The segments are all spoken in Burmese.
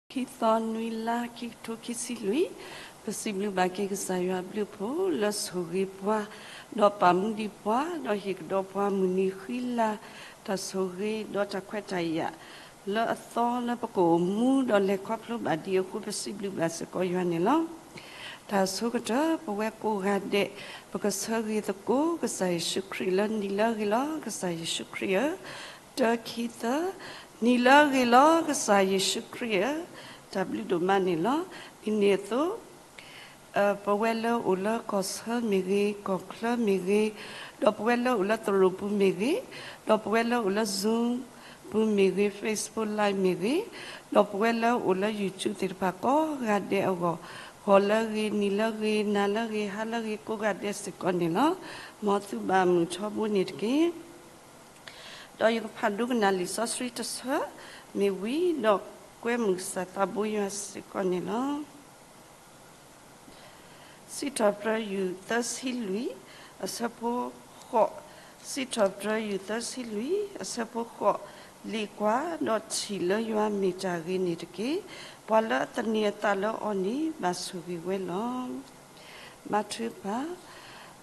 Ki thon nui la ki to ki si lui possible ba ke sa yo blu po la sori poa do pa mu di poa do hik do poa mu ni khila ta sori do ta kweta ya la tho la pa ko mu do le khop lu ba di ko possible ba se ko yo ne lo ta so ka ta pa we ko ga de pa ka sori ta ko ka sa shukri la ni la gila ka sa shukri ya ta ki ta ni la gila ka sa shukri ya tabli do mani la ineto pawela ula kosha miri kokla miri do pawela ula toropu miri do pawela ula zoom pu miri facebook live miri do pawela ula youtube tirpako gade ago holari nilari nalari halari ko gade sekonila motu ba mu chobu nitki do yu phandu nali sosri tsa me wi do kwe musa tabu yu sekonila Sitapra yu thasi lui asapo ho sitapra yu thasi lui asapo ho likwa not chila yu mitagi nitki pala tania tala oni basugi welo matupa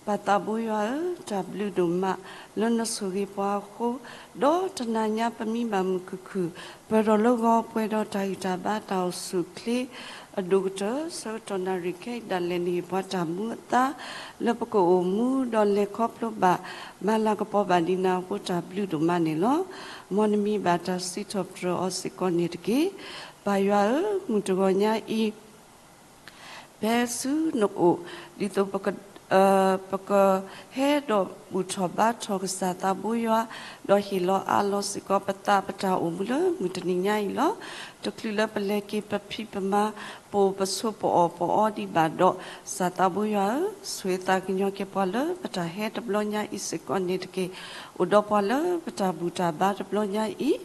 patabuya tablu duma lona sugi pa ho do tananya pamimba mkuku pero logo puedo taita bata sukli adukta so tonarike daleni pata muta lepako umu don le koplo ba malaka po badina ko tablu duma ne lo monmi bata sitoptro osikonitki baywa mutugonya I Besu no o dito paka he do butoba toksa tabuya do hilo alo sikopata pata umula mutaninya ilo to klila peleki papi pama po paso po di bado satabuya sweta kinyo ke pala pata he tablonya isikoni ke udopola pata buta ba tablonya I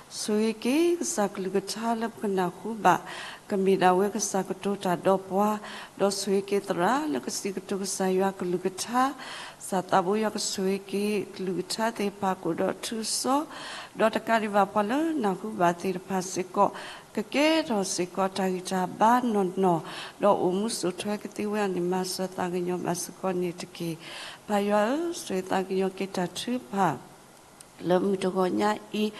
suike sakluga chala kena kuba kamida we kasakuto ta dopwa do suike tra la kasikuto saywa kulugata satabu ya suike kulugata te pako do tuso do takariva pala na kuba te pasiko kake do siko tagita ba no do umuso twekati we animasa taganyo masiko nitiki payo suetaganyo kita tupa lemutogonya I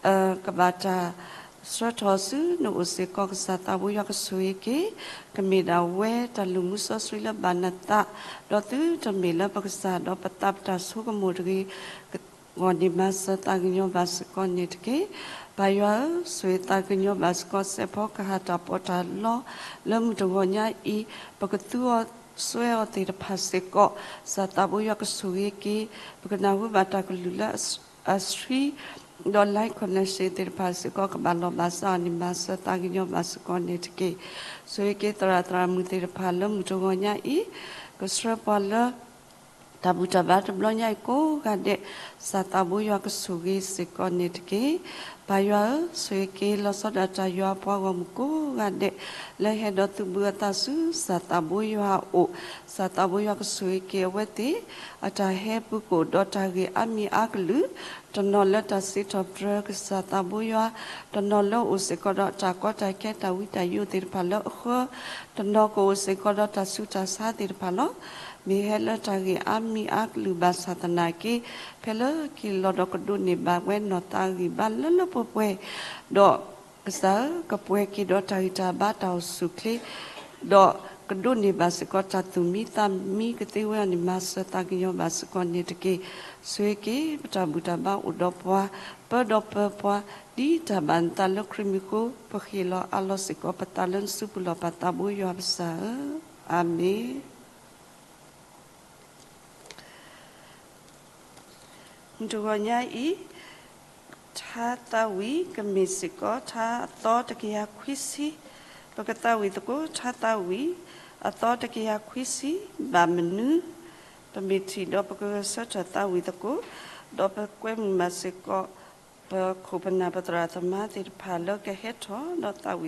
kabata Stratosu no usiko satabu ya suike kamida we talumuso srila banata dotu tamila paksa do patap ta sukamudri ngoni masa tagnyo basko nitke baywa sweta gnyo basko sepo kahata pota lo lemdogonya I pakatuo sweo tira pasiko satabu ya suike pakanawu bata kulula asri don't like connection to the pasiko kabalo basa ni basa taginyo basiko nitke so ike tara mutir pala mutogonya I kusra pala tabuta bat blonya ko gade satabu yo kusugi siko nitke baywa so ike losoda tayo apwa muko gade lehe dotu buatasu satabu yo o satabu yo kusugi weti atahe buko dotagi ami aglu Tonola ta sit of drug satabuya, tonola usikoda takota keta wita yudir palo ho, tonoko usikoda tasuta sadir palo, mihela tagi ami ak luba satanaki, pelo kilodokuduni bagwen notagi balalo popwe, do kasa kapwe ki do tagita bata usukli, do keduni basikota tumita mi ketiwa ni masa tagiyo basikoni teki sueki butaba udopwa pedopwa di tabanta lo krimiku pehilo alo siko petalan supulo patabu yo absa amin ndugonya I tatawi kemisiko ta to tekia kwisi pakatawi toko tatawi atau tekia kwisi ba menu pemiti do pakasa tatawi toko do pakwe masiko pa kupana patrata mati palo ke heto do tawi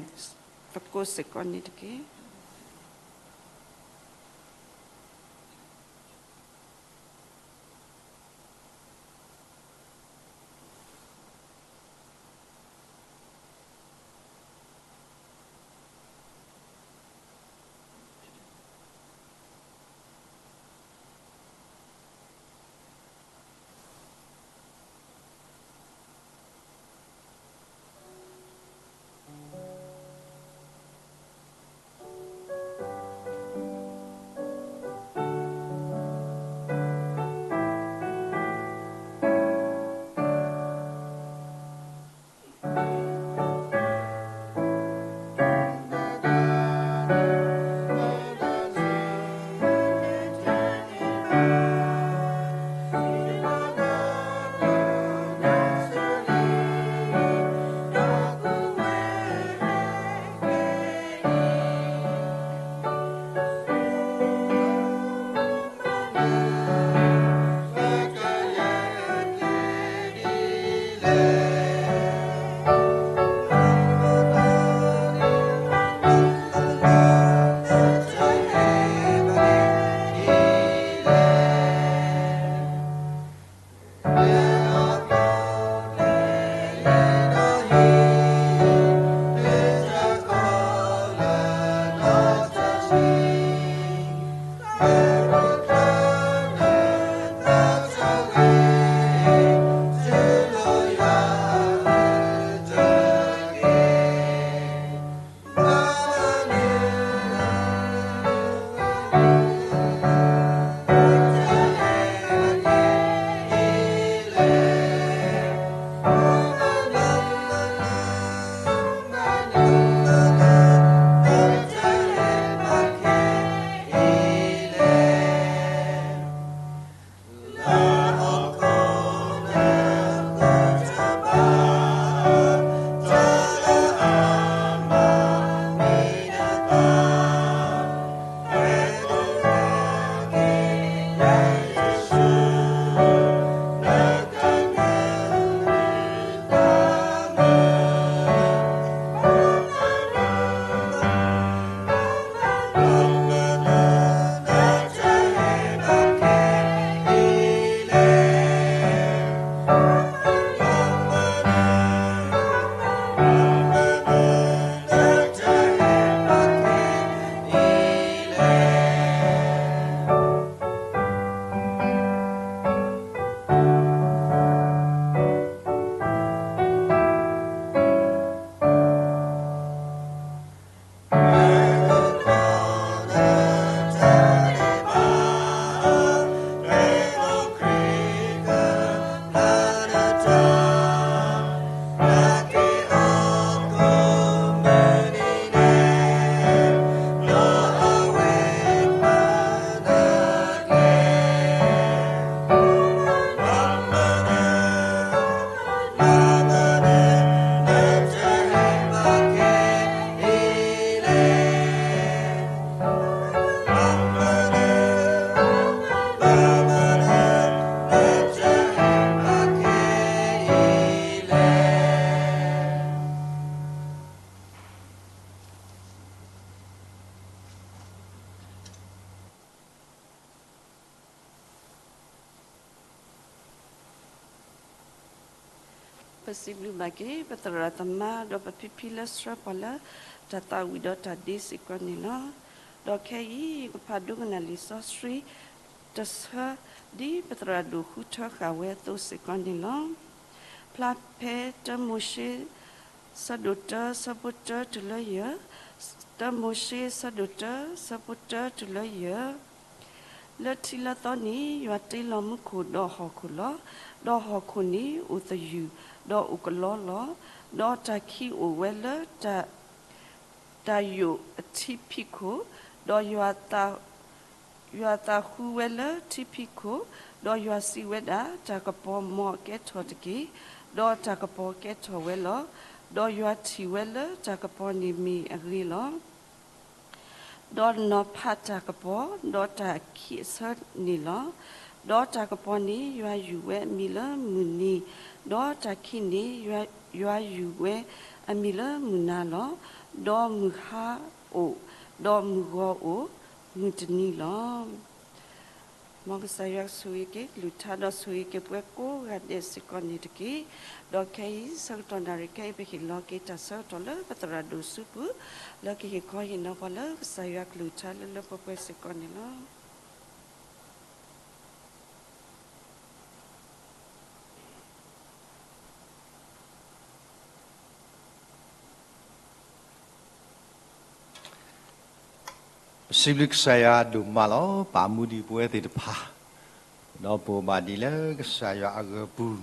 pakosiko nitki pasiblu magi pataratama do papipilastra pala tata wido tadis ikonila do kei padu nalisa sri tasha di patradu huta kawe to ikonila plape tamushi saduta saputa tulaya tamushi saduta saputa tulaya Letila toni yati lamu ku do hokula do hokuni utayu do ukalolo do taki uwela ta yu tipiko do yuata huwela tipiko do yuasi weda takapo mo ketotiki do takapo ketowelo do yuati wela takapo ni mi agrilo do no pata kapo do ta kisa nila do ta kapo ni yua yuwe mila muni do ta kini yua yuwe amila munalo do muha o do mugo o mutini lo Mong saya suike lutada suike pueko gade sikoni teki do kai sartonari kai behilo kita sartola patradu supu lagi ko hina pala saya lutada le pueko sikoni lo Siblik saya du malo pamudi puwe ti depa. No po badile saya agabu.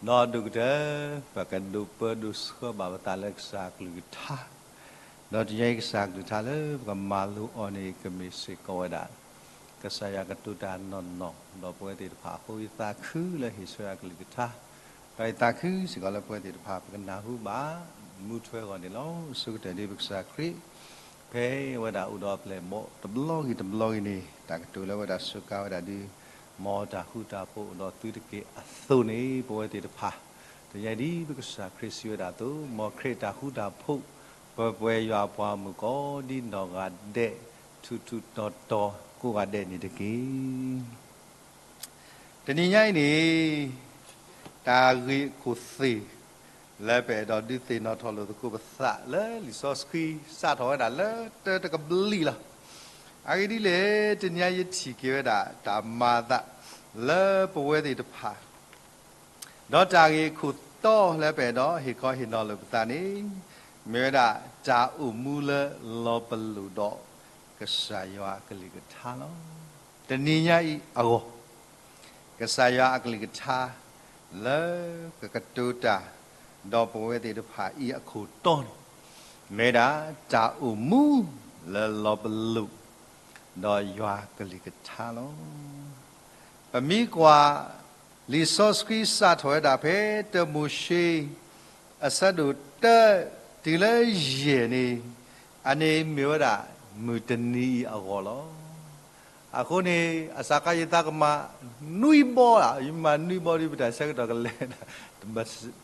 No dugde bakan dupa duska babatale ksa klugita. No jai ksa klugita le malu oni kemisi kawada. Kesaya ketudan non. No puwe ti depa ko ita khu le hisaya klugita. Pai ta khu sigala puwe ti depa pekenahu ba mutwe goni lo sugde di ksa kri. Pay wada udop le mo tablogi ni tak tu le wada suka wada di mo ta huta po do tu ke athu ni po ti de pha de yai di because Chris wada tu mo kreta huta po pwe ywa pwa mu ko di no ga de tu to ko ga de ni de ki de ni nyai ni ta ri ku si le pe do di ti no tho lo ku ba sa le li so ski sa tho da le te ka bli la a gi di le ti nya yi ti ke da da ma da le po we ti de pha do ta gi ku to le pe do hi ko hi no lo ta ni me da cha u mu le lo pa lu do ka sa yo a ka li ka tha lo ti ni nya yi a go ka sa yo a ka li ka tha le ka tu ta do po we ti de pha I a khu ton me da cha u mu le lo pa lu do ywa ka li ka tha lo pa mi kwa li so ski sa thwe da phe te mu shi a sa du te ti le ye ni ane myo da mu te ni a go lo a ko ni a sa ka yita ka ma nui bo a ma nui bo di da sa ka le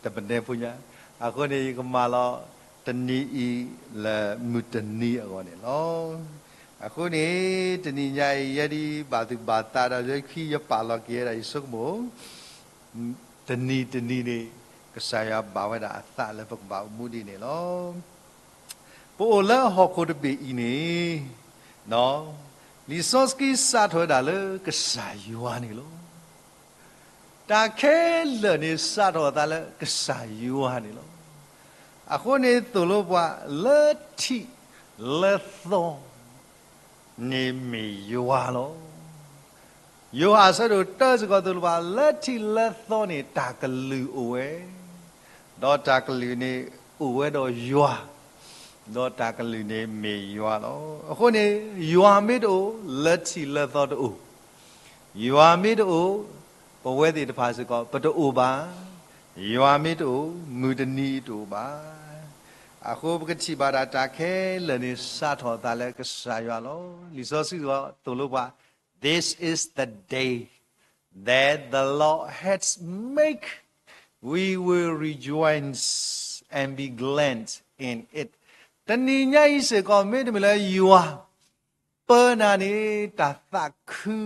te bende punya aku ni kemalo teni I le muteni aku ni lo aku ni teni nyai jadi batu bata dah jadi ki ya pala kira isuk mo teni ni kesaya bawa dah atas le pak bawa mudi ni lo pola hokor be ini no lisos ki satu dah le kesayuan ni lo ta ke le ni sa tho ta le ka sa yu ha ni lo a ko ni to lo bwa le ti le tho ni mi yu ha lo yu ha sa do ta sa ko to lo bwa le ti le tho ni ta ka lu o we do ta ka lu ni o we do yu ha do ta ka lu ni mi yu ha lo a ko ni yu ha mi do le ti le tho do yu ha mi do po we ti de pha se ko pa to o ba ywa mi to mu de ni to ba a ko ba chi ba da ta khe le ni sa tho ta le ka sa ywa lo li so si ko to lo ba this is the day that the Lord has made we will rejoice and be glad in it ta ni nya yi se ko me de me le ywa pa na ni ta tha khu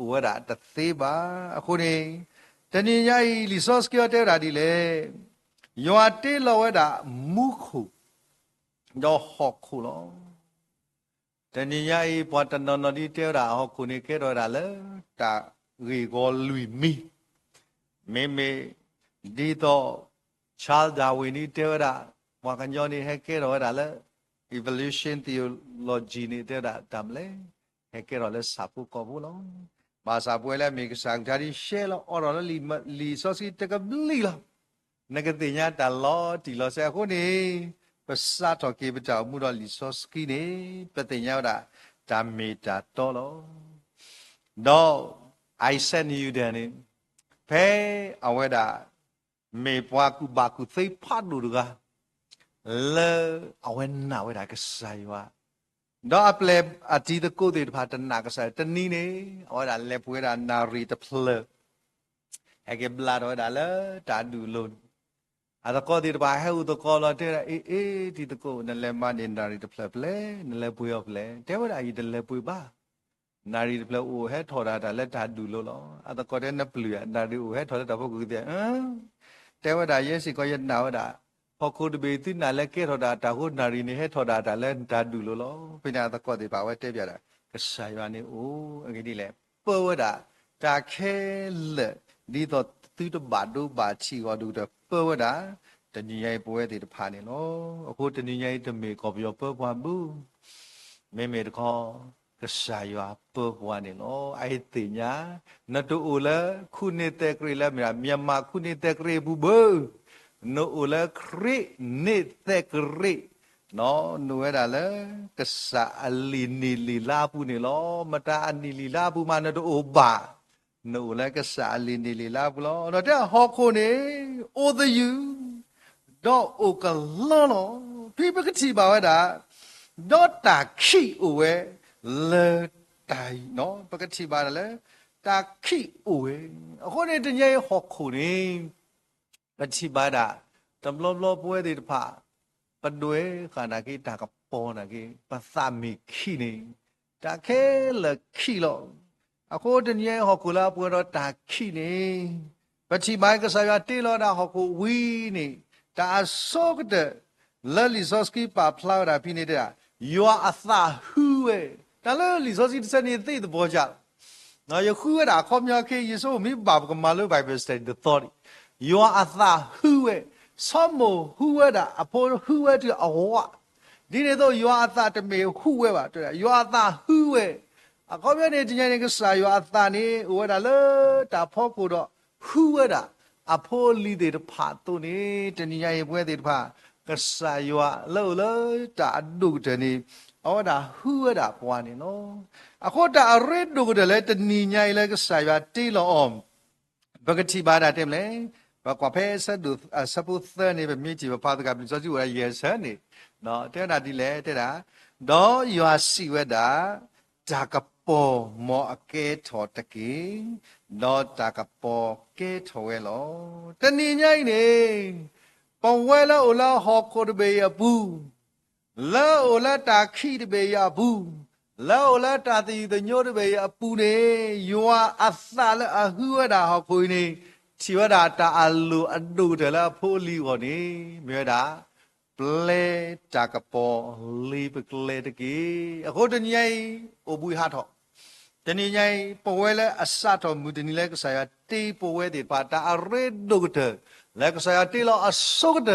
wa da ta the ba a ko ni tani nya yi li sos kyo te ra di le Yua te lo da muku. Do hoku lo. Teninya I buatan nono di teo da hoku ni ke do da le ta rigo lui mi. Meme di to Charles Darwin ni teo da wakanyo ni heke do da le evolution theology ni teo da tamle heke do le sapu ko bu lo. Ba sapu le mi sang thari she lo oro le li so si te ka bli lo. Nagatinya ta lo ti lo se ko ni pasa to ke bata mu do li so ski ni patinya da ta me ta to lo. Do I send you there ni pe aweda me pwa ku ba ku sei phat lu ga le awen na weda ka sai wa do aple ati de ko de pha ta na ka sai ta ni ne aweda le pwe da na ri ta ple ha ke bla do da le ta du lo ada ko de ba ha u to ko lo te e ti de ko na le ma ni na ri ta ple ple na le pwe of le te weda yi de le pwe baนารีเปล่าโอ้เฮทอดาแต่ละทัดดูโลล้ออาตก็ได้นับเปลือยนารีโอ้เฮทอดาแต่พวกกูเดียแต่ว่าได้ยังสิก็ยันหนาวดาพอคุณเบตินาเล็กเกทอดาแต่คุณนารีนี่เฮทอดาแต่ละทัดดูโลล้อเป็นอาตก็ได้ป่าวเทียบยาดาก็ใช่วันนี้โอ้อันนี้แหละเปิดดาจากแค่เละดีต่อตื้อบาดดูบาดชีก็ดูแต่เปิดดาแต่นี่ยัยป่วยติดผ่านนี่ล้อคุณแต่นี่ยัยจะมีกอบยอเปิดความบูไม่เมดคอกระชายว่าเปิดวันนี่เนาะไอ้ติญาณตัวอุลคุณเนตกรีละมีเมียมาคุณเนตกรีบุบโนอุลครีเนตกรีเนาะนูเอดาละกษาอลินีลีลาปุนี่เนาะมาตาอนิลีลาปุมาณตัวโอบาโนอุลกษาอลินีลีลาปุเนาะเนาะเดี๋ยวฮอกคนนี่โอเดยูดอกโอกล้อเนาะพี่เป็นกติบ่าวดาดอตาขี้โอเวလေတိုင်နော်ပကတိပါလေတာခိအိုဝေအခုနေတညေဟောခုနေပတိပါဒတဘလဘလပွဲတွေတဖပဒွေခန္ဓာကိတာကပေါ်နာကိပသမီခိနေတာခဲလခိလောအခုတညေဟောခုလာပွဲတော့တာခိနေပတိမိုင်းကစားရတေလောတာဟောခုဝီနေတာဆောကတဲ့လလီဇောစကီပါဖလာတာပြနေတဲ့ယောအသာဟူဝေแต่ละลิซอสิตเซนี่ติดบ่จ้ะเนาะยคูเวดาคอมยาเคยิโซมีบาบกมาลุไบเบิลสตัด the thought you are atha who we some who we da apo who we to awa ဒီနေ့တော့ you are atha တမေ who we ပါတွေ့ you are atha who we အကောမြတ်နေဒီနေ့ကစာ you are atha နေဝဲတာလေတာဖို့ကိုတော့ who we da apo li de တဖာတုန်နေတဏှာရေပွဲde တဖာကစာ you are လောလေတာအဒုတနေအော်ဒါဟူဝဒါပွားနေနော်အခုတာအရစ်ဒုကတလေတနီညိုင်လေကဆာရတီလောအောင်ဘဂတိပါဒတယ်လေဘကွာဖဲဆဒုစပုသနေပဲမြင့်ကြီးပါဒကဘလဇူဝရဲဆန်နေနော်တဲ့နာဒီလေတဲ့တာဒေါ်ယွာစီဝဒါတာကပေါ်မောအကဲထော်တကေဒေါ်တာကပေါ်ကဲထော်ဝဲလောတနီညိုင်နေပုံဝဲလောလာဟောခိုဒဘေယဘူးလောလာတာခိတဘေယဘူးလောလာတာတိတညိုတဘေယအပူနေယောအသလအဟူဝဒါဟောခွေနေချီဝဒါတာအလူအဒုတလဖိုးလီဟောနေမြေဒါပလေတာကပေါ်လီပကလေတကေအခုတညိုင်အဘူဟာထောတညိုင်ပဝဲလဲအစတော်မူတနီလဲကဆာယတေပဝဲတေပါတာအရေဒုကတလဲကဆာယတေလောအဆုကတ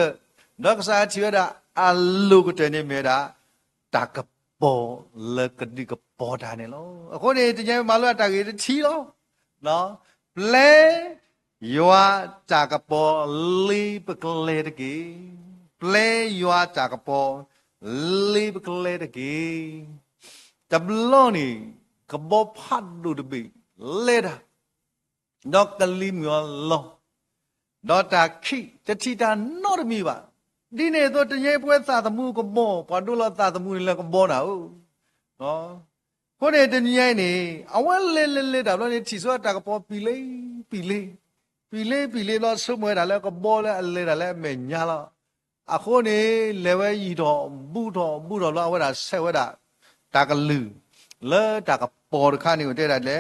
နကဆာချီဝဒါအလုကတနေမြေတာတာကပေါ်လကဒီကပေါ်တာနေလောအခုနေတကယ်မလို့တာကြီးချီလောနော်ပလေယောတာကပေါ်လီပကလေတကြီးပလေယောတာကပေါ်လီပကလေတကြီးတဘလောနီကဘောဖတ်လို့တပိလေတာတော့ကလီမြောလောတော့တာခိတတိတာနော့မီပါဒီနေ့တော့တရေပွဲသာသမှုကမောဘာလို့လဲသာသမှုလည်းကမောတာဟုတ်နော်ကိုယ်တည်းညိုင်းနေအဝဲလေဒါလို့နေချီစောတာကပေါ်ပီလေးတော့ဆုမွဲတာလည်းကဘောလည်းအလေတာလည်းမညာတော့အခုနေလေဝဲရီတော့ဘူးတော့လောဝဲတာဆက်ဝဲတာတာကလူလဲတာကပေါ်ခါနေကိုတဲ့တယ်လေ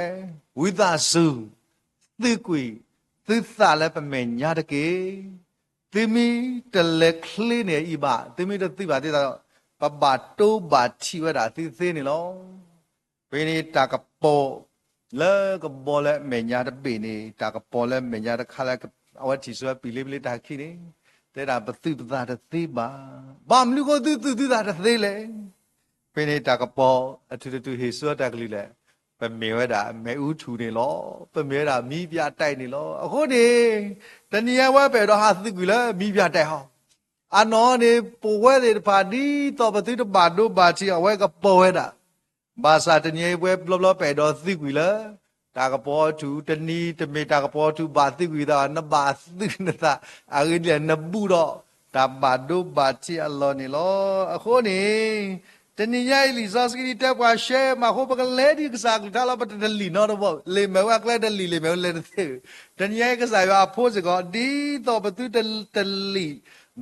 ဝိသစုသိကွေသစ္စာလည်းပမေညာတကေ ติมีตะเลคลีเนี่ยอีบาติมีตะติบาติตาปะบาโตบาชีวดาติเซนี่ลอเปนี่ตากะปอเลกะบอเลเมญาตะเปนี่ตากะปอเลเมญาตะคาละอวะติสวะปีเลเลตาคีนี่แต่ดาปะติปตาตะติบาบามลูกก็ติตาตะเซเลเปนี่ตากะปออะตุตุเฮซัวตะกลีเลปะเมวดาเมอูทูนี่ลอปะเมดามีပြတိုက်นี่ลอအခုนี่ตะเนียว่าเปดอหาติกุเลมีပြတိုက်ฮออันนอนี่ปูเวเดพาดีต่อปฏิบาดูบาชีเอาไว้กับปอเวดาบาสาตเนียเวบลบๆไปดอติกุเลตากะปอทูตะนีตะเมตากะปอทูบาติกุตานบาติกนตาอะเรเลียนบูดอตาบาดูบาชีอัลลอฮ์นี่ลอအခုนี่ตะนียายลิซอสกิเตปวาเชมาโคปะกะเลดิกะซากทาลาปะตะลีนอดบอเลเมวะกะเลตะลีเลเมวเลตะตะนียายกะซายว่าโพสกอดีต่อปะตุตะลี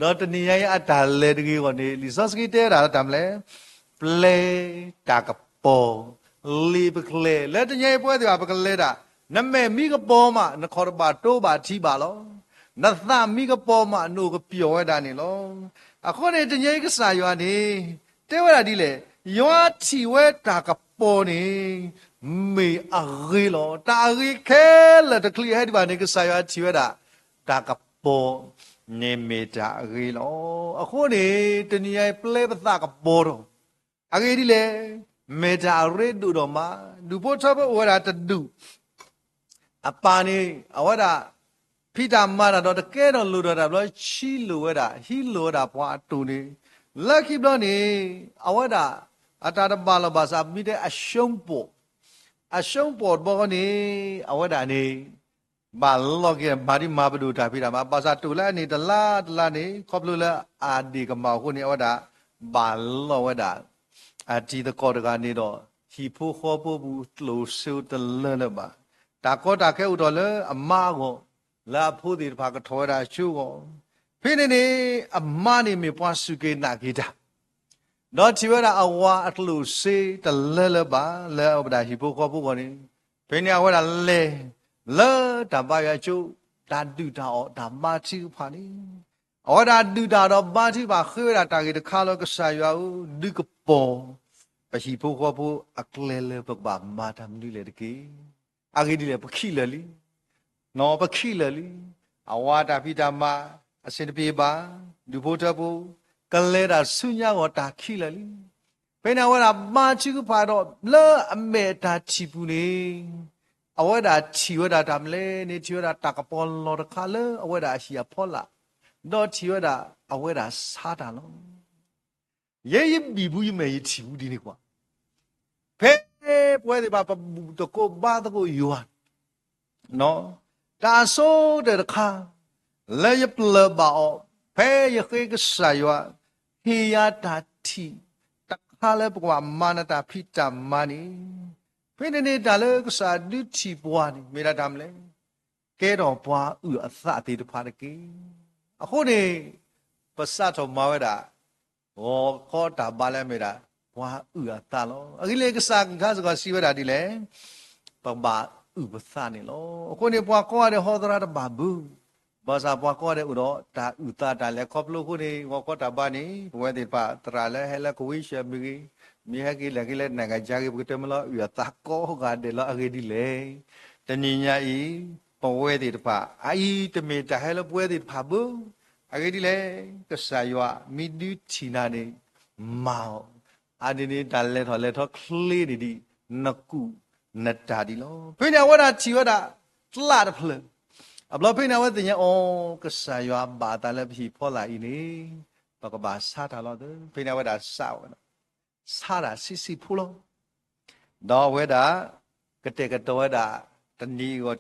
တော့တနည်းအားအတားလေတကြီးကနေလီဆော့စကီတဲတာတမ်းလဲပလေတာကပေါ်လီပကလေလက်တညေပွဲတယ်ပကလေတာနမဲမိကပေါ်မှာနခေါ်ပါတိုးပါထီပါလောနသမိကပေါ်မှာနိုကပျော်ရတာနေလောအခုနေတညေကစားရွာနေတဲဝတာဒီလေရွာချီဝဲတာကပေါ်နေမေအရေလောတာရီခဲလက်တကလီဟဲဒီပါနေကစားရွာချီဝဲတာကပေါ်နေမေတာရေလောအခုနေတနည်းပလဲပသကပေါ်တော့အကေဒီလေမေတာရေဒူတော်မှာဒူဖို့ချဘဝရတဒူအပါနေအဝဒဖိတာမာတော့တကဲတော့လူတော်တာဘလို့ချီလူဝဒဟီလူတာဘွားတူနေလက်ခိဘလို့နေအဝဒအတာတပါလဘာစာမိတဲ့အရှုံးပေါ်ဘောနေအဝဒနေဘာလောကဘာဒီမာဘဒူတာဖိတာမှာပါစာတူလာနေတလားနေခေါပလူလာအာဒီကမောခုနေဝဒဘာလောဝဒအတီတကောတကနေတော့ဟီဖိုခေါ်ဖို့ဘူးလိုဆူတလလပါတာကောတာခဲဥတော်လေအမကိုလာဖို့ဒီဘာကထောတာရှုကိုဖိနေအမနေမေပွားစုကေနာဂီတာတော့ချီဝဒအဝါအတလူစေတလလပါလဲအပဒါဟီဖိုခေါ်ဖို့ကိုနေဖိနေဝဒလေလဲတပါရကျုတာဒူတာအော်ဒါမာချီဖာနေအော်ဒါဒူတာတော့မာချီပါခွေးတာတာကြီးတခါလောကဆာရွာဦးဒုကပေါ်ပရှိဖို့ခေါ်ဖို့အကလဲလဲပပမာတမ်ဒီလေတကေအဂီဒီလေပခိလေလီနော်ပခိလေလီအဝါတာဖိတာမအစင်တပြေပါဒူဖို့တဖို့ကလဲတာဆုညာကိုတာခိလေလီဖိနေဝဒမာချီကဖာတော့လဲအမေတာချီပူနေအဝဒချီဝဒတမ်လေနေချီဝဒတကပေါ်လောတခါလေအဝဒရှိယဖောလာတော့ချီဝဒအဝဒစားတာလောရဲရဘီဘူးမေချီဘူးဒီနေကွာဖဲပွဲဒီပါတကိုဘာတကိုယွာနော်တာဆိုတဲ့ခါလေယပလဘာဖဲရခေကဆာယွာဟီယာတာတီတခါလေပကွာမာနတာဖိတမနီဖိနေတာလေကစားဒုချီပွားနေမေရာဒမ်လေကဲတော်ပွားဥအသတေတဖာတကေအခုနေပစတ်တော်မဝဲတာဟောခေါ်တာဘာလဲမေရာပွားဥအသလောအခုလေကစားခါစကစီဝဲတာဒီလေပဘာဥပသနေလောအခုနေပွားခေါ်ရတဲ့ဟောဒရာတဘာဘူးဘာသာပွားခေါ်တဲ့ဥတော့တာဥသတာလေခေါပလို့ခုနေဟောခေါ်တာဘာနေဘဝတိပါတရာလေဟဲလကဝိရှမီမြေဟကီလကီလက်နကကြာကိပတမလောဥတာကောကတဲ့လောအဂေဒီလေတဏိညာဤပဝဲတိတပါအာဤတမေတဟဲလပွဲတိဖာဘူးအဂေဒီလေကဆာယောမိဒုချီနာနေမောအာဒီနေတာလေထော်လေထော်ခလီဒီနကုနတာဒီလောဖိနေဝဒချီဝဒတလာတဖလအဘလဖိနေဝဒညအောကဆာယောဘာတလည်းဖိဖောလာဤနေဘကဘာစာတာလောဖိနေဝဒစာဝစားတာစီဖူလို့တော့ဝဲတာကတဲ့ကတော့တာတဏီကို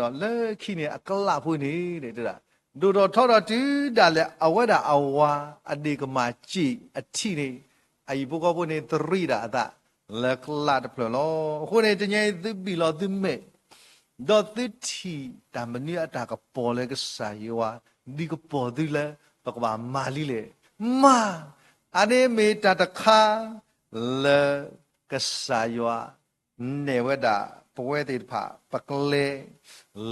တော့လဲခိနေအကလဖူးနေတဲ့တဲ့ဒူတော့ထောက်တော့တူးတာလဲအဝဲတာအဝါအဒီကမာကြည့်အချိနေအီဘောကဘုန်နေသရီတာအတာလဲကလာတဖလို့ခုနေတညေသဘီလို့သမဲတော့သတိတမနီအတာကပေါ်လဲကစားယောဒီကပေါ်ဒီလဲပကဘာမာလီလေမာအနေမေတတခါလေကဆာယောနေဝဒ ပွဲတေဖာပကလေ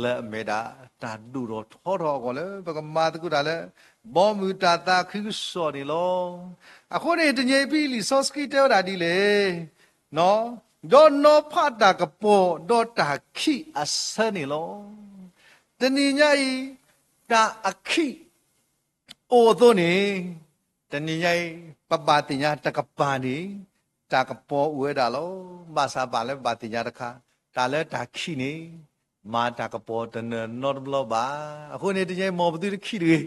လက်မေတာတာဒူတော့ထောတော်ကောလေပကမာတကူတာလေဘောမူတာတာခိစော်နေလောအခုနေတညိပြီလီစောစကီတဲတာဒီလေနော်ဒေါ်နောဖတ်တာကပေါ်ဒေါ်တာခိအစနေလောတဏိညာဤတာခိအိုသောနေတဏိညာပပတိညာတကပါနေတာကပေါ်ဝဲတာလောဘာသာပါလဲဘာတိညာတခါတာလဲတာခိနေမာတာကပေါ်တနနော့ဘလောပါအခုနေတညမောဘသူခိတွေ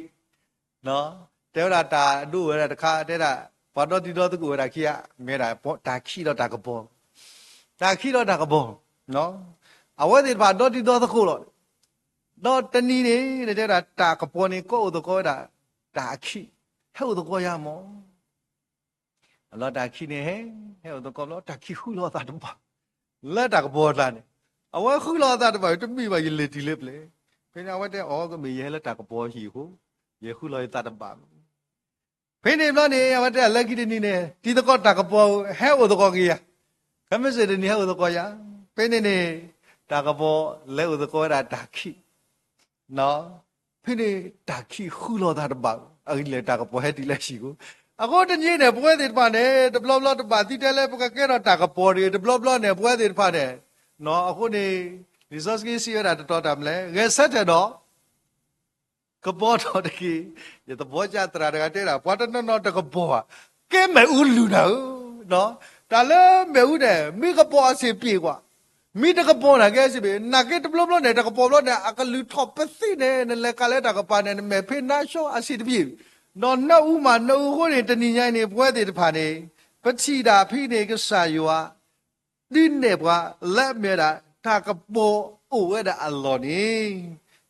နော်တဲရတာဒုဝဲတာတခါတဲတာဘာတော့ဒီတော့တကူဝဲတာခိရမဲတာပေါ်တာခိတော့တာကပေါ်တာခိတော့တာကပေါ်နော်အဝဲဒီဘာတော့ဒီတော့တကူလို့တော့တနီနေတဲ့တာတာကပေါ်နေကိုတော့ကောတာတာခိဟဲ့တော့ကောရမောအလောတာခိနေဟဲ့တော့ကောလို့တာခိခုလို့တာတော့ပါလက်တာကပေါ်လာနေအဝဲခုလို့တာတော့တမိပါရလေဒီလေပလေဖိနေအဝဲတဲ့အော်ကမေရဲလက်တာကပေါ်ဟီဟုရေခုလို့တာတော့ပါဖိနေမလို့နေအဝဲတဲ့လက်ကြီးနေနေဒီတော့တာကပေါ်ဟဲ့တော့ကောကြီးရခမစရနေဟဲ့တော့ကောရဖိနေနေတာကပေါ်လက်တော့ကောတာတာခိနော်ဖိနေတာခိခုလို့တာတော့ပါအဲ့ဒီလေတာကပေါ်ဟဲ့ဒီလက်ရှိကိုအခုတညနေပွဲတွေပါနေတဘလဘလတပါတီတဲလဲပကကဲတော့တာကပေါ်တွေတဘလဘလနေပွဲတွေပါနေနော်အခုနေ resource ကြီးစီရတာတော်တယ်မလဲငယ်ဆက်တယ်တော့ကပေါ်တော့တကြီးရတဘောကြတရာတကတဲ့တာဘွားတနော်တကပေါ်ကဲမဲဦးလူနော်ဒါလဲမဲဦးတယ်မိကပေါ်အစီပြေကွာမိတကပေါ်လာကဲစီပြေနာကဲတဘလဘလနေတကပေါ်ဘလနေအကလူထော့ပစီနေလဲကလဲတကပါနေမဲဖေနာရှောအစီတပြေနော်နှုတ်ဦးမှာနှုတ်ကိုနေတဏိညာနေပွဲတွေတဖာနေပချိတာဖိနေကဆာယောဒီနေဘွာလက်မြတာတာကပေါ်အိုဝဲတာအလော်နေ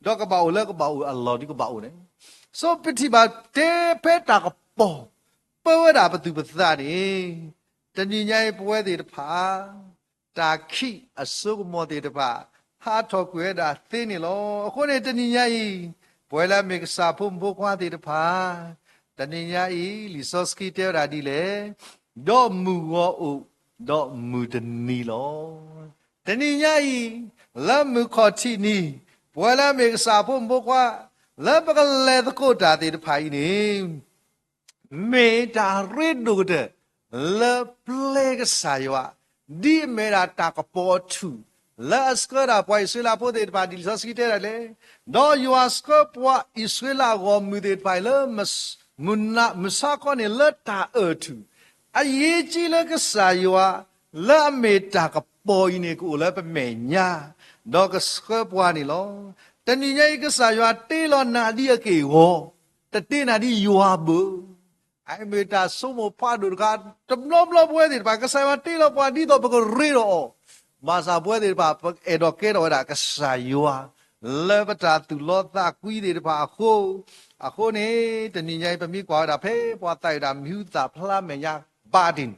တော့ကပောက်လက်ကပောက်အလော်ဒီကပောက်နေစောပတိပါတေဖဲတာကပေါ်ပွဲတာဘသူပသနေတဏိညာပွဲတွေတဖာတာခိအစုကမောတွေတဖာဟာထောက်ွယ်တာသိနေလောအခုနေတဏိညာပွဲလာမေကစာဖုံဘိုခွာတေတဖာတဏိညာဤလီစောစကီတဲရာဒီလေဒေါ်မူဝအိုဒေါ်မူတနီလောတဏိညာဤလမ်မူခေါတိနီပွဲလာမေကစာဖုံဘိုခွာလပကလေတကိုတာတေတဖာဤနေမေတာရစ်ဒုတဲ့လပလေကဆာယောဒီမေရာတာကပေါ်သူလာစကရာပွိုင်ဆွေလာပိုတဲ့ပါဒီစစကီတဲလေတော့ you ask ပွားဣဆွေလာကိုမြတဲ့ပိုင်လမစမွနာမစကောနေလတာအတူအရေးကြီးလကစားယောလာမေတာကပေါ်နေကိုလည်းပမေညာတော့ကစကပွားနေလောတဏိညာကစားယောတေလောနာဒီအကေဝတတေနာဒီယောဘူးအိမေတာစုံမဖာဒုကတဘလဘလပွဲတဲ့ပါကစားယောတေလောပွားဒီတော့ပကရေရောမာစာပွဲတွေပါအဲ့တော့ကဲတော့ဒါကစားယောလေပတာသူလောတာကွီးတွေပါအခုနေတဏိညာပမိကွာတာဖေးပွားတိုက်တာမြူတာဖလားမညာပါတင်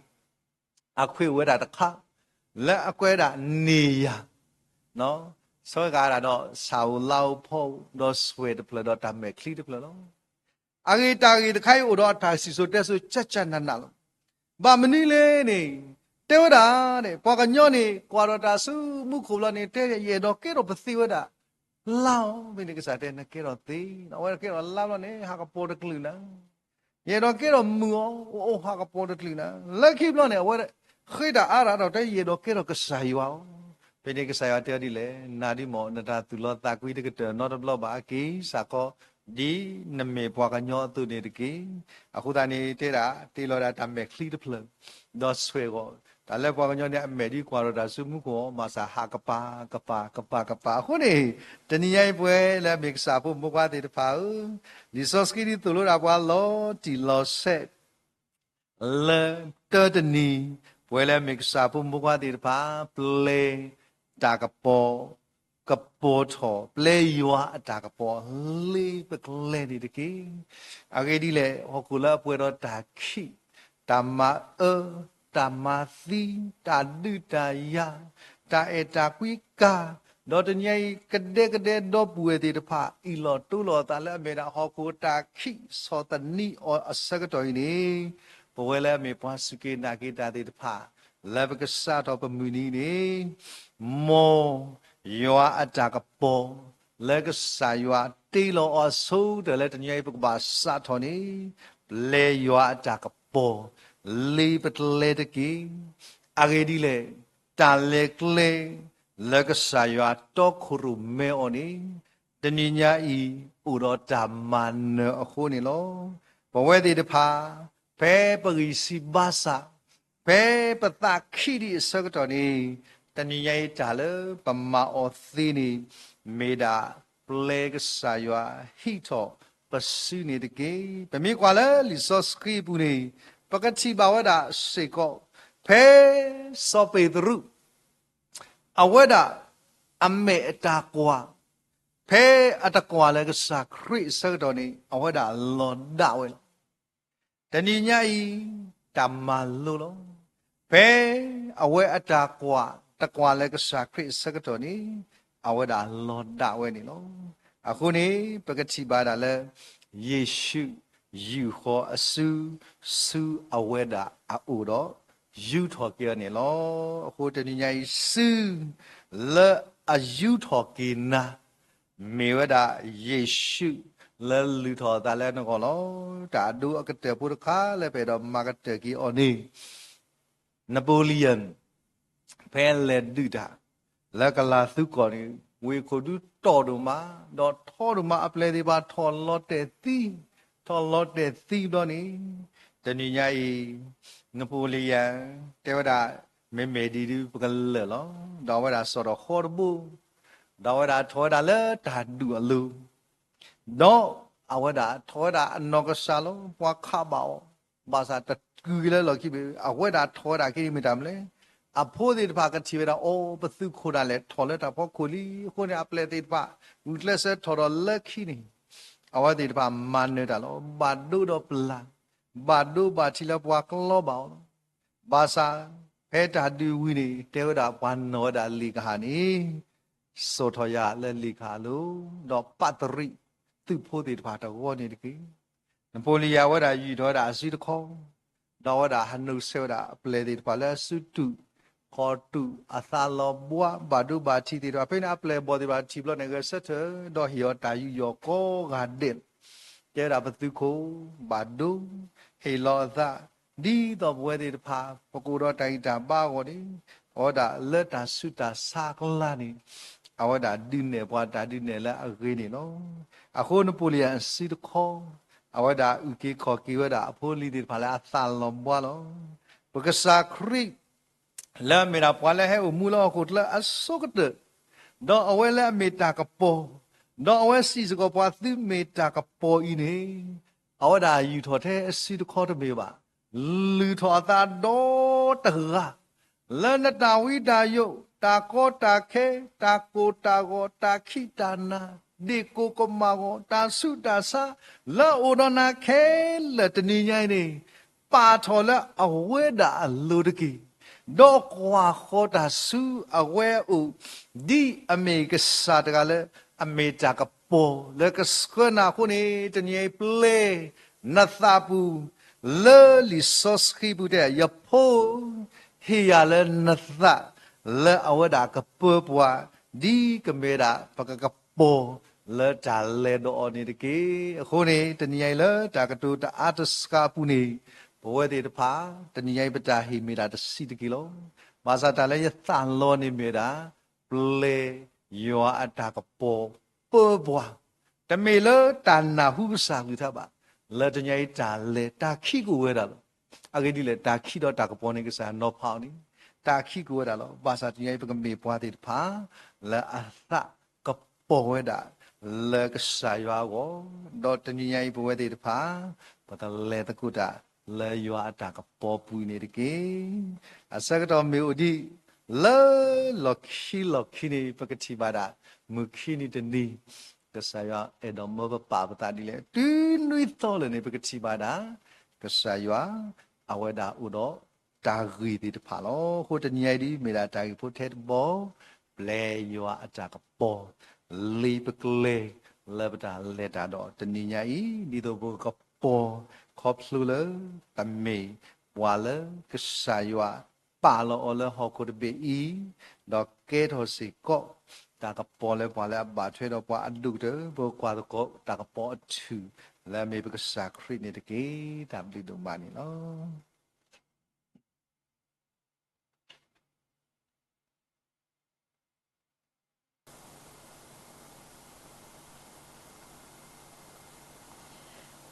အခွေဝဲတာတခါလက်အကွဲတာနေရနော်ဆွဲကားတာတော့ဆောင်းလောက်ဖို့တော့ဆွဲတယ်ဖလားတော့တမဲခလီတယ်ဖလားနော်အဂေတာဂေတခိုင်ဥတော့တာစီဆိုတက်ဆိုချက်ချက်နတ်နတ်လို့ဘာမနီလေးနေတဲဝတာတဲ့ပွားကညော့နေကွာတော့တာစုမှုခုလနေတဲ့ရေတော့ကဲတော့ပစီဝတာလောင်းဘယ်နေကစားတဲ့နကဲတော့သေးနော်ဝဲကဲတော့လောင်းနေဟာကပေါ်တကလူနာရေတော့ကဲတော့မူအိုဟာကပေါ်တကလူနာလက်ခိဘလို့နေဝဲခိတာအားရတော့တဲ့ရေတော့ကဲတော့ကစားယောဘယ်နေကစားရတဲ့ဒီလေနာဒီမောနတာသူလောတာကွီတကတဲ့နော်တော့ဘလို့ပါအကေစာကောဒီနမေပွားကညောသူနေတကေအခုတန်းနေတဲ့တာတေလောတာတမဲခလီတဖလတော့ဆွဲကောဒါလည်းပွားကညောနေအမေဒီကွာတော့ဒါစုမှုကောမာစာဟာကပါခုနေတဏိယပွဲလည်းမိကစာဖို့မကွာတဲ့တဖာဒီစောစကီဒီတူလို့တာပွားလောတီလောဆက်လေတတနီပွဲလည်းမိကစာဖို့မကွာတဲ့တဖာပလေတာကပေါ်ကပေါ်ထောပလေယောအတာကပေါ်လေးပကလေဒီတကေအကေဒီလေဟောကူလာပွဲတော့တာခိတမတမသီတာဒုတာယတာအတာကွိကာတော့တညိကတဲ့တော့ပွေတဲ့တဖာအီလောတူလောတာလည်းအမေတာဟောကိုတာခိစောတနီအောအစကတော်နေဘဝလည်းမေပွားစကေနာကေတာတဲ့တဖာ และเปก็สาทอปมือนี้นี่โมยัวอัตากปอและก็สายยัวตีโลอสูแต่และตันยัยปกบาสาทอนี้เลยัวอัตากปอลีปตเลตกีอาเกดีเลตาเลกเลและก็สายยัวตอกครุเมอนี้ตันยัยอุดรตามันเนอคู่นี่โลปะเวดีเดพาเปปริสิบาสาเปปตาคีดีสักตอนนี้ตันยัยจ่าเลปมาอซีนีเมดาเพลกสายว่าฮิตอปัสสุนีตะกี้เป็นมีกว่าเลยลิซอสครีบุนีปกติบ่าวดาเสกเพสอเปตรุอาวดาอเมตากว่าเพอตะกว่าเลยก็สักคริสักตอนนี้อาวดาลอนดาวเวลแต่นี่ไงตามมาลุลเพอเวอตากว่าตะกว่าเลยก็สักคริสักตอนนี้อาวดาลอนดาวเวนี่ลအခုနေပကတိပါဒလည်းယေရှုယူခေါ်အစုစုအဝဲတာအိုတော့ယူထော်ကြနေလောအခုတနည်းညာစုလဲအယူထော်ကိနာမေဝဒယေရှုလဲလူထော်တာလဲနော်လောတာဒုအကတဲ့ပုရခါလဲပဲတော့မာကတဲ့ကီအော်နေနပိုလီယန်ဖဲလဲဒူတာလက်ကလာသုကောနေဝေခိုဒူတော်တို့မှာတော့ထော်တို့မှာအပလဲဒီပါထော်လော့တဲ့တီထော်လော့တဲ့တီတော့နေတနည်းညာနပိုလီယန်တေဝဒမေမေဒီဒီပကလဲလောတော့ဝဒဆော်တော့ခေါ်ဘူးတော့ဝဒထော်တာလဲတာဒူအလူတော့အဝဒထော်တာအနောကဆာလောပွားခပါအောင်ဘာသာတကူလဲလောခိဘေအဝဒထော်တာကိမိတမ်လဲအဖို့ဒီတပါကတိဝရအိုပသုခိုဒါလဲထော်လဲတာဖို့ခိုလီခိုနေအပလက်ဒီတပါဝတ်လက်ဆထော်တော့လက်ခိနေအဝဒီတပါမန်နေတာလောဘာဒုတော့ပလာဘာဒုဘာချီလပွားကလောပါအောင်ဘာသာဖဲတာဒီဝီနေတေဝဒဘာနောဒါလီခာနီစောထော်ရလဲလီခာလို့တော့ပတ်တရိသူဖို့ဒီတပါတော့ဝနေတကိနပိုလီယာဝဒယူတော့ဒါအစီတခေါတော့ဝဒဟနုဆေဝဒပလေဒီတပါလဲစုတုခေါ်တူအသာလောဘွားဘာဒုဘာချီတီတော့ဖိနာပလေဘောဒီဘာချီဘလနေကဆက်တော့ဟီယောတာယူယောကောဂါဒင်ကျဲတာဘသူခိုဘာဒုဟေလောသာဒီတော့ဘွဲဒီတဖာပကူတော့တိုင်တာပါကောဒီဟောတာလက်တာဆုတာစာကလာနေအဝဒဒီနေဘွားတာဒီနေလဲအခေးနေနော်အခုနပိုလီယန်စီတခေါအဝဒဥကေခေါ်ကီဝဒအဖိုးလီဒီဖာလဲအသာလောဘွားလောပကစာခရိလာမေရာပွာလဲဟဲ့မူလောခုတလအစုကတတော့အဝဲလဲမေတာကပေါ်တော့အဝဲစီစကပွားသူမေတာကပေါ်ဤနေအဝဒါယူထော်တဲ့အစီတခေါ်တမေပါလူထော်တာတော့တရာလနတာဝိတာယုတာကောတာခဲတာကိုတာကောတာခိတာနာဒီကိုကမာကောတာစုတာစာလောဩဒနာခဲလတနိညိုင်းနေပါထော်လဲအဝဲဒါအလိုတကီတော့ကွာခေါ်တာစုအဝဲဥဒီအမေကစားတကလည်းအမေတာကပေါ်လကစခနာခုနေတညေပလေနသပူလေလီဆော့စခိဘူးတဲ့ရဖို့ဟီရလဲနသလဲအဝဒါကပေါ်ပွားဒီကမေတာပကကပေါ်လဲတာလဲတော့နေတကေအခုနေတညေလဲတာကတူတာအတစကပူနေဘဝတေတဖာတဏိယိပတာဟိမေတာတစီတကီလောမာဇာတလည်းယသန်လောနေမေတာပလေယောအတာကပေါ်ပေါ်ဘွားတမေလတနာဟုစာလူသပါလေတညိတာလေတာခိကိုဝဲတာလောအဂိတိလေတာခိတော့တာကပေါ်နေကစားနောဖောင်းနီတာခိကိုဝဲတာလောဘာသာတညိပကမေပွားတေတဖာလေအသကပေါ်ဝဲတာလေကစားရွာကိုတော့တညိဘဝတေတဖာပတလေတကုတာလေယောအတာကပေါ်ပူနေတကေအစကတော့မေဥဒီလေလော်ခီနေပကတိပါဒမုခိနီတနီကဆာယအဒမဘပါပတာဒီလေတူနွိတော်လေနေပကတိပါဒကဆာယအဝဒဥဒတာဂီဒီတဖာလောဟိုတညိုင်ဒီမေတာတာဂီဖို့တဲ့ဘောဘလေယောအတာကပေါ်လီပကလေလေပတာလေတာတော့တညိုင်ဒီတော့ဘောကပေါ်ขอบสุลตเมวาลกษายะ把了我了好过的别伊，到给头是个，大个包了包了把吹到把ดู的，不挂的个大个包去，แล้วมีเป็น个 sacred นี่ตะกี้ตามดูดูมานี่เนาะ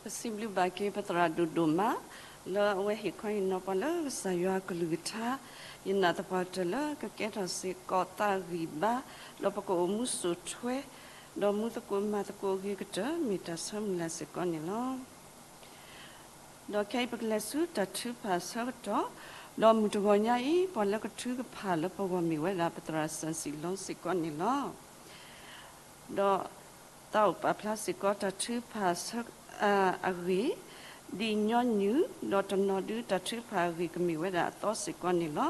Possibly bagi patra duduma la we hi koi no pala sayua kulugita ina ta patala ka keta se kota riba lo pako musu chwe do mu ta ko ma ta ko gi kata mi ta sam la se kon ni lo do kai pak la su ta chu pa sa to do mu to nya I pala ka chu ka pha lo pa wa mi we la patra san si lo se kon ni lo do tau pa plastic ko ta chu pa sa agri di nyonyu dot no du ta chu pa vi kmi we da to se kon ni lo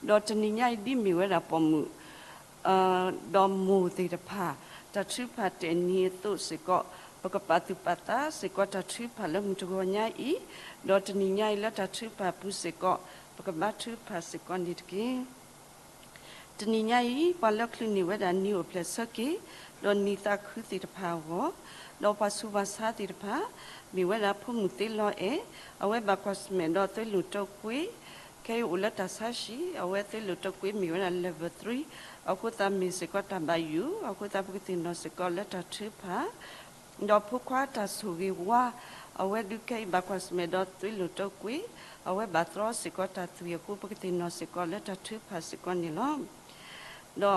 dot ni nyai di mi we da pomu do mu te da pa ta chu pa te ni to se ko pakapatu pata se ko ta chu pa le mu to nyai I dot ni nyai la ta chu pa pu se ko pakabatu pa se kon ni ki tni nyai pa le klu ni we da ni o ple sa ki do ni ta khu ti da pa wo do pa su va sa ti da pa mi we la phu mu te lo e awe ba kwas me do te lu to kwi ke u la ta sa shi awe te lu to kwi mi we la level 3 aku ta mi se ko ta ba yu aku ta pu ti no se ko la ta thu pa do phu kwa ta su gi wa awe du ke ba kwas me do te lu to kwi awe ba tro se ko ta tu ku pu ti no se ko la ta thu pa se ko ni lo do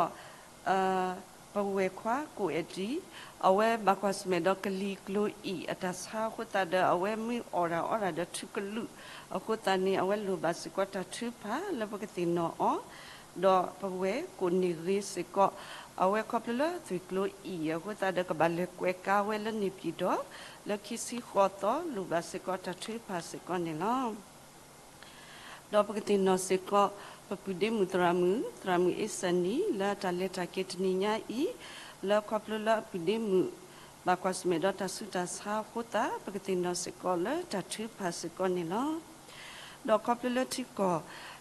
pa we kwa ku e di awe bakwas me do kli klo I atas ha ko ta da awe mi ora da tu klu aku ta ni awe lu ba se ko ta tu pa la pa ti no o do pa we ku ni ri se ko awe ko pla tu klo I aku ta da ka ba le kwe ka we le ni pi do le ki si ko to lu ba se ko ta tu pa se ko ni lo do pa ti no se ko papude mutramu tramu esani la taleta ketninya I la koplo la pude mu bakwas me dota suta sa khota pakitino sekola ta thu pa sekoni lo do koplo la tiko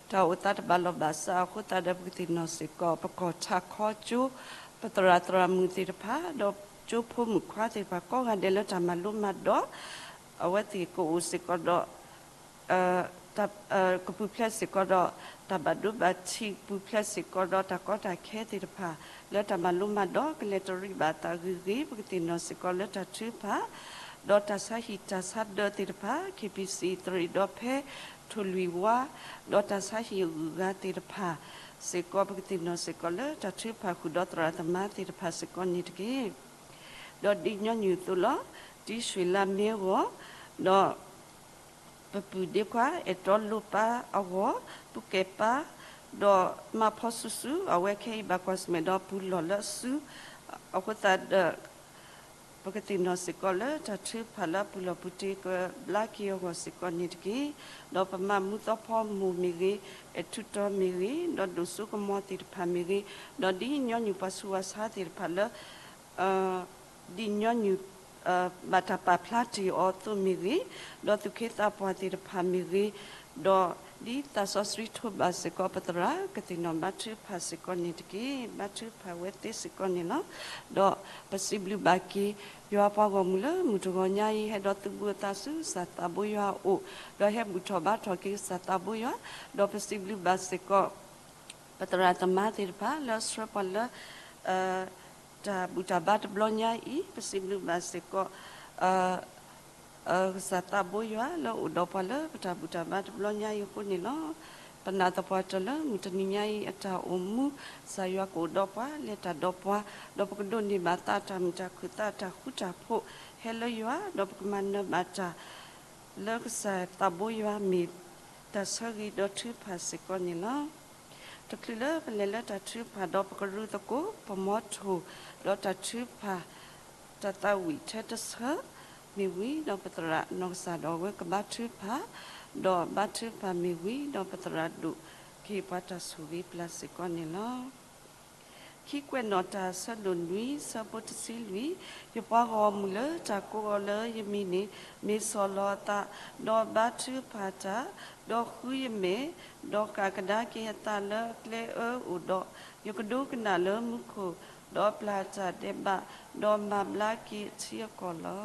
ta utat balo basa khota da pakitino seko pako cha kho chu patra tramu tirpa do chu phu mu khwa te pa ko ga de la tamalu ma do awati ko usekodo ko pu place ko do tabadu ba chi pu place ko do ta ko ta khe ti pa le ta maluma do kletori ba ta gi ti no se ko le ta chu pa do ta sa hi ta sa do ti pa kpc 3 do phe thu lui wa do ta sa hi ga ti pa se ko ti no se ko le ta chu pa khu do tra ta ma ti pa se ko ni ti do di nyo nyu tu lo di sui la me wo do papu de kwa eto lupa awo pukepa do ma posusu awe ke ba kwas me do pu lo la su akota de pakati no sekola ta thu phala pu lo puti ko black yo go sekoni ki do pa ma mu to pho mu mi ge etu to mi ge do do su ko mo ti pha mi ge do di nyo nyu pasu wa sa ti phala di nyo nyu bata pa plati o tu miri do tu kita puati de pamiri do di ta sosri tu basiko patra ketino batu pasiko nitki batu pawete sikoni no do possibly baki yo apa gomula mutugonya I he do tu butasu satabu yo o do he mutoba toki satabu yo do possibly basiko patra tamati pa la srapala ta butabat blonya I possibly basiko sata boya lo udopala ta butabat blonya I ko ni lo panata patala mutaninya I ata umu saywa ko dopa leta dopa dopa do ni bata ta mta kuta ta khuta pho hello yo dopa man bata lo sa taboya mi ta sagi do thu pasiko ni lo to klila lela ta thu pa do pa ru to ko pomotu do ta thu pa ta ta wi ta ta sa mi wi do patra no sa do we ka ba thu pa do ba thu pa mi wi do patra du ki pa ta su wi plus ko ni lo ขี้กวนนอตาสนุนวิสปุตสิลุยยปากอมุลจากกูเลยยมีนี่มีสลอตาดอบัตชื่อพาจาดอกคุยเมดอกกากระดาเกียตาเลเลอุดอยกดูกนาเลมุคุดอปลาจาเดบะดอมาบลากิเชียกอลอ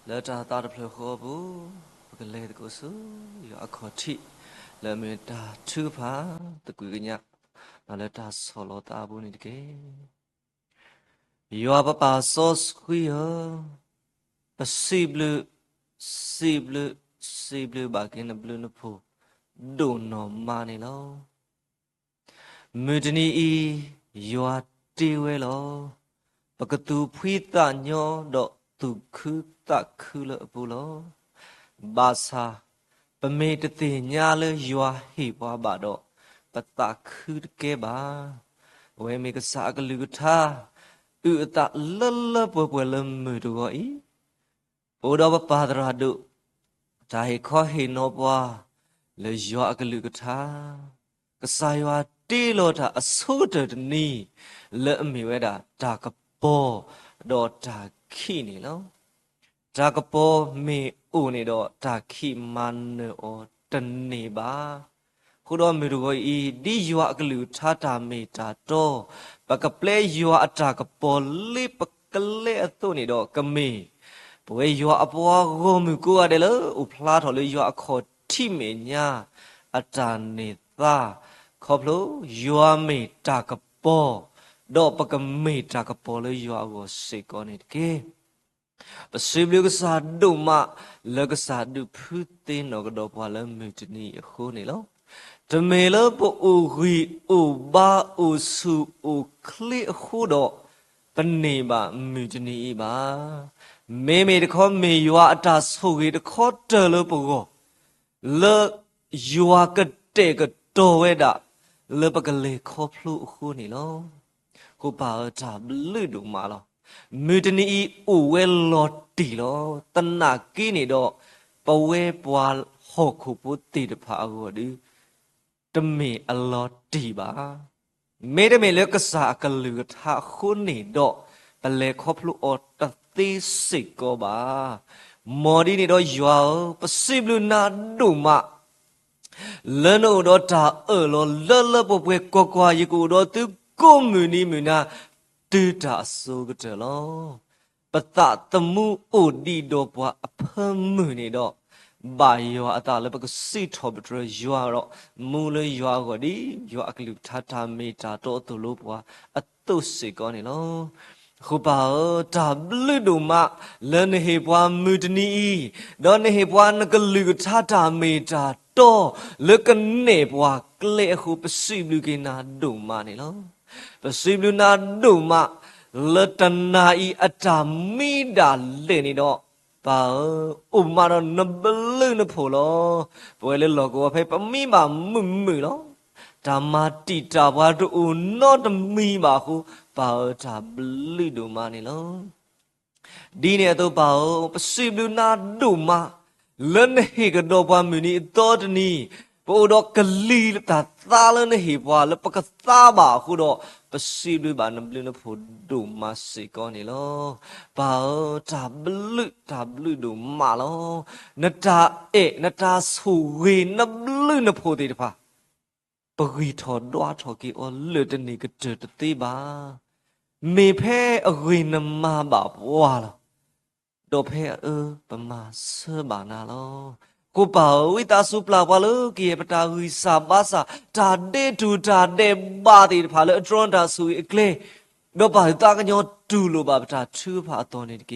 แล้วจะตาดเพลขบูปกเลตกุสุยอคอทิแล้วมีตาชื่อพาตะกุยกันยักแล้วตาสโลตาบุนิดเกยอปปาโซสคุยปสิบลุบากินบลุนพูดูนอมานี่ลอมืดนี้ยอตีเวลอปกตูพิตาญอดอตุคือตักคือละปุโลบาซาปเมตติญาเลยัวหิบวาบาดอปตักคือเกบาเวมิกษากลือทาอุตะลปปลมือดูอีโอดอปปาดราดุใจขอหินอบวาle yo aklu kata kasaywa ti lo ta aso de ni le mi we da ta ka po do ta khi ni lo ta ka po mi u ni do ta khi man ne o tan ni ba khu do mi ru go i di yo aklu tha ta mi ta to ba ka ple yo ata ka po li pa ka le ato ni do ka mi bo yo apwa go mi ko ade lo u phla tho le yo akhoที่เมียอาจารย์นิตาขอบลูยัวมีตากระปอดอกปกมีตากระปอเลยยัวก็สิกอนิเกปสิบลูกษาดูมาลูกษาดูพูดตีนอกดอกพาลมีจนี่คู่นี่แล้วจะมีแล้วปอุรีอุบาอุสุอุคลิคู่ดอกปนีบามีจนี่บาเมตข้อมียัวอาจารย์สุกิตข้อเจอเลยปกเลยัวกเตกโตเวดาเลปกเลขอพลุคู่นี่ลอกูป่าจับลืดออกมาลอมือตนี้อูเวลอตีลอตนากีนี่ดอปเวปวาหกขุปุติดพาหัวดืตมีอลอตีบาเมตเมเลกษากลือทาคู่นี่ดอปเลขอพลุอตติสิกบามอดีนี่ดอยัวปสิบลูนาดูมาเลนโอดอตาลอเลปปเวกกวายิกูดอตุกุมุนีมุนาตุตาสุกเตลอปตะตมูโอดีดอปวาอพมุนี่ดอบายยัวอตาเลปกสิทอบตรยัวรอมูเลยัวกอดียัวอักลุทาตาเมตาโตตุลุปวาอตุสิกอนี่ลอခုပါတာဘလူဒုမလန်ဟေပွားမူတနီဒေါ်နဟေပွားနကလူကထာတာမေတာတောလကနေပွားကလေခုပစီဘလူကေနာဒုမနေလောပစီဘလူနာဒုမလတနာဤအတာမိတာလေနေတော့ပါဥမာတော့နဘလူနဖို့လောပွဲလေလောကောဖေပမိမမှုလောဓမ္မတိတာဘွားတို့နောတမိပါဟုပါတာဘလူဒုမနေလောဒီနေတော့ပါပစီဘလူနာဒုမလန်ဟေကတော့ဘွားမူနီတော်တနီ ปูดอกกะลีตาตาเลยนะเหีบว่าแล้วปกตาบ่าคูดอกปะซีด้วยบาน้ำลือนะพูดูมาสิก่อนนี่ลอบ่าตาบลึดูมาลอนตานตาสูเวน้ำลือนะพูดีพาปรีทอดว่าทอกีออเลือดนี่ก็เจอตตีบ้ามีแพ้อรีนมาบ่าว่าลอดอแพ้ประมาเสือบานาลอกูเป่าวิตาสุปลาวาลเกียปตาวิสาบาสาตาเดตูตาเดบาติพาเลตรอนตาสุยเกลดอป่าตากันยอตูโลบาปตาชื่อพาตอนนี้เก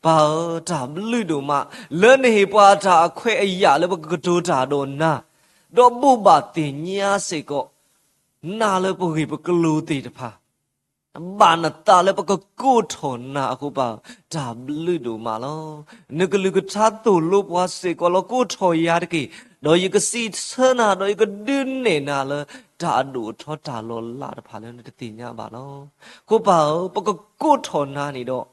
ป่าตาบลือดูมาเลนเฮปาตาเควอยาเลบกตูตาโดนนาดอบุบาติญาเสกนาเลปกิปกลูติตพาบ้านตาเลยปก็กูทนนะกูบ่าจับลือดูมาแล้วนึกลือก็ชัดตัวลูกว่าสิก็เรากูทอยาดกี้โดยก็ซีเสนาโดยก็ดึงเนนาเลยตาดูทอตาลลาดพาเลยนึกตีญาบ้าแล้วกูบ่าปก็กูทนนะนี่ดอก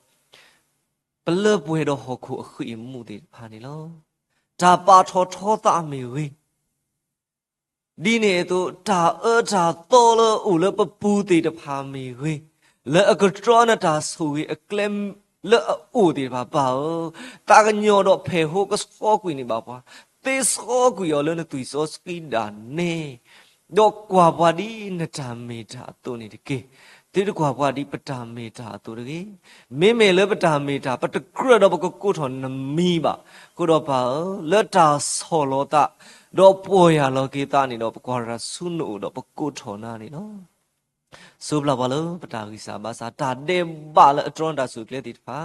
เปลือกเวดหอกคู่ขึ้นมูติพานี่แล้วตาปาทอตาไม่เวดีเนี่ยตัวตาตาโตเลยอุลปปูติตพามีเวแล้วก็ตรอนตาสุยเกลมแล้วอูติพาเปล่าตากันยอดเพหก็สอกุยนี่บ่าวเตสอกุยแล้วนะตุยสอสกีดานเน่ดอกกว่าบาดีนะจามีตาตัวนี่ดิเกติดกว่าบาดีปตามีตาตัวดิเกเมเลยปตามีตาปตะกระดอกก็กูทอนนมีบ่กูดอกเปล่าแล้วตาโซโลตาดอกป่วยอะไรกีตานี่ดอกกว่าราสุนุดอกกูทอนานี่เนาะสุบลาบาลปตากิสาบาสาตาเดบาลตรอนตาสุเคลติฟ้า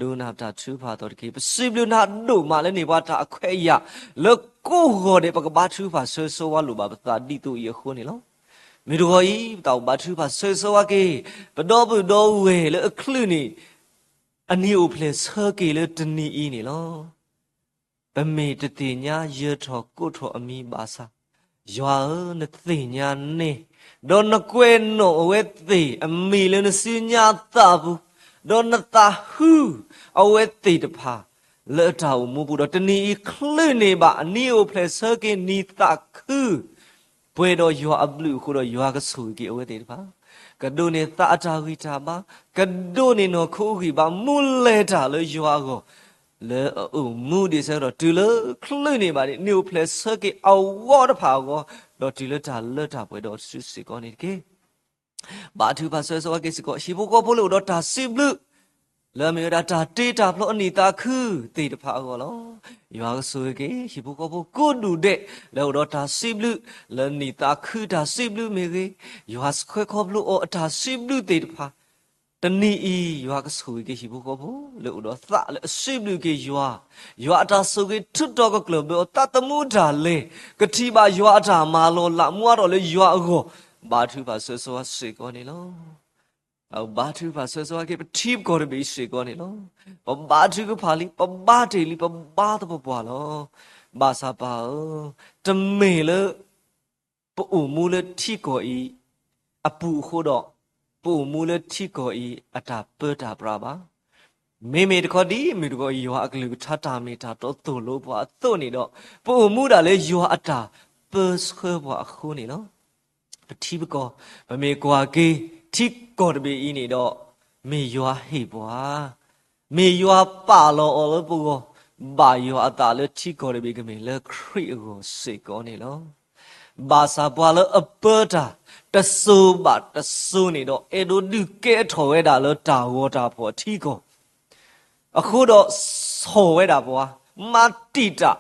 ดูนาตาชูพาตัวกีปสิบลูนาดูมาเลนี่ว่าตาเขยะแล้วกูโหเดปกบาชูพาเซโซวาลูบาปตาดิตุยคนนี่เนาะมีดูอีตาบาชูพาเซโซวาเกปดอบุดอเวแล้วคลื่นนี่อันนี้อุเพลเซเกแล้วตนีอีนี่เนาะเป็นเมตติญาเยอะทอกุทออมีบาสายาเนติญาเนโดนกเวนโนเวติอมีเลนสิญาตาบุโดนตาหูเอาเวติตพาเลตาอุมูบุดตนีคลื่นเนบะนิโอเพลเซเกนีตาคือป่วยดอยยัวอับลูคุดอยยัวก็สุยกิเอาเวติตพากระดูเนตาจาวิตาบากระดูเนโนคูหิบามุเลตาเลยยัวก็လေအုံမူဒီဆိုတော့တူလခလွနေပါနေနျူပလက်ဆကေအဝေါ်တဖာကောတော့တူလတာလတ်တာပွဲတော့စစ်စစ်ကောနေကေဘာသူပါဆွဲဆွဲကေစကောရှိဖို့ကောဖို့လို့တော့တာစစ်ဘလူလာမေတာတာတေးတာဖလို့အနီတာခူတေးတဖာကောလောရွာဆွေကေရှိဖို့ကောဖို့ကိုတူတဲ့လောတော့တာစစ်ဘလူလနီတာခူတာစစ်ဘလူမေကေရွာစခွဲခေါဘလူအော်အတာစစ်ဘလူတေးတဖာตนีอียัวก็สุยเกหิบุกบุเลอุดอสะเลสิบลูเกยัวตาสุเกทุดดอกกลบตาตมูดาเลกะทิบายัวตามาโลละมัวดอเลยัวโกบาทุบาเซซวะสิกอนี่ลเอาบาทุบาเซซวะเกปทิบกอรบิสิกอนี่ลปบาทุกพาลีปบาเตลีปบาตปปวาลบาซาปาตเมเลปอูมูเลทิกออีอปูโคดอปูมูลทิโกอีอัตาเปิดาปราบาเมตคอดีมีดูก็ยัวอักลือทัตตาเมตาโตโตโลบะโตนี่ดอกปูมูดาเลยัวอัตาเปิสเคบะคูนี่เนาะปฏิบก็บะเมกว่าเกทิโกดเบอีนี่ดอกเมยัวเฮบวาเมยัวปาโลอลปูก็บายัวอัตาเลทิโกดเบกเมเลคริโกเสกอนี่เนาะบาซาบวาเลอเปิดาตะซูบะตะซูนี่ดอกเอโดดูเกถอเวดาเลตาวตาพอทีโกအခုတော့ဆော်ဝဲတာပွာမာတိတာ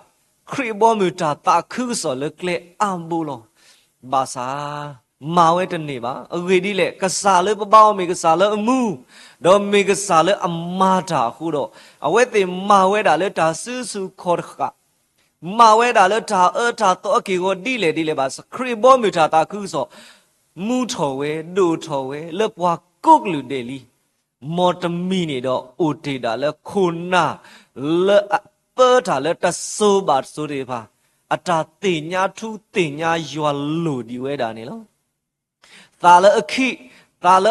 ခရိဘောမူတာတာခုဆော်လကလေအမ်ဘူလောဘာသာမာဝဲတနေပါအဝေဒီလေကစားလေပပောင်းမေကစားလေအမှုတော့မေကစားလေအမာတာခုတော့အဝဲတင်မာဝဲတာလေတာဆူဆူခေါ်ခမာဝဲတာလေတာတာတော့အကေကိုဒီလေပါခရိဘောမူတာတာခုဆော်မူထော်ဝဲဒိုထော်ဝဲလေပွာကုတ်လူတယ်လီမော်တမီနေတော့အိုတေတာလဲခုနာလဲเปิดတာလဲတဆိုးပါဆိုတွေပါအတာတင်ညာထူးတင်ညာရွာလို့ဒီဝဲတာနေလို့သာလဲခိသာလဲ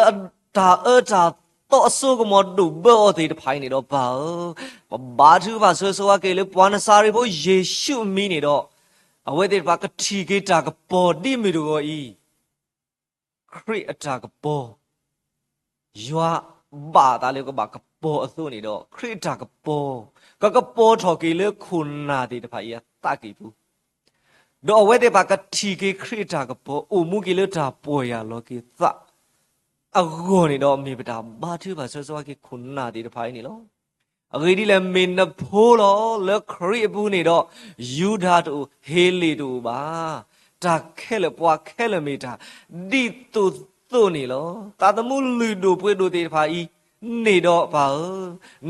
တာတာတော့အဆိုးကမတို့ဘောတေတဖိုင်းနေတော့ဘာထူးပါဆိုကလေပွားနစာရီဖို့ယေရှုမီနေတော့ အဝဲတဲ့ဘာကတိကေတာကပေါ်ဒီမီရောဤခရစ်အတာကပေါ်ယွာဘာတာလေကဘာကပေါ်အစိုးနေတော့ခရစ်တာကပေါ်ကပေါ်ထော်ကေလေခုနာတဲ့တဖာဤတကိဘူးတော့အဝဲတဲ့ဘာကတိကေခရစ်တာကပေါ်အိုမှုကေလေတာပေါ်ရလောကေသအဂောနေတော့မေပတာဘာသူဘာဆောဆောကေခုနာတဲ့တဖာနေလောအဂေဒီလေမင်းနဖိုးလောလေခရစ်ဘူးနေတော့ယူဒာတို့ဟေလီတို့ပါတာခဲလေပွားခဲလေမီတာဒီတူသို့နေလောတာတမှုလူတို့ပွေတို့တေဖာဤနေတော့ပါ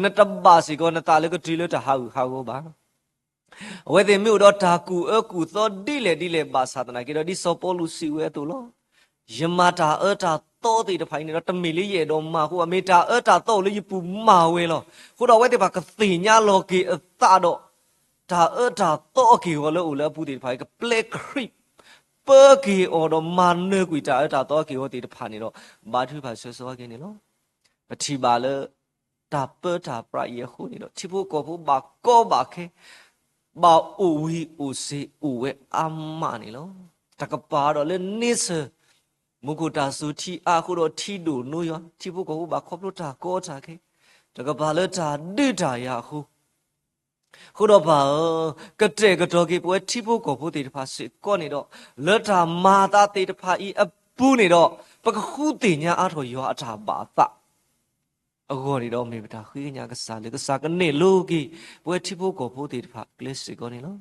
နတပါစီကောနတာလေကဒီလေတာဟာကိုပါအဝဲတဲ့မြို့တော့တာကူအကူသောဒီလေပါသာတနာကေတော့ဒီစောပေါ်လူစီဝဲတူလောယမတာအတာတော့တေတဖိုင်နေတော့တမီလေးရဲ့တော့မာဟိုအမေတာအတာတော့လေပူမာဝဲလောခုတော့ဝဲတဲ့ပါကသိညာလောကေအတာတော့တာအတာတော့ကေဟောလို့လေပူတေတဖိုင်ကပလက်ခရစ်ပေကီအော်တော့မန်နေကွီတာအတာတော့ကေဟောတေတဖာနေတော့ဘာသူပါဆောဆောကေနေလောပတိပါလေတာပတာပရယေခုနေတော့ချိဖို့ကောဖို့ဘာကောဘာခဲဘာအိုဝီအိုစီအိုဝဲအမနေလောတကပါတော့လေနိစမုကုတာစုတီအခုတော့ထီဒိုနိုယောချိဖို့ကောဖို့ဘာခေါပလို့တာကောတာခဲတကပါလေတာဒိတာရခုခုတော့ဘာကတဲ့ကတော့ကေပွဲချိဖို့ကောဖို့တေတဖာစစ်ကောနေတော့လတာမာတာတေတဖာဤအပူနေတော့ပကခုတင်ညာအထော်ယောအထာပါသအဂေါ်ရီတော့မေပတာခွေးညာကစားလေကစားကနေလို့ကေပွဲချိဖို့ကောဖို့တေတဖာကလစ်စစ်ကောနေလို့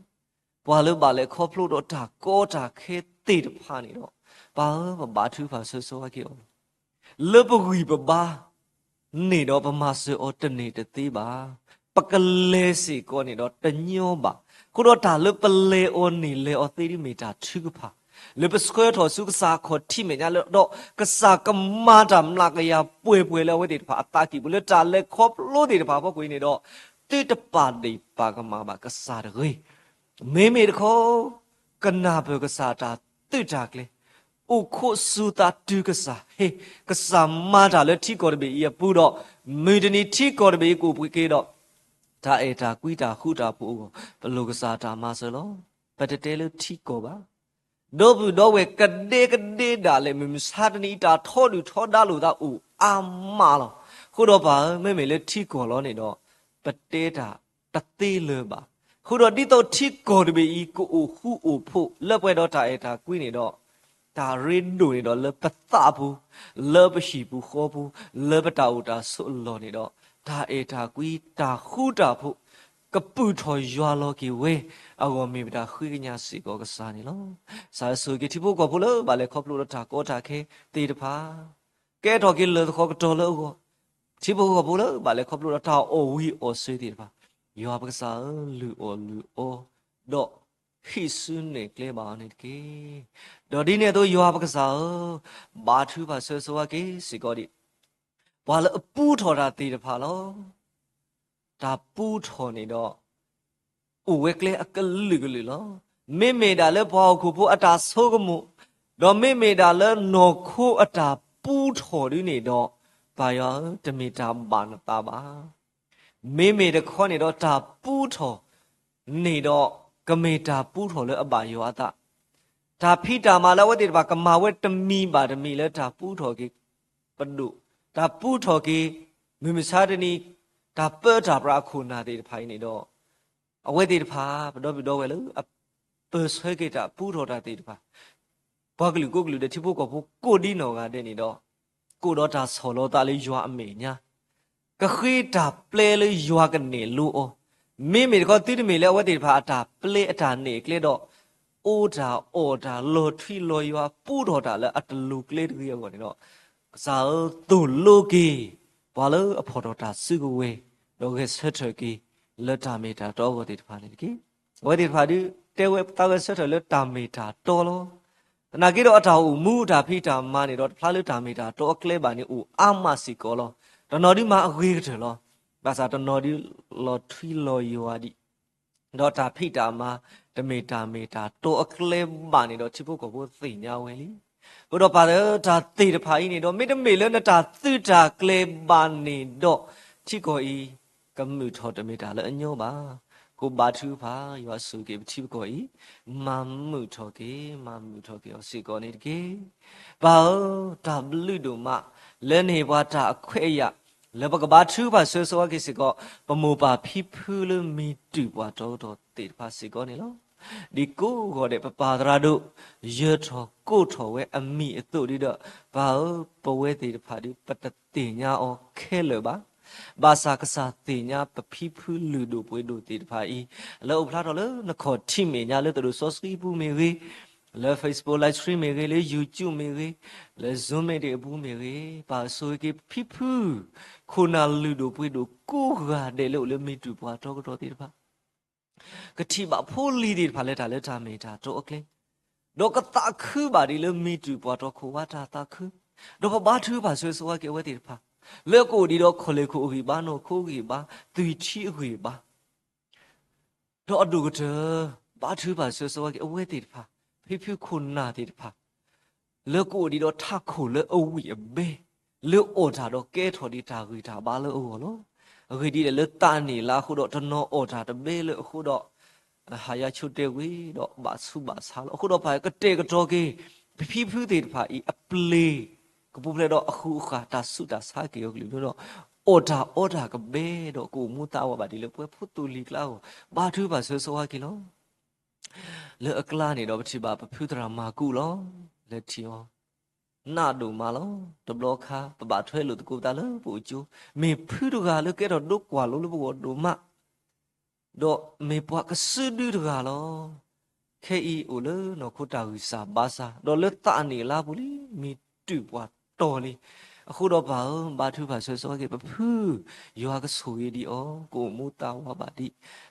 ဘွာလို့ပါလေခေါဖလို့တော့တာကောတာခဲတေတဖာနေတော့ဘာသူဖာဆောဆောကေောလပဂီပဘာနေတော့ပမာစေအော်တနေတသေးပါပကလဲစီကောနေတော့တညောပါခုတော့ဒါလပလေအောနေလေအောသေးဒီမီတာသူကဖာလေပစခွဲထော်စုကစားခေါ်တိမညာတော့ကစားကမာတမ်လာကရပွေလဲဝဲတေဖာအတာကိဘလေတာလေခေါပလို့တေဖာပေါ့ကွေးနေတော့တိတပါဒီပါကမာပါကစားရယ်မေတခေါ်ကနာဘကစားတာတိတာကလေအိုခိုစုတာတူကစားဟေကစားမာတာလေထိကော်ရဘေရပူတော့မေတနီထိကော်ရဘေကိုပွေကေတော့ဒါအေတာကွီတာခုတာပူဘလောကစားတာမဆလောပတတဲလို့ထိကောပါတော့ဘူးတော့ဝဲကဒေဒါလေမမစာတနီတာထောလူထောဒါလူတာအိုအာမလောခုတော့ပါမေလေထိကောလောနေတော့ပတဲတာတသေးလေပါခုတော့ဒီတော့ထိကောတဘေဤကိုအိုဟူအိုဖို့လက်ပွဲတော့ဒါအေတာကွီနေတော့ဒါရင်းတို့နေတော့လပသဘူးလပရှိဘူးခေါ်ဘူးလပတာဥတာဆွလောနေတော့ဒါအေတာကွီတာခုတာဖို့ကပူထော်ရွာလောကေဝဲအကောမေပတာခွေးညာစီကောကစားနေလောစာဆူကေတိဖို့ကောဖလို့ဘာလဲခေါပလို့တာကောတာခဲတေတဖာကဲတော်ကေလခေါကတော်လို့ကောတိဖို့ကောဖလို့ဘာလဲခေါပလို့တာအိုဝီအိုဆွေတေတဖာရွာပကစားလူအိုတော့ဟိဆုနေကလေပါနေကေတော်ဒီနေတော့ရွာပကစားဘာသူပါဆွဆွာကေစီကောဒီဘာလဲအပူထော်တာတေတဖာလောဒါပူထော်နေတော့အိုဝဲကလေအကလူကလေးလောမေဒါလဲဘောခုဖို့အတာဆိုးကမှုတော့မေဒါလဲနော်ခိုးအတာပူထော်ရနေတော့ဘာယောတမီတာဘာနတာပါမေတခေါ်နေတော့ဒါပူထော်နေတော့ကမေတာပူထော်လဲအပါယောအတာဒါဖိတာမာလဝတိတပါကမာဝဲတမီပါတမီလဲဒါပူထော်ကေပဒုဒါပူထော်ကေမေမစာတနီဒါပေတာပရာခုနာတေဖိုင်နေတော့အဝဲတေတဖာဘတော်ဘတော်ဝဲလို့ပဆွဲကေတာပူတော်တာတေတဖာဘာကလူကိုကလူတတိဖို့ကောဖို့ကိုဒီနော်ကတဲ့နေတော့ကိုတော့ဒါဆော်လောတာလေးရွာအမေညာကခေတာပလဲလေးရွာကနေလို့အောမေကောတိတမေလဲဝဲတေတဖာအတာပလဲအတာနေကလေတော့အိုတာအော်တာလော်ထီလော်ရွာပူတော်တာလဲအတလူကလေးတကြီးရောနေတော့စာသူလိုကေဘာလို့အဖော်တော်တာစုကဝဲတော့ကဆက်ထကီလက်တာမီတာတော့ဝတိတဖာနေကေဝတိတဖာဒီတဲဝဲတာဝဲဆက်ထလက်တာမီတာတော်လောတနာကေတော့အထောက်မူတာဖိတာမနေတော့ဖလားလက်တာမီတာတော့ကလဲပါနေဦးအာမစီကောလောတနော်ဒီမှာအဝေးတယ်လောဘာသာတနော်ဒီလောထီလောယောဒီတော့တာဖိတာမတမီတာတော့အကလဲပါနေတော့ချစ်ဖို့ကိုသိညာဝဲလီဘုတော့ပါတော့ဒါသေတဖာကြီးနေတော့မေလဲနဲ့တာသစ်တာကလဲပါနေတော့ချစ်ကိုဤကမှုထော်တမီတာလဲအညောပါ ကိုဘာသူဖာရွာစုကေပတိကိုဤမမှုထောကေမမှုထောကေစီကောနေတကေဘာတာဘလူတို့မလဲနေဘွားတာအခွဲ့ရလဲဘကဘာသူဖာဆွဆွာကေစီကောပမောပါဖိဖူးလမီတူဘွားတော်တေဖာစီကောနေလောဒီကိုခေါ်တဲ့ပပါဒရာတို့ရထောကိုထောဝဲအမိအတုဒီတော့ဘာပဝဲတေတဖာဒီပတတိညာအောခဲလပါဘာသာကစားတင်ညာပဖိဖူးလူတို့ပွဲတို့တေတဖာဤလောဖလာတော့လေနခေါ်ထိမေညာလေတို့စောစကီပူမေဝေလေ Facebook live stream မေလေ YouTube မေလေလေ Zoom မေတဲ့အပူမေလေဘာဆိုကေဖိဖူးခုနာလူတို့ပွဲတို့ကိုဟာတယ်လို့လေမိတူပွားတော့တေတဖာကတိပါဖိုလီဒီဖာလက်တာလက်တာမေတာတော့โอเคတော့ကတခုပါဒီလေမိတူပွားတော့ခိုဝါတာတခုတော့ဘာသူပါဆွေးဆွားကေဝဲတေဖာလေကိုဒီတော့ခလေကိုဟိဘာနိုခိုးဟိဘာသူချီဟိဘာတော့အဒုကတဘာသူပါဆွေးဆွားကေအဝဲတေဖာဖိဖိခုနာတေဖာလေကိုဒီတော့ထခုလေအဝီအဘေလေအော်တာတော့ကဲထော်ဒီတာဂီတာဘာလေအော်နော်အခုဒီလေတာနေလားခုတော့တနောအော်တာတဘေလေခုတော့ဟာရချုတေဝီတော့ဘာစုဘာဆာလို့ခုတော့ဘာကတေကတော့ကေဖိဖိတေဖာဤအပလေကပူပလေတော့အခုခါတာစုတာစားကေယောကလူတော့အော်တာကဘေတော့ကိုမူတာဝပါဒီလေပွဲဖုတူလီကလာဘာသူပါဆွဆွာကေလောလေအကလာနေတော့ပတိပါပဖူတရာမာကူလောလက်တီယောနာဒူမာလောတဘလခါပပထွဲလို့တကူတာလောပူကျူမေဖူတကလေကဲတော့ဒုကွာလို့ဘောဒူမတော့မေပွားကစဒူတကလောခဲဤအိုလေနော်ခုတာဟူစာဘာစာတော့လေတာနေလာဘူးလီမီတူပွားတော်လီအခုတော့ဘာသူပါဆွဆွကေပဖူယောကဆူရီဒီအောကိုမူတာဝပါဒီ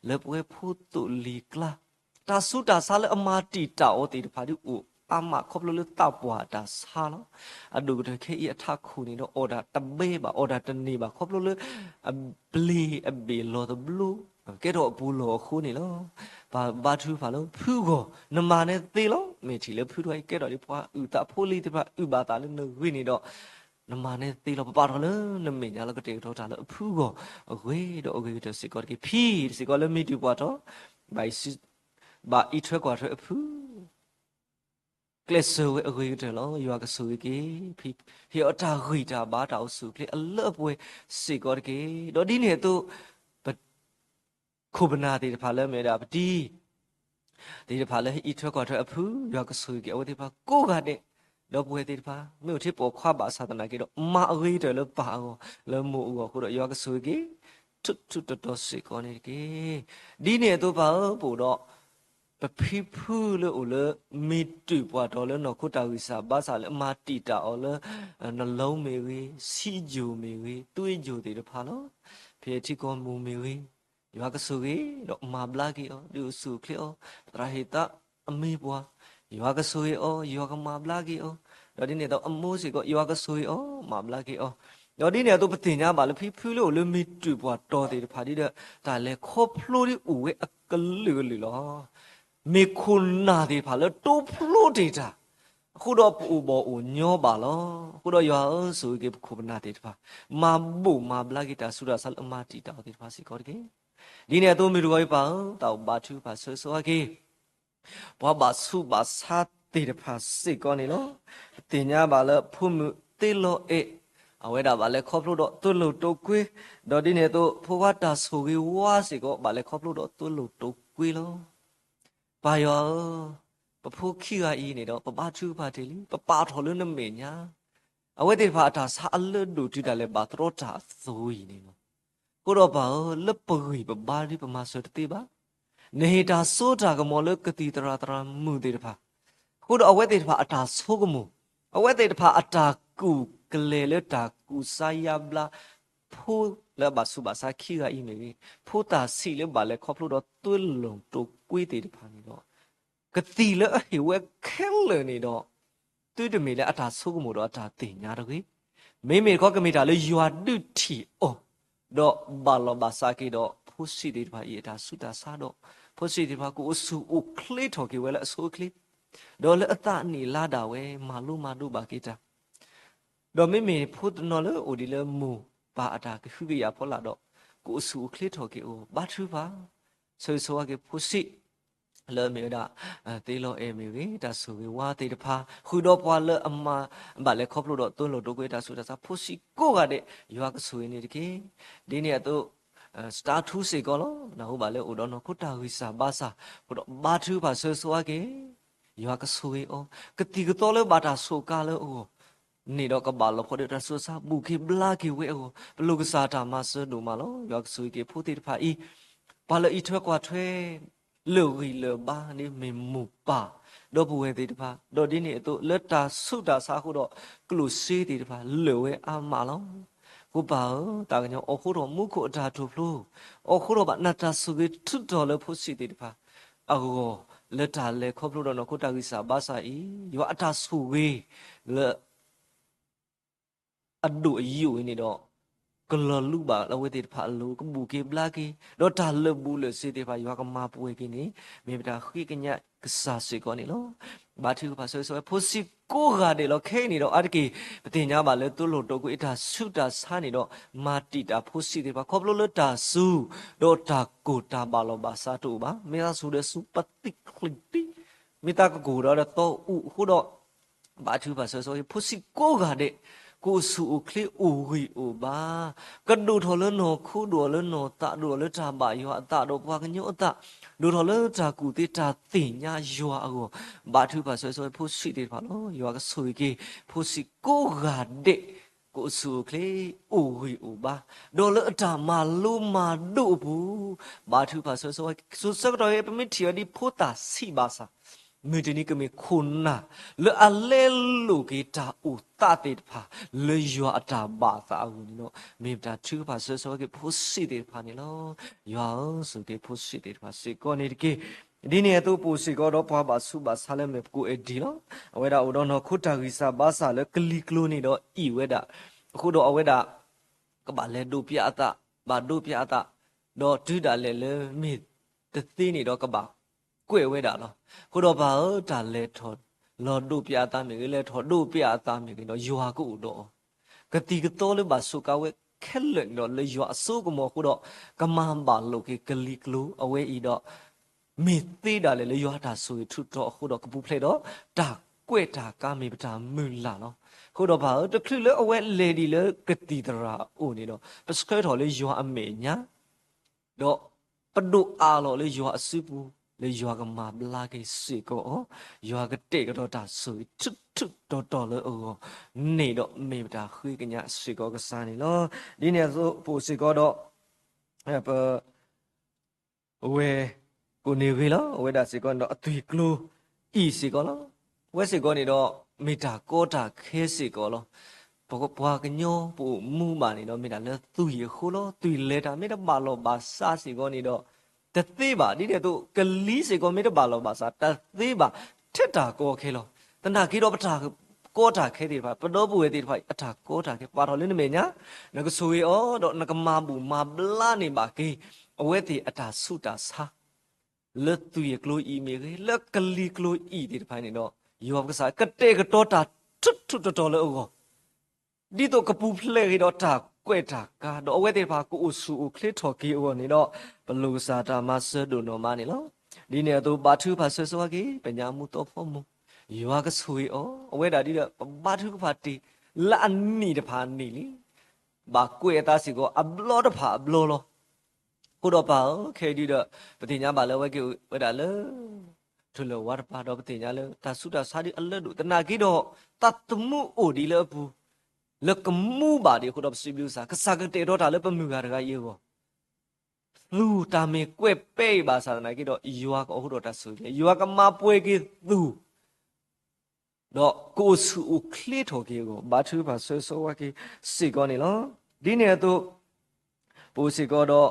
လေပွဲဖူတူလီကလာတာစုတာဆာလေအမာတီတာအောတေတဖာဒီအိုအမခေါပလလတောက်ပွားတာဆာလောအဒုတခေဤအထခုနေတော့အော်ဒါတဘေးပါအော်ဒါတနေပါခေါပလလအဘလီအဘေလောတဘလူကဲတော့ဘူးလောခုနေလောဘာသူဖာလောဖူကိုနမနဲ့သေးလောမေချီလေဖူတော့ကဲတော့ဒီပွားဥတာဖိုးလီတဖာဥပါတာလေနဝိနေတော့နမနဲ့သေးလောပပါတော့လေနမေညာလကတေတော့တာလေဖူကိုအဝေးတော့အဝေးတော့စီကောကေဖီစီကောလေမီတူပွားတော့ဘိုင်စီဘာဤထွက်ကွာထွက်ဖူကလဆဝဲအဝေးတယ်လောယောကဆူကေဖီဟီအတာဂီတာဘာတောက်စုကလေအလပွဲစီကောကေတော့ဒီနေတော့ခုပနာတေတဖာလဲမဲတာပတိတေတဖာလဲဤထွက်ကွာထွက်အဖူယောကဆူကေအဝတေဖာကိုကတဲ့တော့ပွဲတေတဖာမြို့ထိပေါ်ခွာပါသာသနာကေတော့မအဝေးတယ်လို့ပါအောလဲမို့အောခုတော့ယောကဆူကေထွတ်တော်စီကောနေကေဒီနေတော့ပါပို့တော့ပဖိဖူလို့လေမီတူပွားတော်လဲနော်ခုတာဝိစာဘာသာလဲမာတီတာအောလဲနှလုံးမေဝေးစီဂျူမေဝေးတွေးဂျူတေတဖာနော်ဖေတီကောမူမေဝေးယောကဆူကေတော့မဘလာကေအောဒီဆူကလေအောတရာဟိတာအမေပွားယောကဆူအောယောကမဘလာကေအောတော့ဒီနေတော့အမိုးစီကောယောကဆူအောမဘလာကေအောတော့ဒီနေတော့ပတင်ညာပါလေဖိဖူလို့လေမီတူပွားတော်တေတဖာဒီတဲ့ဒါလဲခေါဖလိုဒီဦးဝဲအကလူလီလောမေခုနာဒီဖာလေတိုဖလိုဒေတာအခုတော့ပူဘောဦးညောပါလောအခုတော့ရွာဆိုကေခုပနာတေတဖာမဘူမဘလာကေတာဆူရာဆလအမတီတာတေတဖာစီကောကေဒီနေတော့မီရူကိုပါတော့ဘာသူပါဆွဆွာကေဘာဘာစုဘာစာတေတဖာစီကောနေလောတင်ညာပါလေဖုမှုတေလောအေအဝဲတာပါလေခေါပလို့တော့တွလို့တုတ်ကွေးတော့ဒီနေတော့ဖိုးဝါတာဆိုကေဝါစီကောပါလေခေါပလို့တော့တွလို့တုတ်ကွေးလောဘာယောပဖိုးခိကဤနေတော့ပပချူပါတေလီပပထော်လို့နမေညာအဝဲတေဖာတာဆာအလဒူတီတာလေဘာထရောတာသိုးဤနေနော်ကိုတော့ဘာလပဂီပဘာလီပမဆွတ်တေပါနေတာဆိုတာကမောလကတိတရာတရာမူတေတဖာကိုတော့အဝဲတေတဖာအတာဆိုးကမူအဝဲတေတဖာအတာကူကလေလတာကူဆိုင်ယဘလာဖိုးလဘဆုဘာစာခိကဤမေဖိုးတာစီလေဘာလေခေါပလို့တော့တွဲလုံတော့ကွေးတေတဖာနေတော့ကတိလေဟေဝဲခဲလေနေတော့တွဲတမေလေအတာဆိုးကမူတော့အတာတင်ညာတော့ကြီးမေမေခေါကမေတာလေယွာဒုတီအောတော့ဘာလဘာစာကေတော့ဖို့စီတေဘာဤတာဆုတာစားတော့ဖို့စီတေဘာကိုအဆူအိုကလစ်ထော်ကေဝဲလဲအဆူကလစ်တော့လေအတနီလာတာဝဲမာလူမာဒုဘာကေတာတော့မေမေဖို့နော်လေအိုဒီလေမူဘာအတာကခုကရဖောလာတော့ကိုအဆူကလစ်ထော်ကေအိုဘာထူပါ ဆိုဆိုကဖုစီလဲမေဒါတေလောအေမေဝေဒါဆိုဝေဝါတေတဖာခုတော့ပွာလဲအမဘာလဲခေါပလို့တော့တွန်းလို့တော့ကွေးဒါဆိုတာဖုစီကိုကတဲ့ရွာကဆိုနေတကေဒီနေတော့စတာထူးစေကောလောနာဟုတ်ပါလေဥတော်နော်ခုတာဝိစာဘာစာခုတော့ဘာထူးပါဆိုဆိုကေရွာကဆိုဝေဩကတိကတော့လဲဘာတာဆိုကားလဲဩနေတော့ကဘာလို့ခေါ်တဲ့ဆူစာဘူခိဘလာခိဝေဩဘလူကစားတာမဆဒူမလောရွာကဆိုကေဖုတေတဖာဤဘာလဲဤထွဲကွာထွဲလူရီလဘာနေမေမူပါတော့ဘူးဝဲတေတဖာတော့ဒီနေ့တော့လက်တာဆုတာစားခုတော့ကလူစေးတေတဖာလွယ်ဝဲအာမလောခုပါတာကညောအခုတော့မုခုအတာထုဖလို့အခုတော့ဗနတာဆုကေထွတ်တော်လို့ဖို့စီတေတဖာအခုလက်တာလေခေါပလို့တော့ခုတာကိစာဘာစာဤယောအတာဆုဝေးလက်အဒူအယူနေတော့ကလလူပါလဝေတေဖာလူကဘူကေဘလာကေတော့တာလဘူးလေစေတေဖာယောကမာပွေကိနေမေပတာခိကညကစားစေကောနေလောဘာထူပါဆိုဆိုဖိုစီကိုကတယ်လောခဲနေတော့အတကေပတင်ညာပါလေသူ့လို့တော့ကိုအတာဆုတာစားနေတော့မာတီတာဖိုစီတေဖာခေါပလို့လတာစုတော့တာကိုတာပါလောပါစားတူပါမေသာဆိုတဲ့စုပတိခလတီမိတာကိုတော့တော့ဥခုတော့ဘာထူပါဆိုဆိုဖိုစီကိုကတဲ့ကိုစုခလီအိုရီအိုဘာကဒူထော်လနောခုဒိုလနောတာဒိုလတာဘာယောအတာတော့ဘွားကညောအတာဒူထော်လတာကူတေတာတင်ညာယောအကိုဘာထူပါဆွဲဆွဲဖို့ရှိတယ်ပါလို့ယောကဆွေကေဖို့စီကိုဂါတဲ့ကိုစုခလီအိုရီအိုဘာဒေါ်လအတာမာလူမာဒိုဘူးဘာထူပါဆွဲဆွဲစုစကတော့ပမီတီယဒီဖိုတာစီဘာစာမေတနီကမေခုနာလေအလဲလူကေတာဥတာတေတဖာလေယောအတာဘာသာဝနီနောမေတာချူပါဆောကေဖို့စီတေတဖာနီလောယောစုကေဖို့စီတေတဖာစေကောနေတကေဒီနေတော့ပူစီကောတော့ပွားပါစုပါဆာလဲမေကိုအဒီလောအဝဲတာဥတော်နော်ခုတာဂီစာဘာစာလဲကလီကလိုနေတော့ဤဝဲတာအခုတော့အဝဲတာကဘာလဲဒုပြအတာဘာဒုပြအတာတော့ဒုတာလဲလေမေတသိနေတော့ကဘာကွယ်ဝဲတာလောခုတော့ဘာတာလဲထော်လော်တို့ပြတာမြေလေထော်တို့ပြတာမြေတော့ယွာကိုတော့ကတိကတော့လေဘာစုကဝဲခဲလက်တော့လေယွာအစိုးကမောခုတော့ကမန်ဘာလုကေကလီကလိုအဝဲဤတော့မေသေးတာလေယွာတာဆိုထုတော့ခုတော့ကပူဖလေတော့တာကွဲ့တာကာမေပတာမူလာနော်ခုတော့ဘာတခလလေအဝဲလေဒီလေကတိတရာအိုနေတော့ပစခဲတော်လေယွာအမေညာတော့ပဒုအားလို့လေယွာအစုပူလေယောကမာဘလာကေစီကိုယောကတေကတော့ဒါဆိုထွတ်ထွတ်တော်လေအောနေတော့မေတာခွေးကညစီကိုကစားနေလောဒီနေ့ဆိုပိုစီကိုတော့ပဝဲကိုနေပြီလောဝဲဒါစီကိုတော့အသွေးကလိုဤစီကိုလောဝဲစီကိုနေတော့မေတာကောတာခဲစီကိုလောဘွားကညောပူမူမာနေတော့မေတာလဲသူ့ရခိုးလောသူ့လဲတာမေတာပါလောပါစားစီကိုနေတော့တသေးပါဒီတဲ့သူကလီစေကောမေတ္တပါလောပါစာတသေးပါထက်တာကောခဲလောတနာခိတော့ပထာကောတာခဲတယ်ပါပတော်ဘူးဝဲတယ်ပါအထာကောတာခဲပါတော်လင်းနေမေညာငကဆိုရီဩတော့ငကမာဘူးမာဘလာနေပါကေအဝဲတီအထာဆုတာစာလက်သူရကလိုအီမေခဲလက်ကလီကလိုအီဒီဖိုင်နေတော့ယောကစားကတဲ့ကတော့တာထွတ်ထွတ်တော်လေဩဒီတော့ကပူဖလဲခေတော့တာကွဲ့တာကတော့အဝဲတဲ့ပါကိုအဆူခလစ်ထော်ကီအောနေတော့ဘလူစာတာမဆဒိုနိုမနေလောဒီနေတော့ဘာထူဖာဆွဆွာကေပညာမှုတော့ဖို့မှုယောကဆွေအောအဝဲတာဒီတော့ဘာထူဖာတီလာနီတဖာနီလီဘာကွဲ့တာစီကိုအဘလောတဖာအဘလောလောကိုတော့ပါခဲဒီတော့ပတိညာပါလဲဝဲကေဝဲတာလဲထူလောဝါပါတော့ပတိညာလဲတာဆုတာစာဒီအလက်တို့တနာကီတော့တတ်မှုအိုဒီလဲဘူးလကမှုပါဒီခုတော့စီဘလူစာကစားကတဲ့တော့တာလဲပမှုကတကရေဘောလူတာမေကွဲ့ပဲ့ပါစာနာကီတော့ယွာကအခုတော့တဆူလေယွာကမပွဲကီသူတော့ကိုဆူခလစ်ထော်ကီကိုဘာထူပါဆွဆွဝကီစီကောနေလောဒီနေတော့ပူစီကောတော့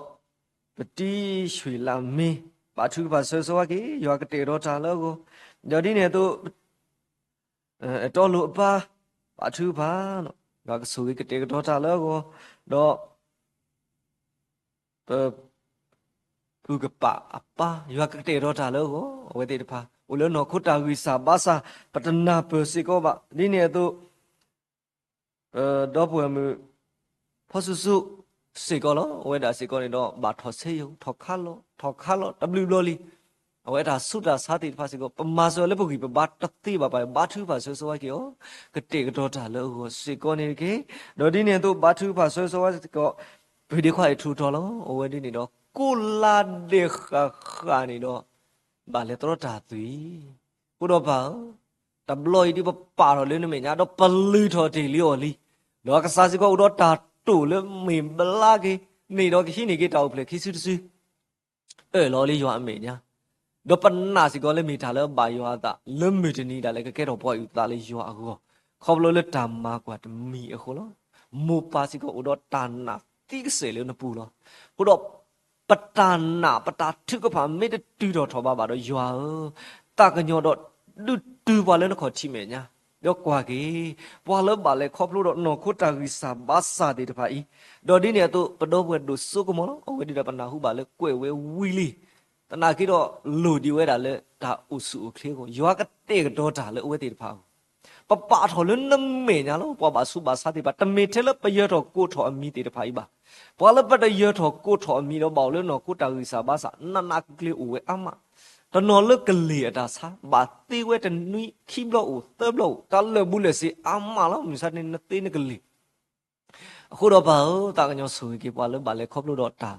ပတိရွှေလာမင်းဘာထူပါဆွဆွဝကီယွာကတဲ့တော့တာလောကိုဒီနေတော့တော်လို့အပါဘာထူပါနော်ဒါကဆိုကတဲ့တော့တာလောကိုတော့ပုကပါအပါယောကတဲ့တော့တာလောကိုဝဲတဲ့တဖာဦးလုံးတော့ခုတာဝီစာဘာစာပတနာပစီကောပါဒီနေတော့တော့ပွဲမှုဖဆဆု สิก็ล้อเวดาสิก็นี่ดอกบาทอเสียทอคาล้อดับลิวลอลีเวดาสุดาสาธิตภาษิก็ปมาสเลยพวกกีบาตัดตีบาไปบาทุภาษสวะกี่อ๋อกเตกดอตาเลโอสิก็นี่เกดอดีเนี่ยตัวบาทุภาษสวะก็วิดีโอไอ้ทูทอล้อโอเวดีนี่ดอกกุลาเดขะขานี่ดอกบาเลตรตาตุยกูดอบ่าตับลอยดิบปาร์เลยนี่เมียดอกปลือทอตีลิโอลีดอกซาสิก็อุดตาตูเลยมีบลากีนี่ดอกที่นี่กีตาอุเพลคิสุลอลีอยู่อเมเนี่ยดอกปนนาสิก็เลยมีทาเลยบายว่าตาเริ่มมีที่นี่ได้เลยก็แค่ดอกปล่อยอยู่ตาเลยอยู่อ่ะกูขอบเลยตามมากกว่ามีอ่ะกูล้อมูปาสิก็อุดตานาตีกเสเลยนะปูล้อกูดอกปตานาปตาทึกก็ผ่านไม่ได้ตีดอกทบาบาดอยู่อ่ะตากันยอดดูบาเลยนะขอชิมเนี่ยยกกว่ากีบาเลยบาเลยขอบรู้ดอกนอคุตาวิสาบาสาดีทพายดอกนี้เนี่ยตัวปดอบเวดูสุกมั้งเอาไว้ดีแต่ปนาหูบาเลยกล้วยเววิลีตนาคิดว่าลูดีเวดาเลยตาอุสุเคลียก็ยัวก็เตะก็โดดาเลยเอาไว้ดีทพาปะปะทอเลยน้ำเมียเนี่ยแล้วปะบาสุบาสาดีบาแต่เมเทลไปเยอะทอกูทอมีดีทพายบาพอแล้วไปได้เยอะทอกูทอมีเราบอกเลยนอคุตาวิสาบาสานั่นนักเคลียเอาไว้อามาตอนนอนเลิกกันเหลี่ยดาซาบาตีเวตันนุยคิมโลอูเติมโลตอนเลิกบุเลสิอามาแล้วมิสันนี่นตีนกันเหลี่ยคู่ดอกเบาตากันยอสุยกี่ปาเลยบาเลยครบลูดอกตา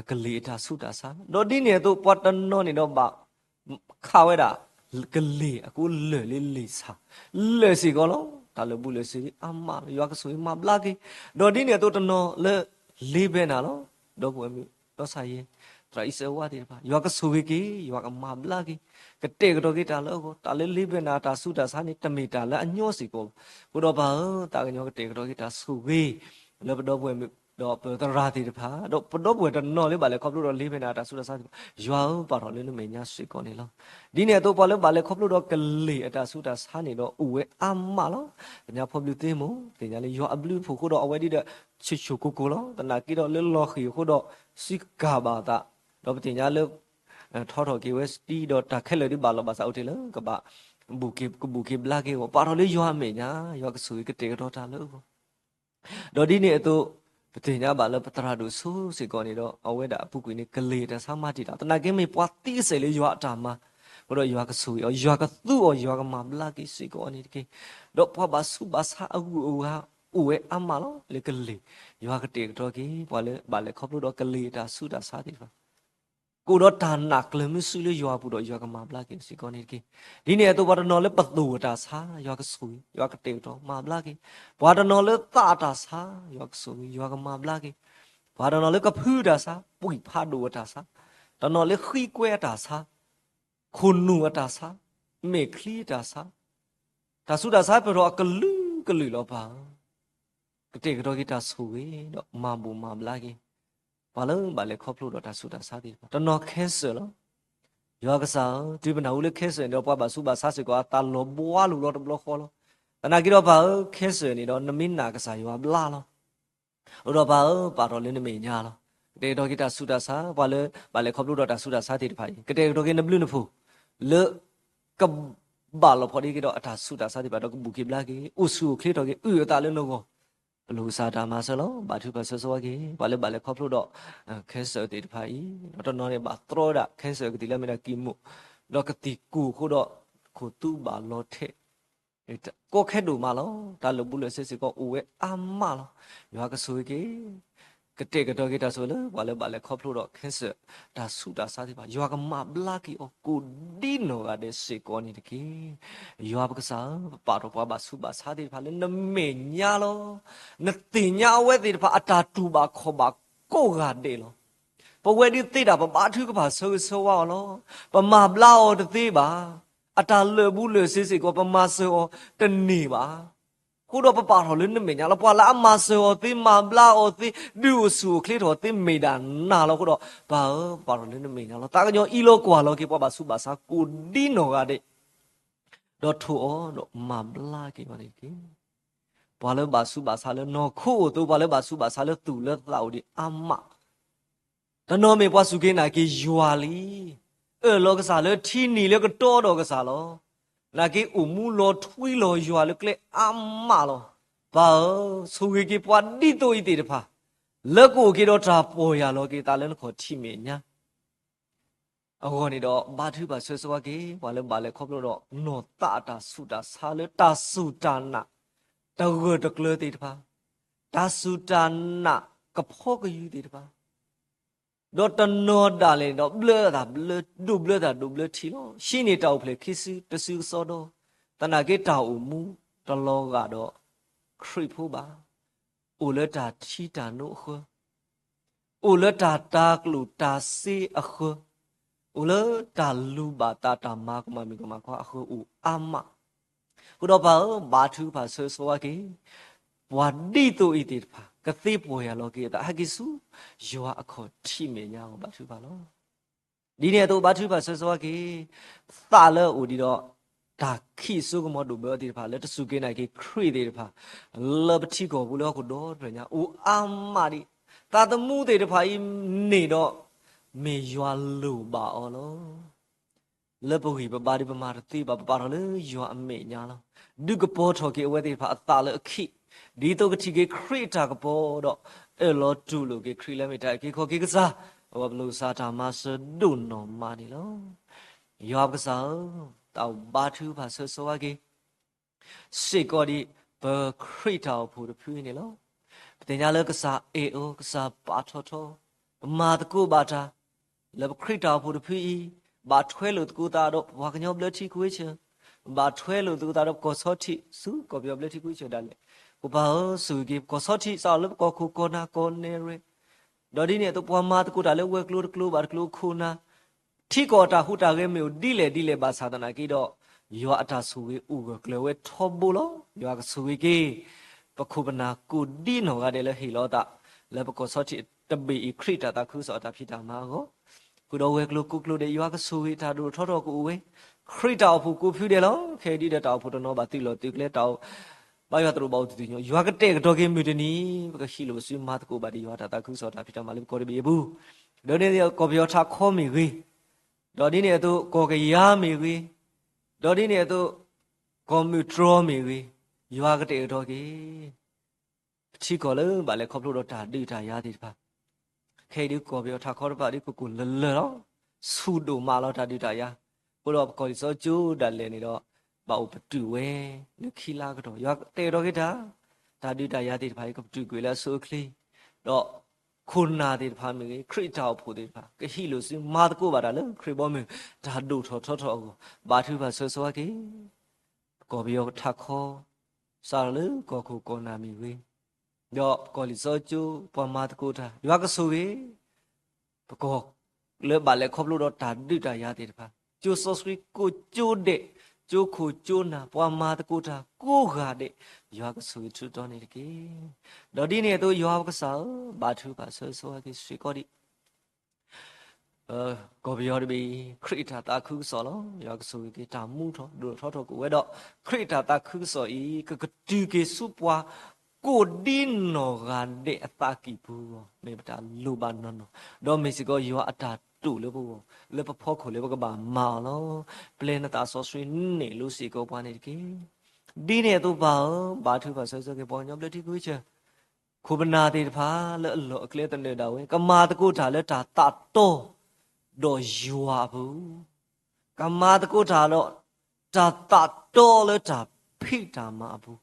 กันเหลี่ยดาสุดาซาดอกนี้เนี่ยตัวปอดนอนนี่ดอกบาข้าวเวดากันเหลี่ยกูเลื่อยลิซาเลื่อยสิก็แล้วตาเลิกบุเลสิอามาอยากสุยมาบลากีดอกนี้เนี่ยตัวตนนอเลิกลีเบน่าแล้วดอกบัวมีดอกสายตราอิสวาดีป่ะยากสุวิกียากมาบลากีกเตกดอกีตาเลโกตาเลลิเบนาตาสุดาสานิตมิตาเลอันยอสิโกกูดอบ่าตากะยอกเตกดอกีตาสุวีเลบดอบัวมีดอตราติป่ะดอปดอบัวตนอเลบาเลขอบลูดอลิเบนาตาสุดาสานิยาปารอเลนเมญาสิโกนี่ลอดีเนี่ยตัวปอเลบาเลขอบลูดอกะลีตาสุดาสานิดออุเวอามาลอญาพอบลูเตมเตญาเลยออับลูฟูกูดอเอาไว้ดิเดชิชุกุกุลอตนากีดอเลลอขีกูดอสิกาบาตาดอกปฏิญญาเลิกทอดกีเวสตีดอตาแค่เลยที่บาลบาสาอุทิลกับะบุกิบลาเกวปารอเลยยอมเมียยอกสุยกเตกดอตาเลิกดอดีเนี่ยตัวปฏิญญาบาลปตราดูสู้สิก่อนนี่ดอเอาไว้ด่าผู้กุยนี่กลีแต่สามารถที่ด่าตนาเกไม่ปวดตีเสเลยยอตามาก็ดอยอกสุยยอกตู้ยอกมาบลากิสิก่อนนี่เกดอพอบาสุบาสาอูฮาอูเออามาลเลกลียอกเตกดอกีบาลขอบลูดอกลีตาสุดาสาติฟากูดอตานักเลยไม่ซื้อเลยยอบุดอยากมาบลากินสิก่อนนี่กีดีเนี่ยตัวบาร์นอเลปัดดูตาซายากสุยยากเตะตัวมาบลากิบาร์นอเลตาซายากสุยยากมาบลากิบาร์นอเลกับพื้นตาซาปุยพาดูตาซาตอนนอเลขี้เกวตาซาคุณนูตาซาเมคลีตาซาตาสุดาซาเป็นรอกลือลอบากเตะตัวกีตาสุยดอกมาบูมาบลากิบาเลยครอบครัวตาสุดาสาดีตอนนอแค่เสือแล้วยากษาที่เป็นเอาเล็กแค่เสือเดียวพอบาสุบาสาสิกว่าตาลบบัวลุลอดบล็อกคอแล้วตอนนั้นกิโลบาแค่เสือนี่ดอนมินนากษาอยู่ว่าบลาแล้วอุดบาปารอเลนเมียแล้วเด็กดอกิตาสุดาสาบาเลยครอบครัวตาสุดาสาดีไปก็เด็กดอกินบลูนฟูเลกับบาลพอดีกิโลตาสุดาสาดีไปดอกบุกิบลากิอุสุคลีดอกิตาเลนโลกลูซาดามาสโลบาทุบาสสวากีบาเลครอบครัวดอกแค่เสือติดไผ่ตอนนอนเนี่ยบาตรอดะแค่เสือกติแล้วไม่ได้กินมุดอกติกูคู่ดอกคู่ตู้บาลอเทก็แค่ดูมาแล้วตาลุบุเลเสสิก็อเวอามาแล้วอยากสวยกีกเตกดอกิตาสวยเลยบาเลครอบครัวดอกแค่เสือตาสุดาสาธิบายอยากมาบลากีโอกูดิโนกาเดสิกอนี่ตะกี้อยากก็สาปารปาบาสุบาสาธิบายเลยนเมียโลนติญาเวติพาอัตตาตูบาขบาโกกาเดโลปเวดิติดาปบาทุกบาโซวาโลปมาบลาโอตติบาอัตตาเลบุเลสิก็ปมาโซตนีบากูดอปปาทอลินเมียแล้วปละมาโซติมาบลาโอติดูสุคลิทอติมีดานาแล้วกูดอปาทอลินเมียแล้วตากะยออีโลกว่าแล้วกิปบาสุบาสากูดิโนกาเดดอทูอดอมาบลากิวานิกิบาเลบาสุบาสาเลนอคูตูบาเลบาสุบาสาเลตูเลตาอุดิอามาตนอเมปวาสุเกนากิยัวลีโลกษาเลทีนี่เลก็โตดอกษาโลนากิอุมูโลทวีโลยัวเลกเลอามาโลบาสุเกกิปวาดิโตอิติเดพา လက်ကိုကေတော့တာပေါ်ရလောကေတာလည်းခေါ်ထိမေညာအခုနေတော့ဘာသူပါဆွဆွာကေဘာလဲခေါပလို့တော့နော်တာဆူတာဆာလေတာဆူတာနာတကတကလေတေတပါတာဆူတာနာကဖောကယူတေတပါတော့တနောဒါလေတော့ဘလတာဘလဒူဘလတာဒူဘလတီလို့ရှင်းနေတောက်ဖလေခိစီတဆူစောတော့တနာကေတောက်မူတလောကတော့ခရိဖို့ပါအိုလတာချီတာနို့ခေအိုလတာတာကလူတာစီအခုအိုလတာလူဘာတာမာကမမီကမခွာအခုအာမခုတော့ဘာသူပါဆွဆွာကေဝါဒီတူအီတီပါကတိပေါ်ရလောကေတာဟကိစုယောအခုထိမေညာဘာသူပါလောဒီနေ့တော့ဘာသူပါဆွဆွာကေသာလောဦးဒီတော့ဒါခိစုကမတို့ဘောတီပါလက်တစုကေနိုင်ကေခရီတေတပါလဘတိကိုဘူးလောကိုတော့တွညာဦးအာမဒီတာတမှုတေတပါဤနေတော့မေရွာလူပါအော်လောလဘဝီပပါဒီပမာတိပါတော့လေရွာအမေညာလောဒုကပေါ်ထော်ကေအဝဲတေပါအတာလေခိဒီတော့ကတိကေခရီတာကပေါ်တော့အဲလောတူလိုကေခရီလက်မီတာကေခေါ်ကေကစားဘာဘလို့စာတာမဆဒုနော်မာနီလောရွာကစားတောက်ဘာသူပါဆဆဝါကေစေကောဒီဘခရီတာဖို့တဖြူနေလောတင်ညာလေကစားအေအိုကစားပါထောထောမာတကူဘာတာလဘခရီတာဖို့တဖြူဘာထွဲလို့တကူတာတော့ဘာကညောဘလတီခွေးချဘာထွဲလို့တကူတာတော့ကောစောတိစုကောပြောဘလတီခွေးချတယ်လေကိုဘာစုကေကောစောတိစာလကောခုကောနာကောနေရဒေါ်ဒီနေတော့ပွားမာတကူတာလေဝဲကလိုဘာကလိုခုနာထီကောတာဟူတာရဲမျိုးဒီလေဘာသာတနာကိတော့ယောအတာဆူဝေဥကကလဝဲထောဘူလောယောကဆူဝေကေပခုပနာကုဒီနောကတဲ့လေဟီလောတာလေပကောစောတိတဘေခရိတာတာခုစောတာဖြစ်တာမှာကိုကုတော်ဝဲကလိုကုကလိုတဲ့ယောကဆူဝေတာတို့ထောကူဝဲခရိတာဖူကုဖြူတယ်လောခဲဒီတဲ့တောက်ဖူတနောဘာတိလောတိကလေတောက်ဘာယောတရဘောတူညယောကတဲ့ကတော့ကေမြူတနီပကရှိလို့ဆွေမတ်ကိုဘာဒီယောတာတာခုစောတာဖြစ်တာမှာလေကိုရဘေဘူးဒေါ်နေကောပြောထားခေါ်မိခေဒေါ်ဒီနေတော့ကောကရမိခေဒေါ်ဒီနေတော့ကွန်ပျူတာမိခေယောကတဲ့တော့ကေချီကောလေဘာလဲခေါပလို့တော့တာဒိတာရသည်ပါခဲဒီကောပြောထားခေါ်တော့ပါဒီကိုလလောဆူဒိုမာလောတာဒိတာရကိုတော့ကောဒီစောကျိုးတယ်လေနေတော့ဘာဥပတူဝဲလူခီလာကတော့ယောတဲ့တော့ကေတာဒါဒိတာရသည်ပါကပတူကွေလာဆိုခလီတော့ခုနာတဲ့ဖာမီခရစ်တောက်ဖို့တဲ့ဖာကဟီလို့စမာတကိုပါတာလေခရစ်ဘောမီဒါဒုထောကိုဘာသူပါဆောဆောကေကောဘီယောထခေါ်စာလေကောခုကောနာမီဝေတော့ကောလီစောကျူပမာတကိုတာရွာကဆူဝေပကောလေဘာလေခေါပလို့တော့ဒါဒိတာရတဲ့ဖာကျူဆောစရီကိုကျိုးတဲ့ကျိုးခုကျိုးနာပမာတကိုတာကိုခါတဲ့ယောကဆူထူတော်နေတကေဒေါ်ဒီနေတော့ယောကစားဘာသူပါဆောကေဆွေကောဒီကောဘီယောဒီခရစ်တာတာခုဆောလောယောကဆူကေတာမှုထောဒိုထောကိုဝဲတော့ခရစ်တာတာခုဆောဤကတူကေစုပွားကိုဒီနောကတဲ့အတာကီဘူးမေပတာလူဘာနော်တော့မေစီကောယောအတာတူလို့ဘူးလေပဖောက်ခိုလေပကဘာမာလောပလန်တာဆောဆွေနေလို့စီကောပွားနေတကေဒီနေတော့ဘာသူပါဆောကေပေါ်ညောပလတိကူချခုပနာတေတဖာလဲအလောအကလေတနေတာဝဲကမာတကုထာလဲတာတတော်တော့ယွာဘူးကမာတကုထာတော့တာတတော်လဲတာဖိတာမဘူး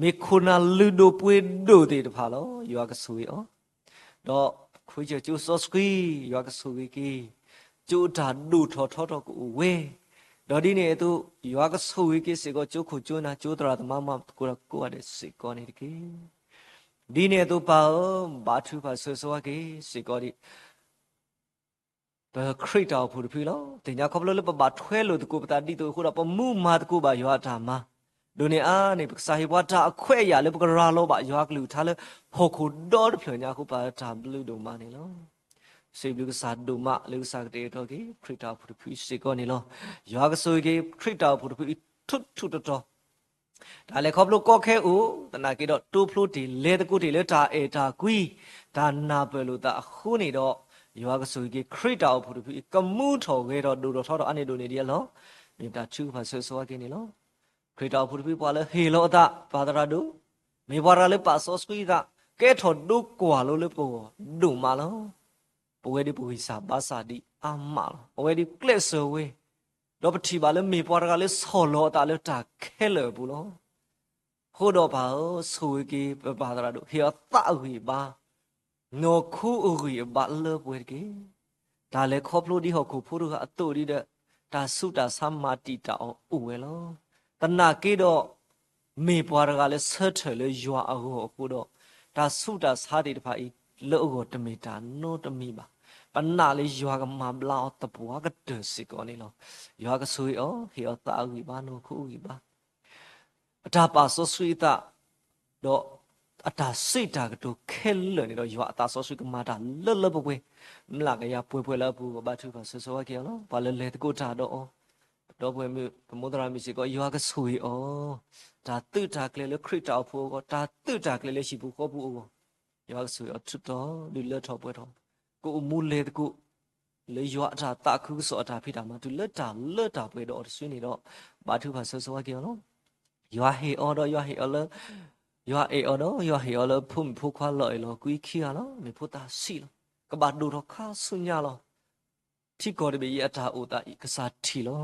မေခုနာလူဒိုပွေဒိုတေတဖာလောယွာကဆူရောတော့ခွေးကျူဆောစကီယွာကဆူကီကျူတာဒူထောကိုဝဲဒေါ်ဒီနေတော့ယောကဆူဝေကိစေကိုကျုခုကျုနာကျုတရာတမမကိုရတဲ့စေကောနေတကေဒီနေတော့ပါဘာသူပါဆောကေစေကောဒီဘခရစ်တောက်ဖို့ဖီလောတင်ညာခေါပလို့လည်းဘာထွဲလို့တကူပတာဒီတော့ခုတော့ပမှုမာတကူပါယောတာမဒုနေအားနေပစာဟိဘဝတာအခွဲ့ရလည်းပကရာလောပါယောကလူထားလည်းဟောခုတော့ဖြေညာခုပါတာဘလူတို့မနေလောစေဘလူကစားဒုမလူစားတဲ့တော့ကေခရစ်တောက်ဖို့ဖီစေကောနေလောယောကဆိုကေခရစ်တောက်ဖို့ဖီထွတ်တော်ဒါလည်းခေါပလို့ကော့ခဲဦးတနာကေတော့တူဖလို့ဒီလေတကူဒီလေတာအေတာကွီဒါနာပဲလို့တာအခုနေတော့ယောကဆိုကေခရစ်တောက်ဖို့ဖီကမှုထော်ခဲတော့ဒူတော်ထော်တော့အနေတို့နေဒီလောမြေတာချူဖာဆောကေနေလောခရစ်တောက်ဖို့ဖီပွားလဲဟေလောတာဘာဒရာဒူမေဘာရာလေပါဆောစကွီတာ แกถอดดูกว่าโลเลยปูดูมาแล้วปูเวดิปูหิสาบาสาดีอามาลปูเวดิเกลสเวดอปทีบาเลยมีปอร์กาเลยสโลตาเลยตาเคเลปูโลโคดอปาสวยกีปาตราดูเฮียตาหุยบาโนคูหุยบาเลปูเวกีตาเลยครอบลูดีหอกคูพูดูอัตุดีเดตาสุตาสัมมาติตาอุเวโลตนาเกดอมีปอร์กาเลยเสถเลยยัวอาหูคูดอตาสุตาสาดิตพาอีเลโกตมีตาโนตมีบาปัญนาเลยยัวกับมาบลาตะปัวก็เดือดสิก่อนนี่เรายัวก็สวยเฮียตาหุยบาโนคูหุยบาตาปาสสุยตาดออัตาสิตากดูเคลเลยนี่เรายัวตาสสุยก็มาตาเลเลบเวมลากยาป่วยแล้วปูบาทุบาสสวะเกียวเนาะปาเลเลตกูตาดอป่วยมีปมุตรามิสิก็ยัวก็สวยตาตื้อตาเคลเลยคริตาพูก็ตาตื้อตาเคลเลยชิบุก็ปูยัวก็สวยทุตอดูเลทอป่วยทอกูมูเลตกูเลยยัวตาตาคือสอตาพิดามาดูเลตาป่วยดอสวยนี่ดอบาทุบาสสวะเกียวเนาะยัวเฮดอยัวเฮเลยัวเออเนาะยัวเฮเลพุ่มผู้ควาลอยลอกุยขี้อ่ะเนาะมีพุตาสีลกบาดูรอข้าสุญญาลอที่กอดเบียตาอุตาอีกษาทีลอ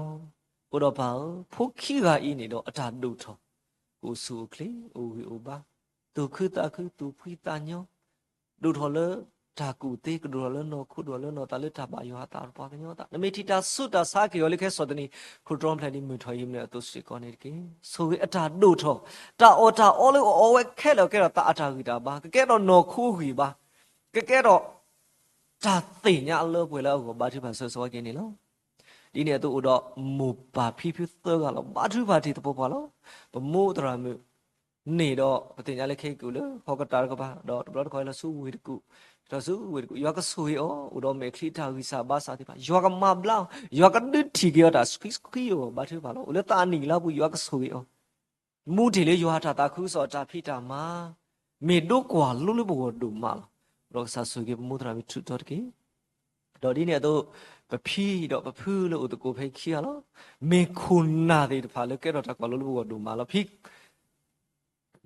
อุดบาผู้ขี้กาอีนี่ดออัตาดูทอกูสูคลีอูวิอุบาตูคือตาคือตูพุยตาญอดูทอเลตากูเตกดูเลโนคุดูเลโนตาเลตาบายอตาปากญอตานเมทิตาสุตาสากิยอลิเคสอดนีครูตรอมพลาดิมือถอยยิมเนตุสิกอนิเกสูอัตาดูทอตาอเลโอเวแค่แล้วแกตาอัตากิตาบาแกดอโนคูหิบาแกดอตาติญาเลป่วยแล้วก็บาทุบาสสวะกินนี่ลอဒီနေ့တော့မူပါဖိဖိသောကလောဘာသူဘာတီတပေါ်ပါလောဘမိုးတရာမျိုးနေတော့ပတင်ကြလက်ခေကူလေဟောကတာကပါတော့ဘလော့ခေါ်လာဆူဝေတကူတော့ဆူဝေတကူယောကဆူယောဥတော်မေခလီတာဝီစာဘာစာတိပါယောကမဘလောင်ယောကဒစ်တီကရတာစခီယောဘာသူပါလောလေတာနီလာဘူးယောကဆူယောမူဒီလေယောဟာတာခုစောတာဖိတာမာမေဒုကွာလူလူဘောဒူမာလောဆာဆူကေမူတရာမီထူတော့ကေတော့ဒီနေ့တော့ปพี่ดอกปะพื้นแล้วอุตโกเพคียแล้วเมคุณนาเดพาแล้วแกดอกตะกวาลลูกดูมาแล้วพี่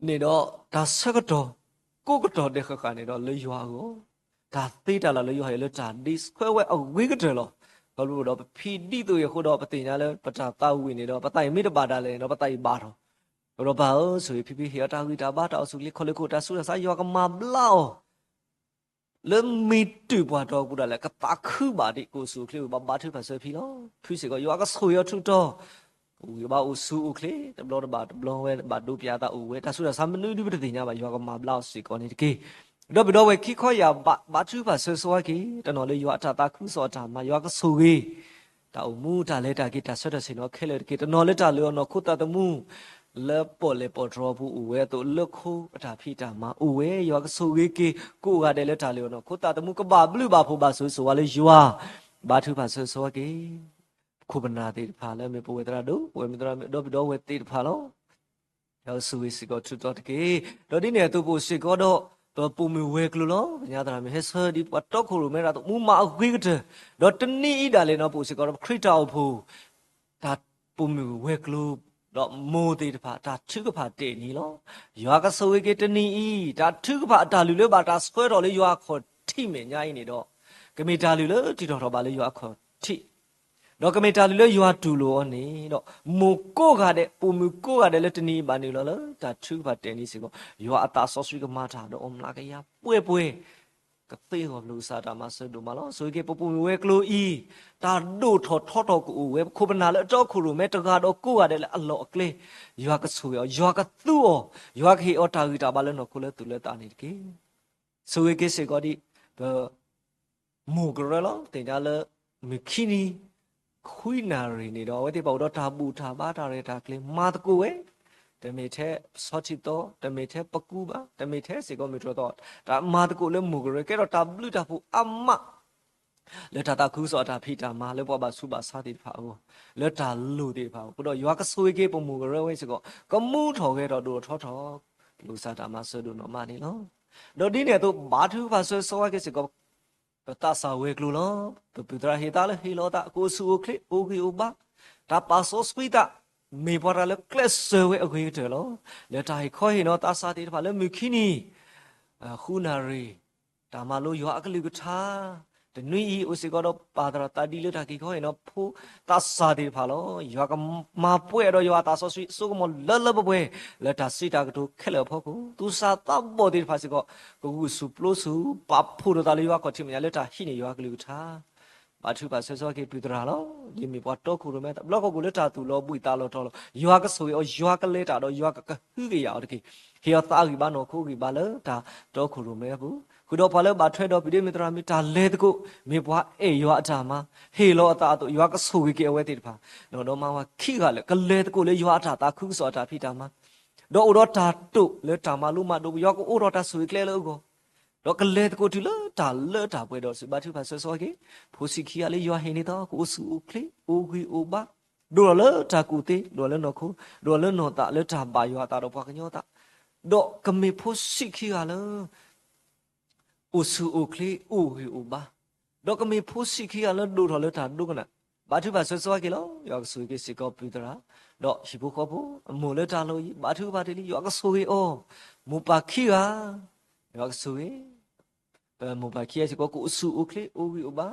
นี่ดอกตาสักดอกกูก็ดอกเด็กกันนี่ดอกเลยยัวก็ตาตีตาละเลยยัวให้เลยจานดิสค่อยไว้เอาวิกเดลก็รู้ดอกพี่ดีตัวอย่างดอกปะติญาแล้วปะจาตาวินี่ดอกปะไตไม่ได้บาดาเลยดอกปะไตบาดเราบ่าวสวยพี่เฮียตาวิตาบาดเอาสุลิคนเลยกูตาสุดสายยัวก็มาบล้าเริ่มมีตัวบัวดอกกูได้แล้วก็ตาคือบาดิกูสู้คลีบาบาทุบาเซพีล้อพี่สิก็ยัวก็สวยทุกตัวอูยบาอูสู้คลีแต่บลอดบาดบลองเวบาดูพิยาตาอูเวตาสุดสามนึกดูไปถึงเนี่ยบายัวก็มาบล้าสิก่อนนี่กี่ดอกไปดอกเวขี้ข้อยาบาทุบาเซสวะกี่แต่นอเลยยัวตาคือสอตามายัวก็สวยตาอูมูตาเลตากี่ตาสุดสินอเคเลกี่แต่นอเลตาเลอนอคุตาตมูเลปอเลปอดรอบูอูเวตัวเลือกคู่อัฐาพิตามาอูเวยอก็สูเวกีกูกาเดเลตาเลโนคุตาตมุกบาบลูบาฟูบาสุสวาเลยัวบาทุบาสุสวะกีคุบนาติพาเลเมปเวตราดูเวเมตราดอบิดอเวติพาโลยอสูเวสิกอทุตอตกีดอดิเนตุปูสิกอดอตัวปูมีเวกลุโลญาตราเมเฮเซดิปัตตอคุรุเมราตมูมาอกิกเตดอตนีอีดาเลโนปูสิกอคริตาอพูตาปูมีเวกลุดอกโมติตะพาตาทึกพาเตนี่ลอยากะสวยเกตนีอีตาทึกพาตาลุเลบาตาสควอดอเลยยาขอทิเมญายนี่ดอกกะเมตาลุเลติดอบาเลยยาขอทิดอกกะเมตาลุเลยยาตูโลนี่ดอกโมโกกาเดปูมุโกกาเดเลตนีบานี่ลอตาทึกพาเตนี่สิก็ยาอตาซอสุกมาตาดอมลากะยาป่วยก็เตหอมลูซาตามาสดูมาลอสวยเกปปูเวกโลอีตาดูทอกูเวคุบนาเลจอคุรุเมตกาดอกูอะเดลอลอเกลยัวกะสวยยัวกะตูยัวกะเฮอตากิตาบาเลนอคุเลตุเลตานี่เกสวยเกเสกอดิเบมูกรลอเตญาเลมิคินีคุยนารีนี่ดอเวติปอดตาบูตาบาตาเรตาเกลมาตกูเวတမေထဲစောချီတော့တမေထဲပကူပါတမေထဲစေကောမီထတော့ဒါမာတကူလည်းမူကြရကဲတော့တာဘလူတာဖူအမလက်တာခုစောတာဖိတာမာလည်းပေါ်ပါစုပါစားတိဖာဦးလက်တာလူတိဖာဦးတော့ရွာကဆွေကေပုံမူကြရဝဲစေကောကမှုထော်ခဲ့တော့တို့ထောလူစားတာမဆွဒုနော်မနီနော်တော့ဒီနေတော့ဘာသူဖာဆွစောကေစေကောတာစာဝဲကလူလောပူတရာဟေတာလေဟီလောတာကိုဆူခလိအိုဂီအိုဘာတာပါဆောစပီတာมีพอเราเกลสเซอร์เวอคุยเถอะล้อแล้วตายค่อยเนาะตาซาติพาแล้วมีขี้นี่ ခုနာရီဒါမှလို့ရွာကလေးကထားတနွေဤဥစီကတော့ပါဒရာတာဒီလတာကိခေါ်နော်ဖိုးတဆာဒီဖာလို့ရွာကမပွဲတော့ရွာတာဆောဆွေစုကမလလဘပွဲလက်တာစီတာကတို့ခက်လဖို့ကိုသူစာတပ်ဘောဒီဖာစီကိုကိုစုပလို့စုပဖိုးတော်တလေးရွာကတိမရလက်တာဟိနေရွာကလေးကထားဘာသူပါဆောကေပြူတရာလို့ဒီမီပေါ်တော့ခုရမဲဘလော့ကိုလက်တာသူလို့ပွေတာလို့တော့ရွာကဆိုရောရွာကလေးတာတော့ရွာကဟူးကြရအောင်တကိဟေယတာဂီဘာနိုခုဂီဘာလတာတော့ခုရမဲဘူးခုတော့ဘာလဲဘာထွက်တော့ပြီးမီတရာမီတာလဲတကုမေဘွားအေရွာအတာမှာဟေလောအတာတော့ရွာကဆိုဝေကေဝဲတိတဖာတော့တော့မဝခိကလည်းကလဲတကုလေရွာအတာတာခုစောတာဖိတာမှာတော့တော့တာတုလဲတာမလူမတို့ရွာကိုတော့တာဆိုဝေကလဲလို့ကိုတော့ကလဲတကုတီလဲတာလဲတာပွဲတော့စဘာသူဖာဆောဆောကေဖိုစီခီရလေရွာဟင်းနေတော့ကိုဆူကလေအိုဂီအိုဘာဒိုလဲတာကူတေဒိုလဲနော်ခုဒိုလဲနော်တာလဲတာဘာရွာတာတော့ဘွားကညောတာတော့ကမေဖိုစီခီရလဲအိုဆူအိုကလေအိုဂီအိုဘာတော့ကမေဖိုစီခီရလဲဒိုထော်လဲတာဒုကနာဘာသူဖာဆောဆောကေလောရွာကဆူကေစီကောပူတရာတော့ရှိဖို့ခေါ်ဖို့အမိုလဲတာလို့ဘာသူဘာတီလီရွာကဆူကေအောမူပါခီကရွာကဆူကေမဘာခီရစီကိုဆူအိုကလေအိုဂီအိုဘာ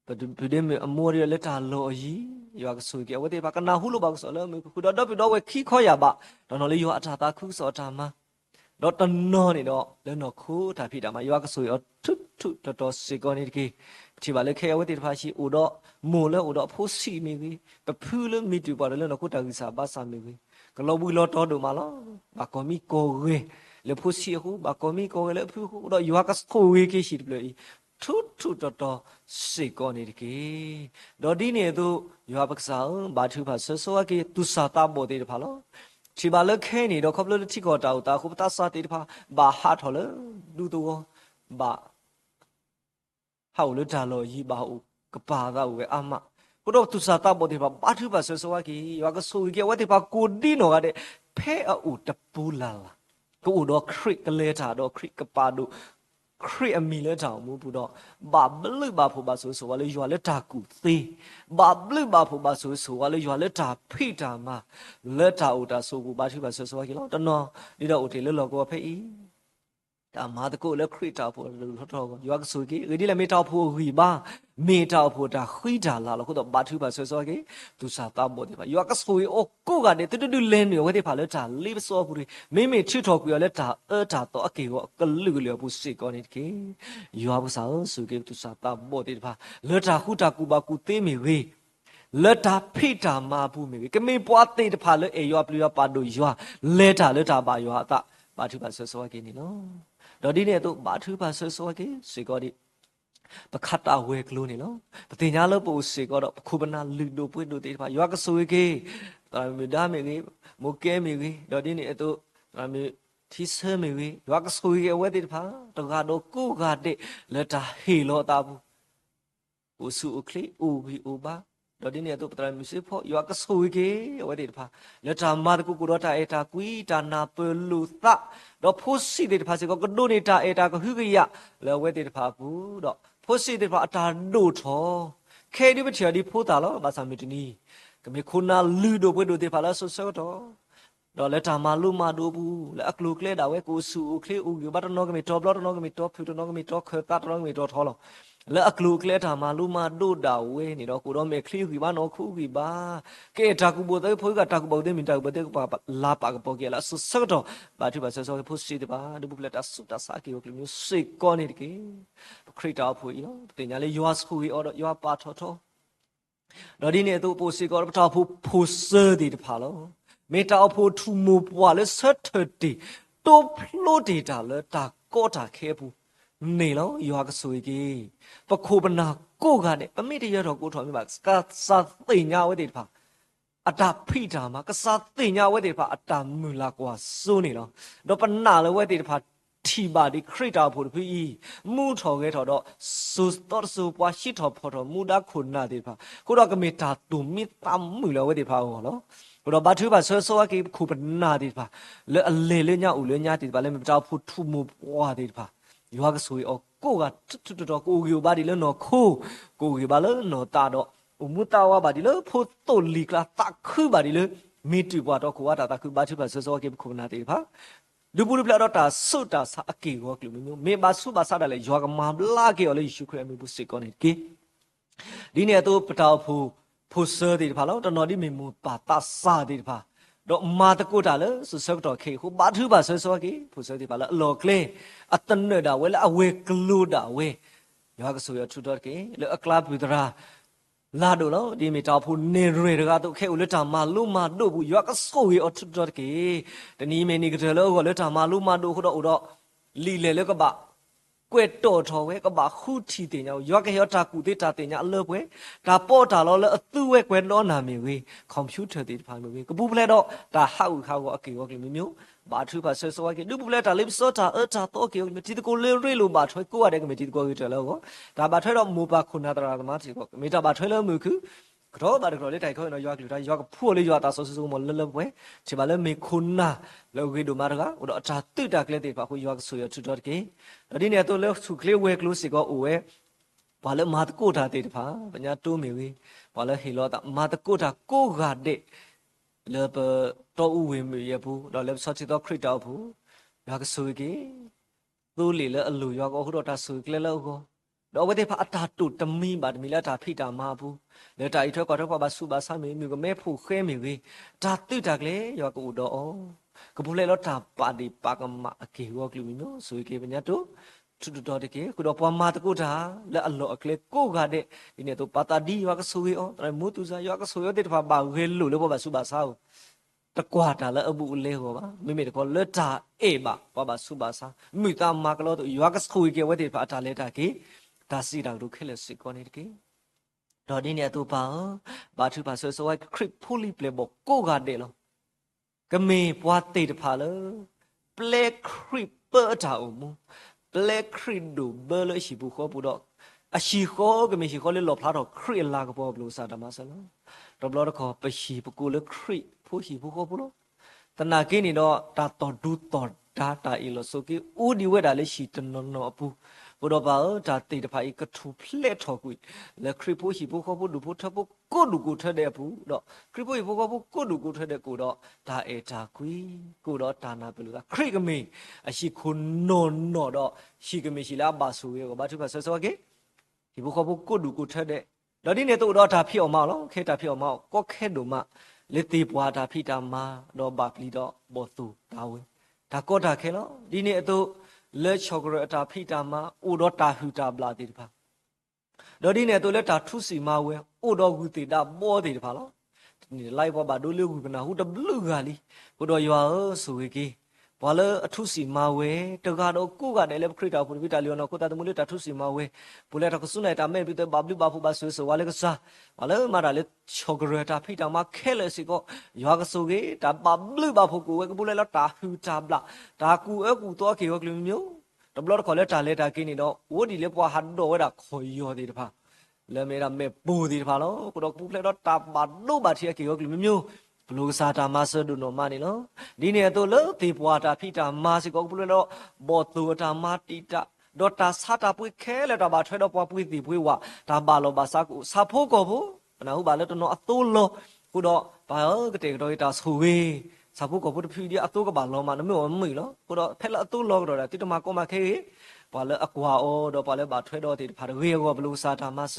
ဘဒိမအမောရလက်တာလော်ကြီးရွာကဆူကေဝတေဘာကနာဟုလိုဘာဆောလဲခုတော့တော့ဝဲခီခေါ်ရပါတော့နော်လေရွာအထာတာခုစောတာမှာတော့တနော်နေတော့လဲနော်ခိုးတာဖိတာမှာရွာကဆူရထွတ်ထွတ်တော်စေကောနေတကေဒီပါလေခဲဝတေတဖာရှိအိုတော့မိုလဲအိုတော့ဖိုးစီမီကြီးပဖူးလမီတူပါလဲနော်ခိုးတာကိစာဘာစာမီကြီးကလောဘူးလောတော်တို့မှာလောဘာကောမီကိုဝေလေဖိုးစီဟုဘာကောမီကိုဝေလေဖူးဟုတော့ရွာကဆူဝေကေရှိတယ်လေထွတ်ထွတ်တော်စေကောနေတကေတော့ဒီနေသူရွာပက္စာဘာသူဖာဆောဆောကေသူစာတာဘောတေတဖာလောချီပါလခဲနေတော့ခပလတိကောတာတာခုပတာစာတေတဖာဘာဟာထော်လေဒူတူဘာဟောလတာလောရီဘာဥကပါသာဝဲအမကိုတော့သူစာတာဘောတေဖာဘာသူဖာဆောဆောကေရွာကဆူကေဝတေဖာကိုဒီနောကတဲ့ဖဲအူတပူလာလာကိုတော့ခရစ်ကလေတာတော့ခရစ်ကပါဒိုခရစ်အမီလဲတောင်မူဘူးတော့ဘာဘလိဘာဖို့ပါဆိုဝါလေရွာလက်တာကူသေးဘာဘလိဘာဖို့ပါဆိုဝါလေရွာလက်တာဖိတာမှာလက်တာဥတာဆိုဘူးဘာသူပါဆိုကေလောတနော်ဒီတော့ဥတေလောကောဖိတာမာတကိုလက်ခရစ်တာဖို့လို့တော့ရွာကဆိုကေဒီလည်းမေတောက်ဖို့ဟီဘာမေတောက်ဖို့တာခိတာလာလို့တော့ဘာသူပါဆိုကေသူစာတာဘောဒီပါရွာကဆိုအိုကိုကနေတူတူလင်းနေဝဲဒီပါလက်တာလေးစောဘူးမေချစ်တော်ကူရလက်တာတာတော့အကေရောကလူကလေးဘူးစိကောနေကေရွာဘူးစာဆိုကေသူစာတာဘောဒီပါလက်တာခုတာကူပါကူသေးမီဝေးလက်တာဖိတာမာဘူးမီကမေပွားသေးတဖာလဲအေရွာပလျောပါတို့ရွာလက်တာပါရွာတာဘာသူပါဆိုကေနေနော်တော့ဒီနေ့တော့ဘာသူပါဆောကေစေကောဒီပခတ်တာဝဲကလို့နေနော်ပတင်ညာလို့ပို့စေကောတော့ခုပနာလူတို့ပွေ့တို့တေးပါရွာကဆွေကေဒါမီဒါမီကေမိုကဲမီကေတော့ဒီနေ့တော့ဒါမီတီဆာမီကေရွာကဆွေကေဝဲတေးပါတကတော့ကိုကတဲ့လက်တာဟေလောတာဘူးဥစုဥခလီဥဘီဥဘာတော့ဒီနေ့တော့ပတရမီစေဖို့ရွာကဆွေကေဝဲတေးပါလက်တာမာတကူကိုတော့တာအေတာကွီတာနာပလူသတော့ဖိုးစီတဲ့တဖာစီကဒိုနေတာအေတာကဟူကရလဲဝဲတဲ့တဖာဘူးတော့ဖိုးစီတဲ့တဖာအတာဒိုထောခဲဒီပချာဒီဖိုးတာလောဘာသာမီတနီကမေခုနာလူဒိုပွဲဒိုတဲ့ဖာလာဆောဆောတော့လက်တာမလူမဒိုဘူးလဲအကလူကလေတာဝဲကိုဆူကလေဦးဘတ်နောကမေတော့ဘလော့နောကမေတော့ဖြူတော့နောကမေတော့ခတာတော့မေတော့ထောလောလဲအကလူကလေတာမလူမဒိုတာဝဲနေတော့ကိုတော့မေခလီခီဘာနော်ခုခီဘာကဲတာကူဘောတဲ့ဖိုးကတာကူဘောတဲ့မင်တာကူဘောတဲ့ပါလာပါကပေါ်ကလာဆောတော့ဘာသူပါဆောဖိုးစီတဲ့ပါဒုပလက်တာဆုတာစာကီကိုကမျိုးစိတ်ကောနေတကေခရစ်တာဖိုးရောတင်ညာလေယောစခူရီအော်ယောပါထောထောတော့ဒီနေ့သူပိုစီကောပတာဖိုးစတဲ့တဖာလောမေတာဖို့ထူမပွားလဲဆက်ထတီတိုဖလိုဒေတာလဲတာကောတာခဲဘူးနေလောရွာကဆွေကြီးပခိုပနာကိုကနဲ့ပမိတရတော်ကိုထော်မြပါကစားသိညာဝဲတဲ့ဖာအတာဖိတာမှာကစားသိညာဝဲတဲ့ဖာအတာမူလာကွာစိုးနေလောတော့ပနာလဲဝဲတဲ့ဖာထီပါဒီခရစ်တာဖို့ဖီမူထော်ခဲထော်တော့စူတော်စူပွားရှိထော်ဖို့တော့မူဒါခုနာတဲ့ဖာကိုတော့ကမေတာတူမီတမ်မူလာဝဲတဲ့ဖာဟောလောတော့ဘာသူပါဆောကေခုပနာတဲ့ဖာလဲအလေညဦးလဲညတဲ့ဖာလဲမတောက်ဖို့ထူမပွားတဲ့ဖာရွာကဆွေအောကိုကတွတ်တော့ကိုကီဘာဒီလဲနော်ခိုးကိုကီဘာလဲနော်တာတော့မူတာဝါဘာဒီလဲဖို့တိုလီကလာတခုဘာဒီလဲမီတူပွားတော့ကိုဝါတာတခုဘာသူပါဆောကေခုနာတဲ့ဖာ ดูบุรุษแล้วตาสุดตาสาเกี่ยวกับมีบาสุบาสาอะไรยากมาลากเกี่ยวเลยยิสุครีมีบุษก่อนนี่กี่ดีเนี่ยตัวปะตาผู้เสด็จพาแล้วตอนนี้มีมูปาตาสาดิพาดอกมาตะกูตาเลยสุดสักดอกเขียวบาทุบาเสสวากี่ผู้เสด็จพาแล้วหลอกเลยอัตเนดาเวลาเวกลูดาเวยากสุยชุดดอกกี่แล้วอัคลาบิดราลาดูแล้วดีมีตาผู้เนรเรกาตุเขียวเลตามาลุมาดูผู้ยากสุยชุดดอกกี่แต่นี้เมนิกเทลก็เลตามาลุมาดูขุดอุดลีเลแล้วก็บะกวดโตทอเวก็บะคู่ทีเตียงยากเหี่ยวตากูติตาเตียงเลิกเวตาโปตาล้อแล้วตู้เวกวนล้อนามีเวคอมพิวเตอร์ติดพันมีก็บุบเลยดอกตาห้าวก็อเกี่ยวกับมีมิวบาทุบาเสสวากิดูบุบเลยตาลิบโซตาตาโตเกี่ยวมีที่ตะกูเรื่อยๆลูบาถอยกูอะไรก็มีที่ตะกูอยู่เจอแล้วก็ตาบาถอยเรามูบาคุณนาตรามาที่ก็มีตาบาถอยแล้วมือคือกรอบาดกรอเลยไทยเขาเนาะยากอยู่ได้ยากพูดเลยยากตาสุสุมอลเลิกเว้ชิบาเลยมีคุณนะแล้วกิดูมาร์กะอุดตาตื่นตาเคลื่อนติดปะคุยยากสุยชุดดอดกี้แล้วทีนี้ตัวเลือกสุขเลี้ยวเวกลุสิก็อวยพอเลยมาตะกูตาติดปะปัญญาตู้มีวิพอเลยฮิโลตามาตะกูตากูกาเดเลยเปตัวอวยมีเยบูเราเลยสัจจิตอคริตเอาบูยากสุยกี้ตู้หลีเลยลุยากอุดตาสุยเคลื่อนแล้วก็เราไม่ได้พาตาตุดตมีบาดมีแล้วตาพิตามาบูเลตาอีทก็ทว่าบาสุบาสามีก็แม่ผู้เข้มีวิตาตื้อตากเลยยากอุดก็พูดเลยแล้วตาปาดีปากมาเกี่ยวกับมีโนสุยเกี่ยปัญญาตุชุดดอดเกี่ยคุณพอมาตะกูตาแล้วอัลลอฮ์เคลกูกาเดอิเนี่ยตัวปาตาดียากสุยแต่มุตุซายากสุยเด็ดพาบาเวลุแล้วพอบาสุบาสาวตะกวาดแล้วอบูเลหัวบ้าไม่ได้ก็เลตาเอบะพอบาสุบาสามีตามากแล้วตัวยากสุยเกี่ยวเด็ดพาตาเลตากี่ตาสีดาวดูเคลสิกอนี่กี่ตอนนี้เนี่ยตัวป่าบาทุบาสวยคลิปพูลิเปลบอกกูกาเดลก็มีปวดติดผาเลยเปลคลิปเปอร์จ่าอุมูเปลคลิปดูเบอร์เลยชิบุข้อปุดอกอาชิโคก็มีชิโคเลยหลบพลาดออกคลิปลากบอบลูซาดามาสแล้วรอบๆก็ไปชิบุกูเลยคลิปผู้ชิบุข้อปุดอกแต่นากินี่เนาะตาต่อดูต่อดาตาอิโลสุกิอูดีเวดาเลยชิตนนอปูบุดบ่าวตาติดพายกระทูเพลทอกุยแล้วคริปูหิปูข้อพูดูพูทับปูกูดูกูเธอเดปูดอกคริปูหิปูข้อพูกูดูกูเธอเดกูดอกตาเอตากุยกูดอกตานาเปลูกคริกเมอชิคุณนนนอดอกชิกเมชิลาบาสุเยก็บาทุบาสวะเกหิปูข้อพูกูดูกูเธอเดแล้วนี่เนี่ยตัวดอกตาพี่ออกมาแล้วแค่ตาพี่ออกมาก็แค่ดูมาเลตีปัวตาพี่ตามาดอกบาปลีดอกบอตูตาเวตาก็ตาแค่แล้วนี่เนี่ยตัวเลชอกรตาพิตามาอุดตาหุตาบลาติพาดอดีเนี่ยตัวเลตาทุสีมาเวอุดกุติดาบ่ติพาลนี่ไล่บ่บาดูเลกุปนาหุตบลุกาลีอุดยาวสุเวกีพอเลทุสีมาเวตกาดกูกาเดเลคริตาพุวิตาลีโนโคตาตมุเลตาทุสีมาเวปุเลตาก็สุนัยตาเมบิเตบาบลิบาฟูบาสุสวาเลกซาพอเลมาดาเลชอกรตาพิตามาเคเลสิก็ยากสุเกตาบาบลิบาฟูกูเวกปุเลลตาหุตาบลาตากูกูตัวเกี่ยวกับมิวตำรวจขอเลตาเลตากินี่เนาะโอ้ดีเลปวาหันโดเวดาคอยยอดีพาเลเมราเมปูดีพาเนาะกูดอกปุเลดตาบาดูบาเทียเกี่ยวกับมิวบลูซาตามาสดูโนมานี่เนาะดีเนี่ยตัวเลตีปวาตาพิตามาสิก็ปุเลดบอตัวตามาติตาดอตาซาตาปุยแค่เลตาบาถอยดอปวาปุยตีปุยวาตาบาโลบาซากุซาโพกอบุปนาหูบาเลตโนอตุโลกูดอกบากเตกดอยตาสุเวสาบุก็พูดพิธีอัตุก็บาลมาไม่ว่าไม่หรอกกูดอกเพลอัตุลอกดอกติดมาก็มาแค่พอเลออกว่าโอดอกพอเลบาถอยดอติดพาเรียกว่าบลูซาตามาส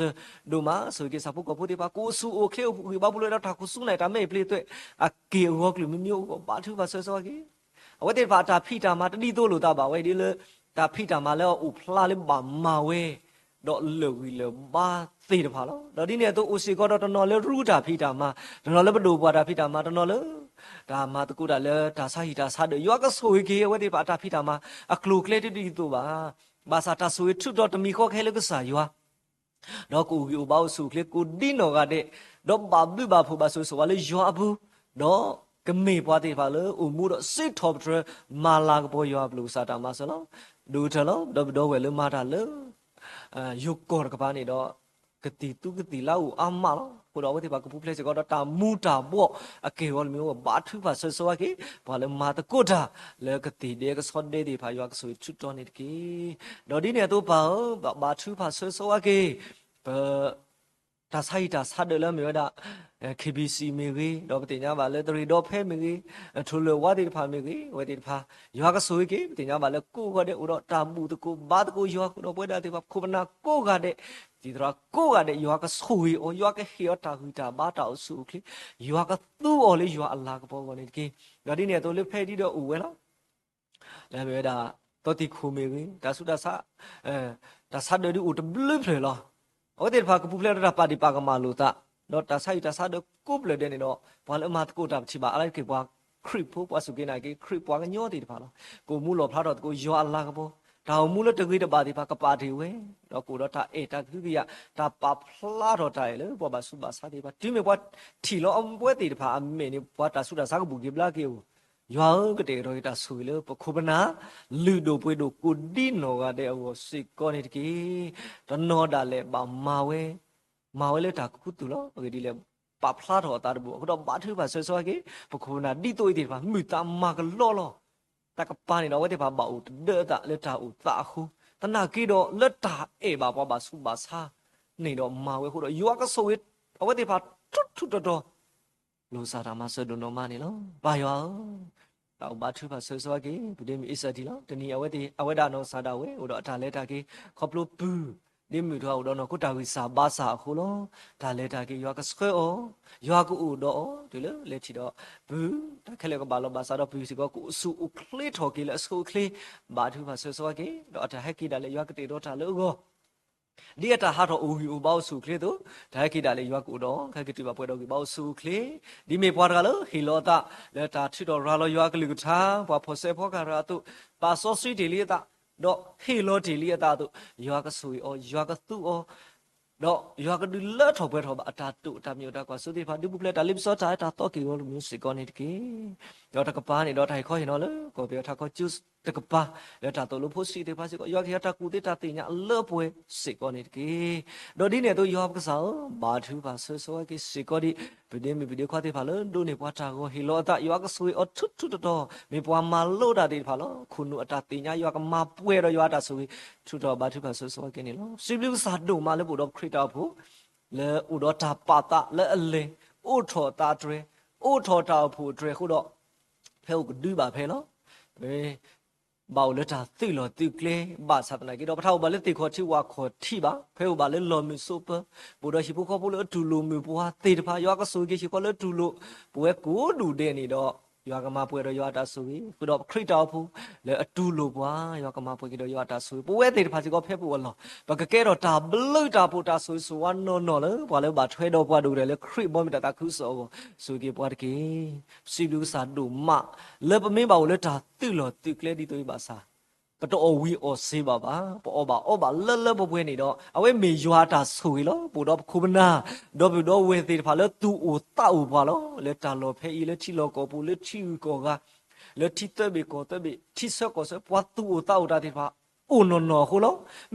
ดูมาสุกิสาบุก็พูดที่ปากูสูโอเคกูบาบุเลยเราถ้ากูสู้ไหนตาไม่เปลี่ยนตัวอาเกี่ยวกับหรือไม่มีก็บาทุบาเสสวากีเอาไว้ที่พาตาพี่ตามาตดีตัวหลุดตาบ่าไว้ดีเลยตาพี่ตามาแล้วอุพลาเลยบ่ามาเวดอกเหลือวิเลบาตีดพาแล้วดอกนี้เนี่ยตัวอุสิก็ดอกตนอเลยรู้ตาพี่ตามาตนอเลยมาดูบ่าตาพี่ตามาตนอเลยตามาตะกูดาเลตาซาฮิตาซาเดยก็สวยเกวะที่ปาตาพิตามาอะคลูเคลติดีตัวบาซาตาสวยทุดอตมีข้อแค่เลก็สายว่ดอกกูอยู่บ่าวสุเคลกูดิโนกาเดดอกบาบุบาฟูบาสุสวาเลยอบูดอกก็มีปาติพาเลอุมูดซิทอปเทรมาลากบอยอบลูซาตามาสลอดูเถลอดอกเวลมาตาเลยุกอร์กบานี่ดอกกติตุกติลาวอามาลกูดอกว่าที่ปากกูพูดเลยสิก็ตามูตาบ่อเกวอลมีว่าบาทุบาสสวะกีพอเลมาตะกูดาเลกติเดกสอดเดดิพายอกสุชุดตอนนี้กีดอดีเนี่ยตัวบ่บาทุบาสสวะกีเป ta sai ta sát được là mình đã KBC mình cái đó bây giờ bảo là tôi đó phê mình cái thu lừa quá thì pha mình cái pha yo cái số cái bây giờ bảo là cô cái đấy đó ta bu tôi cô ba tôi cô yo đó bây giờ thì bảo cô bên cô cái đấy thì đó cô cái đấy yo cái số yo cái hiểu ta huy ta ba ta số cái yo cái tu ở đây yo Allah cái bao cái cái đó đi này tôi lấy phê đi đó uể lắm là bây giờ tôi thì khu mình cái ta sudah ta sát được đi uể bự phê lo ở đây pha cái bụi lên ra pa đi pa cái malu ta đó ta sai được cúp lên đây này đó và lại mà cô đạp chỉ bảo lại cái qua creep qua sự cái này cái creep qua cái nhớ thì phải là cô mua lọp đó cô yo Allah cái bộ tao mua lên từ cái đó đi pa cái pa thì vậy đó cô đó ta ta cái gì ta pa phá đó taเลยบ่bàสุบาสาที่ว่าที่ไม่ว่าที่เราเอาไว้ที่พาเมนี่ว่าตาสุดาสาก็บุกิบลาเกี่ยวย้อนก็เดี๋ยวเราตาสวยเลยพอคุบนะลือดูไปดูกูดินเอาก็เดี๋ยวสิก่อนนี่กี่ตอนนอดาเลยบ่มาเว้มาเว้เลยตาคุตุแล้วก็ดีเลยปะพลาดหัวตาดูก็ต้องบ้าถือว่าสวยๆกี่พอคุบนะดีตัวที่ว่ามือตามาก็ล้อตากปานี่เราไว้ที่ว่าบ่าวเด้อตาเลยตาอุตาคูตนากี่ดอกเลือดตาบ่าวบ่สุบาสานี่ดอกมาเว้คุณดอกยัวก็สวยเอาไว้ที่ว่าทุดดอลูซารามาเสดนอมานี่แล้วบ่าวตาบ้าถือว่าสวยๆกี่ประเดี๋ยวมีอิสระที่แล้วตอนนี้เอาไว้ที่เอาไว้ด้านนอกซาดาเว้อุดรตาเลยตากี่ขอบลูปื้อดิมือทั่วอุดรนกูตาวิสาบาสาคูล้อตาเลยตากี่ยัวก็สวยยัวก็อุดรดูเลยเลยที่ดอกปื้อตาแค่เล็กก็บาลบาสาดอกปื้อสิก็กูสู้อุคลีทอกี่แล้วสู้คลีบ้าถือว่าสวยๆกี่ดอกตาให้กี่ดาเลยยัวก็ตีดอกตาเลยก็ဒီအတာဟာတော့အိုဟီအိုဘောက်စုခလေတို့ဒါခိတာလေရွာကူတော့ခက်ကတိပါပွဲတော့ဘောက်စုခလေဒီမေပွားတကလို့ဟီလောတာလက်တာထိတော့ရာလောရွာကလေးကထားဘွာဖော်ဆေဖောကရာတို့ပါစောစီဒီလီတာတော့ဟီလောဒီလီတာတို့ရွာကဆူအောရွာကသူ့အောတော့ရွာကဒီလက်ထော်ပွဲထော်ပါအတာတုအတာမြို့တာကွာစုတိဖာဒီပုပလက်တာလိပစောတာတာတော့ကီရောလူမျိုးစီကောနေတကေတော့တကပါနေတော့ထိုင်ခေါ်ရင်တော့လေကိုပြောထားခေါ်ကျူးတကပါလက်တာတော့လို့ဖို့စီတေဖာစီကောရွာခေတာကူတေတာတင်ညာလောပွဲစီကောနေတကေတော့ဒီနေတော့ရွာကစားဘာထူပါဆောကေစီကောဒီဗီဒီယိုခွာတေဖာလို့ဒိုနေပွားတာကိုဟီလောတာရွာကဆွေအထွတ်တော့မေပွားမလို့တာတေဖာလို့ခုနုအတာတင်ညာရွာကမပွဲတော့ရွာတာဆိုထူတော့ဘာထူပါဆောကေနေလို့စီဘလူစာဒုမလည်းပို့တော့ခရစ်တာဖို့လေဥတော်တာပါတာလေအလင်းဥထော်တာတွေဥထော်တာဖို့တွေခုတော့ဖဲကိုဒူးပါဖဲနော်บ่าวเลตาติโลติเกลบาสัตนากิดอพะเฒ่าบาเลติขอทิวาขอทิบาเฟบาเลลอมิซุปปุดอชิพุขอปุเลတူလူမီပွားတေတဖာယောကဆူကေရှိခเลတူလူပွဲကိုဒူတဲ့နေတော့ယောကမပွဲတော့ယောတာဆူပြီးခုတော့ခရစ်တော်ဖူလေအတူလူပွားယောကမပွဲကေတော့ယောတာဆူပွဲတေတဖာစီကောဖဲပူလောဘကကဲတော့တာဘလုတာပူတာဆူဆူဝါနော်လေဘာလဲဘာထွဲတော့ပွားဒူတယ်လေခရစ်ဘောမီတာခုဆောဆူကေပွားတကေစီလူစာဒူမလေပမင်းပါကိုလေတာတိလောတိကလေဒီတိုးပါစာปตอวีอเซบาบาปอบาเลบပွဲနေတော့အဝဲမေရွာတာဆိုရီလောပိုတော့ခုမနာတော့ဘတော့ဝဲသေးတဖာလဲသူ့အိုတောက်ပါလောလဲတာလောဖဲဤလဲချီလောကောပူလဲချီကောကလဲတီတဘေကောတဘေတီဆောကောဆပွားသူ့အိုတောက်တာတိဖာအိုနော်ခုလော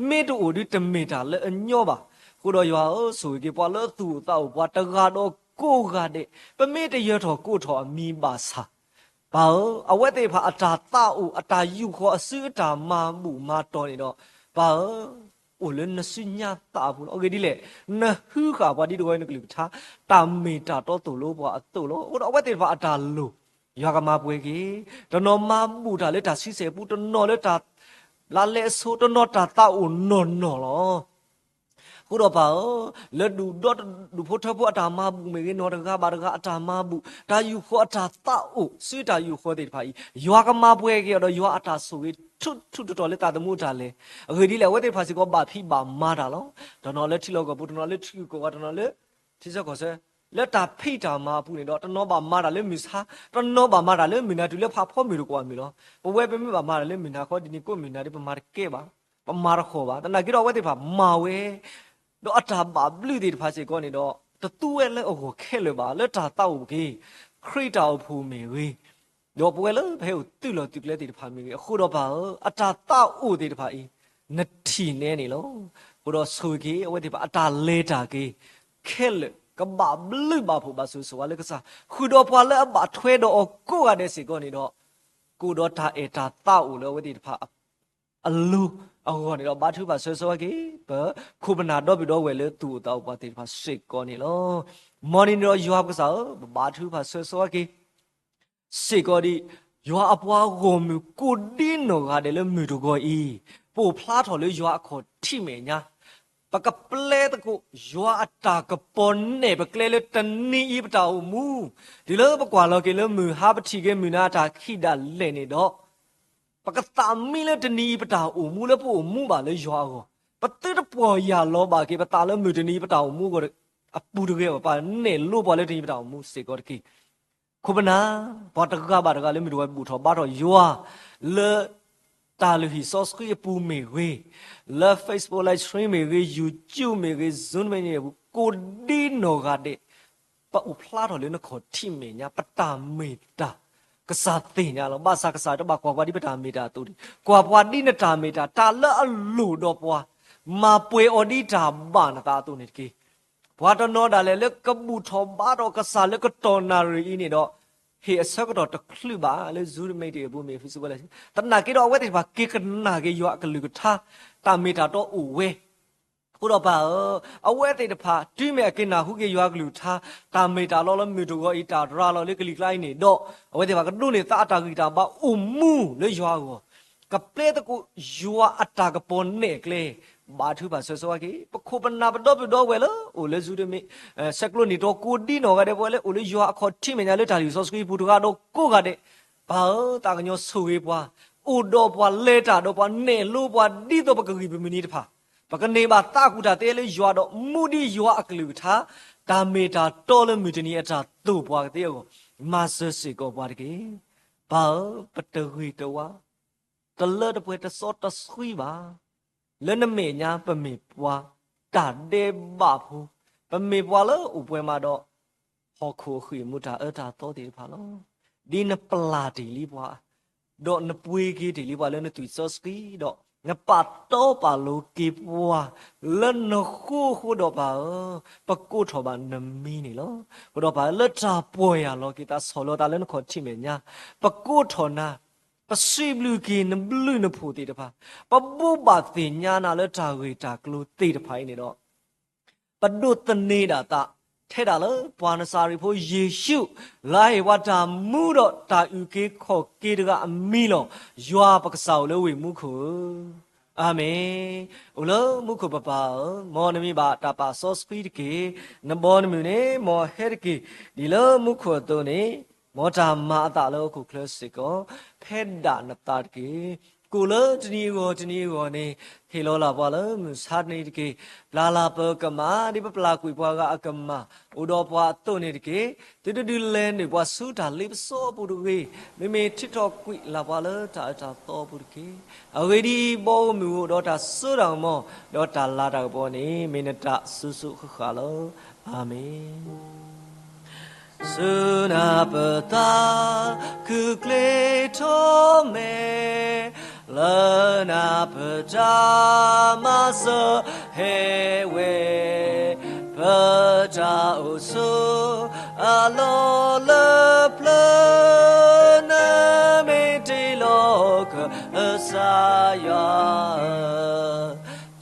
မေတူအိုဒီတမေတာလဲအညောပါခုတော့ရွာဆိုကေပွားလဲသူ့အိုတောက်ပွားတကားတော့ကိုကတဲ့ပမေတရထောကိုထောအမီပါစာဘာအဝဲတေဖာအတာတောက်အတာယူခေါ်အစွတာမာမှုမာတော်နေတော့ဘာအိုလနစညာတာဘူးโอเคဒီလေနဟူခါဘာဒီတော့နကလူသာတာမီတာတော့တူလို့ဘာအတူလို့ဟိုတော့အဝဲတေဖာအတာလို့ရွာကမာပွဲကြီးတနော်မာမှုတာလေတာစီစေဘူးတနော်လေတာလာလေဆိုတနော်တာတောက်နော်လောခုတော့ပါလက်ဒူတော့ဒူဖို့ထဖို့အတာမဘူးမေနော်တကားဘာတကားအတာမဘူးဒါယူဖို့အတာတောက်စီတာယူဖို့တဲ့ဖာရွာကမပွဲကြီးတော့ရွာအတာဆိုပြီးထုတော်လက်တာတမှုတာလဲအခုဒီလေဝတ်တဲ့ဖာစီကောဘာဖိဘာမာတာလောတနော်လက်ထီလောကဘူးတနော်လက်ထီကောကတနော်လက်ထီစကောဆဲလက်တာဖိတာမဘူးနေတော့တနော်ဘာမာတာလဲမစ္စဟာတနော်ဘာမာတာလဲမီနာတူလဲဖာဖောမီလို့ကွာမီလောဘဝဲပဲမဘာမာတာလဲမီနာခေါ်ဒီနီကိုမီနာဒီပမာကဲပါပမာရခေါ်ပါတနာကြီးတော့ဝတ်တဲ့ဖာမာဝဲတော့အတာဘာဘလူဒီတဖာစီကောနေတော့တူဝဲလဲအိုခဲလေပါလက်တာတောက်ကြီးခရစ်တော်ဖူမီဝေးတော့ပွဲလဲဖဲကိုတူလောတူကလဲဒီတဖာမီအခုတော့ဘာအတာတောက်အိုဒီတဖာအီနတီနေနေလောဘုတော့ဆူကြီးအဝဲဒီပါအတာလဲတာကြီးခဲလေကဘာဘလူဘာဖူဘာဆူဆူလဲကစားခုတော့ပွာလဲအဘထွဲတော့ကိုရတဲ့စီကောနေတော့ကိုတော့တာအေတာတောက်လို့ဝဲဒီတဖာ အလူအော်နေတော့ဘာထုပါဆွဆွကေဘခုပနာတော့ပြီးတော့ဝဲလေသူ့တော့ပါတေပါစိတ်ကောနေလောမော်နီတော့ရွာကစားဘာထုပါဆွဆွကေစိတ်ကောဒီရွာအပွားကိုမြကိုတင်းနော်ကတယ်လေမြူတို့ကိုဤပိုဖလားထော်လေရွာအခေါ်ထိမေညာပကပလဲတကိုရွာအတာကပွန်နေပကလဲလေတနီဤပတောမူဒီလိုပကွာလောကေလေမြူဟာပတိကေမြူနာတာခိတာလဲနေတော့ปกตามีเลตนีปตาอูมูเลปูมูบาเลยอก็ปะตะปัวยาลอบาเกปตาเลมือตนีปตาอูมูก็อปูตะเกปาเนลูบาเลตนีปตาอูมูเสก็ตะกีคุบนาบอตะกะบาตะกะเลมีดวยปูทอบาทอยอเลตาเลฮิซอสกีปูเมเวเล Facebook live stream เมเว YouTube เมเว Zoom เมเนี่ยโกดีโนกาเดปะอุพลาทอเลนขอทิเมญาปตาเมตากษาติญาลบาสากษาตบากวาดิปตาเมตาตุดิกวาดินตาเมตาตาละอลูดอปวามาป่วยอดิตาบานตาตุนิกีพวาตโนดาเลกบูทอบาดอกษาเลกตอนารีนี่ดอเฮสักดอตะคลืบาเลซูรเมเดบุเมฟิสุบาเลตนาเกดอเวติบาเกกนาเกยอากลืกทาตาเมตาตออูเวခုတော့ပါအဝဲတိတဖာတွိမဲ့ကိနာဟုကေရွာကလူထားတာမေတာလောလမီတူကိုအီတာဒရာလောလေကလီကလိုက်နေတော့အဝဲတိပါကတုနေသာအတာဂီတာပါအုံမူလေရွာကိုကပလေတကူရွာအတာကပေါ်နေကလေဘာထုပါဆောဆောကေပခုပနာပတော့ပြတော့ဝဲလောအိုလေစုရမေဆက်ကလိုနီတော့ကိုဒီနော်ကတဲ့ပွဲလေအိုလေရွာအခေါ်ထိမညာလေတာလီဆောစကီပူတကတော့ကိုကတဲ့ဘာတာကညောဆူဝေးပွားအိုတော့ပွားလေတာတော့ပွားနေလို့ပွားဒီတော့ပကကြီးပမီနီတဖာปกติบาตากุดาเตเลยัวดอมูดียัวอักลุทาตาเมตาโตเลมุตนีอาจาตูปวากเตยก็มาเสสิก็ปวาดเกบาปตะหุยตวาตะเลตะเปตะซอตะซุยบาเลนเมญาปะเมปวาตาเดบาพูปะเมปวาเลอุปเวมาดอฮอโคขุยมุตาตาโตเตพาโลดีนปลาติลีปวาดอนปุยกีติลีปวาเลนตุยซอสกีดองปัดโตปาลูกีปัวเล่นคู่ดอกปาปะกูทอบานนมีนี่ลอกูดอกปาเล่นจ่าป่วยอ่ะลอกีตาสโลตาเล่นขอทิเมญาปะกูทอนาปะซีบลูกีนบลูนพูติตะพาปะบูบาติญานาเล่จ่าเวตากลูติตะไผนี่ดอปะดุตเนดาตาเทดาเลปวานสาริโพเยซูลายวาตามูดอตาอุเกขอเกดกะอมีลอยัวปะกะสาวเลเวมุขุอาเมนอุลมุขุปะปามอนมีบาตาปาซอสฟีดเกนบอนมีเนมอเฮดเกดิเลมุขุโตเนมอตามาตาเลขุคลาสสิโกเพดดานตาเกกูเลตนีโกเนเฮโลลาบาเลมุสาดเนดิเกลาลาเปกะมาดิปปลากุยปวากะอะกะมาอุดอปวาโตเนดิเกติดดิเลนดิปวาสุดาลิปโซปุดุเกเมทิตอกุยลาบาเลตาตาโตปุดุเกอเวดีโบมูดอตาสุดังมอดอตาลาตาโบเนเมนตะสุขะโลอาเมนสุนาปตาคือเกลโทเมลนาปจามาสเฮเวปจาอุสุอาโลเลเพลนาเมติโลกสายา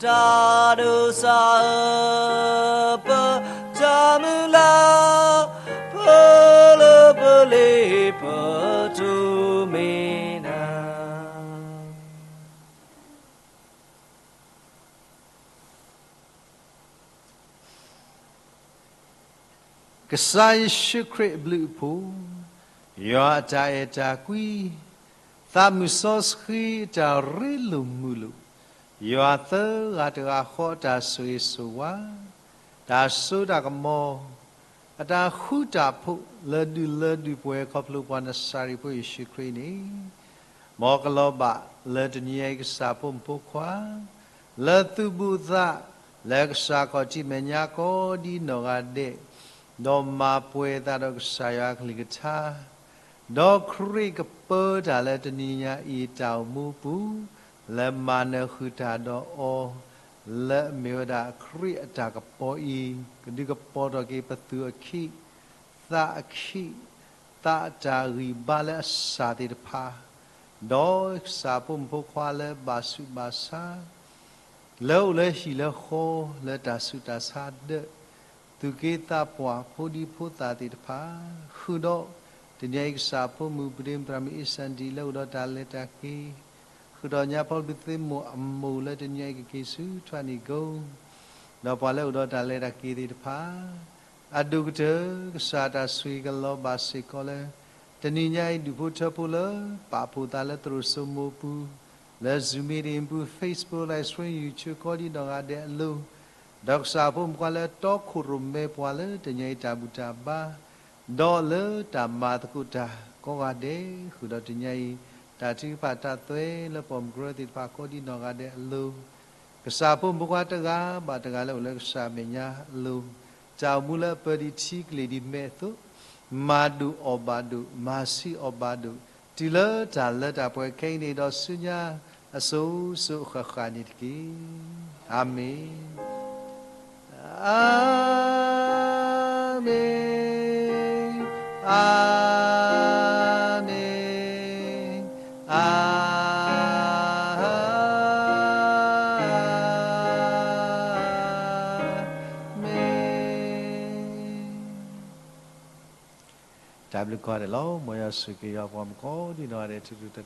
ตาดุสาปจามลากษายชุครีบลูพูยอจาเอจากุยตามุสอสขีจาริลุมุลุยอเตออาตราขอตาสุยสุวาตาสุดากมอตาขุตาพุเลดูป่วยขอบลูกวันสาริพุยชุครีนี้มอกลอบะเลดเนียกษาปุ่มปุขวาเลตุบุตะเลกษาขอจิเมญาโกดีโนกาเดดอมาป่วยตาดอกสายาคลิกชาดอกคริกเปิดอะไรตนียาอีเจ้ามูปูและมาเนขุตาดอโอและเมียวดาคริจากปออีกดิกปอดอกีประตูขีตาขีตาจารีบาเลสาติพา đó sa bùm phô khoa lỡ bà su bà sa lâu lỡ chỉ lỡ khô lỡ ta su ta sa đỡ từ kia ta bỏ phô đi phô ta thì phá khu đó thì nhảy sa phô mù bìm pra mi isan đi lâu đó ta lỡ ta kia khu đó nhà Paul biết thêm mù mù lỡ thì nhảy cái su thoa ni go đó bỏ lâu đó ta lỡ ta kia thì phá adu cái sa ta suy cái lo bà sĩ có lẽ tani nyai du putra pula pa puta la terus somopu la zumirin pu Facebook live stream YouTube ko di dong ade lu dok sa pum kwa la to khurum me pwa la tanyai ta buta ba do le ta ma takuta ko ga de khu do tanyai ta ti pa ta twe la pom gro ti pa ko di dong ade lu ka sa pum kwa ta ga ba ta ga la la sa me nya lu chao mu la pa di chi kle di me tu Madu obadu, masi obadu. Tila tala tapwe kaini do sunya aso su khakhanitki. Amin. Amin. Amin. Tablet có để lâu, mọi người sự kiện vào có đi nói để chụp được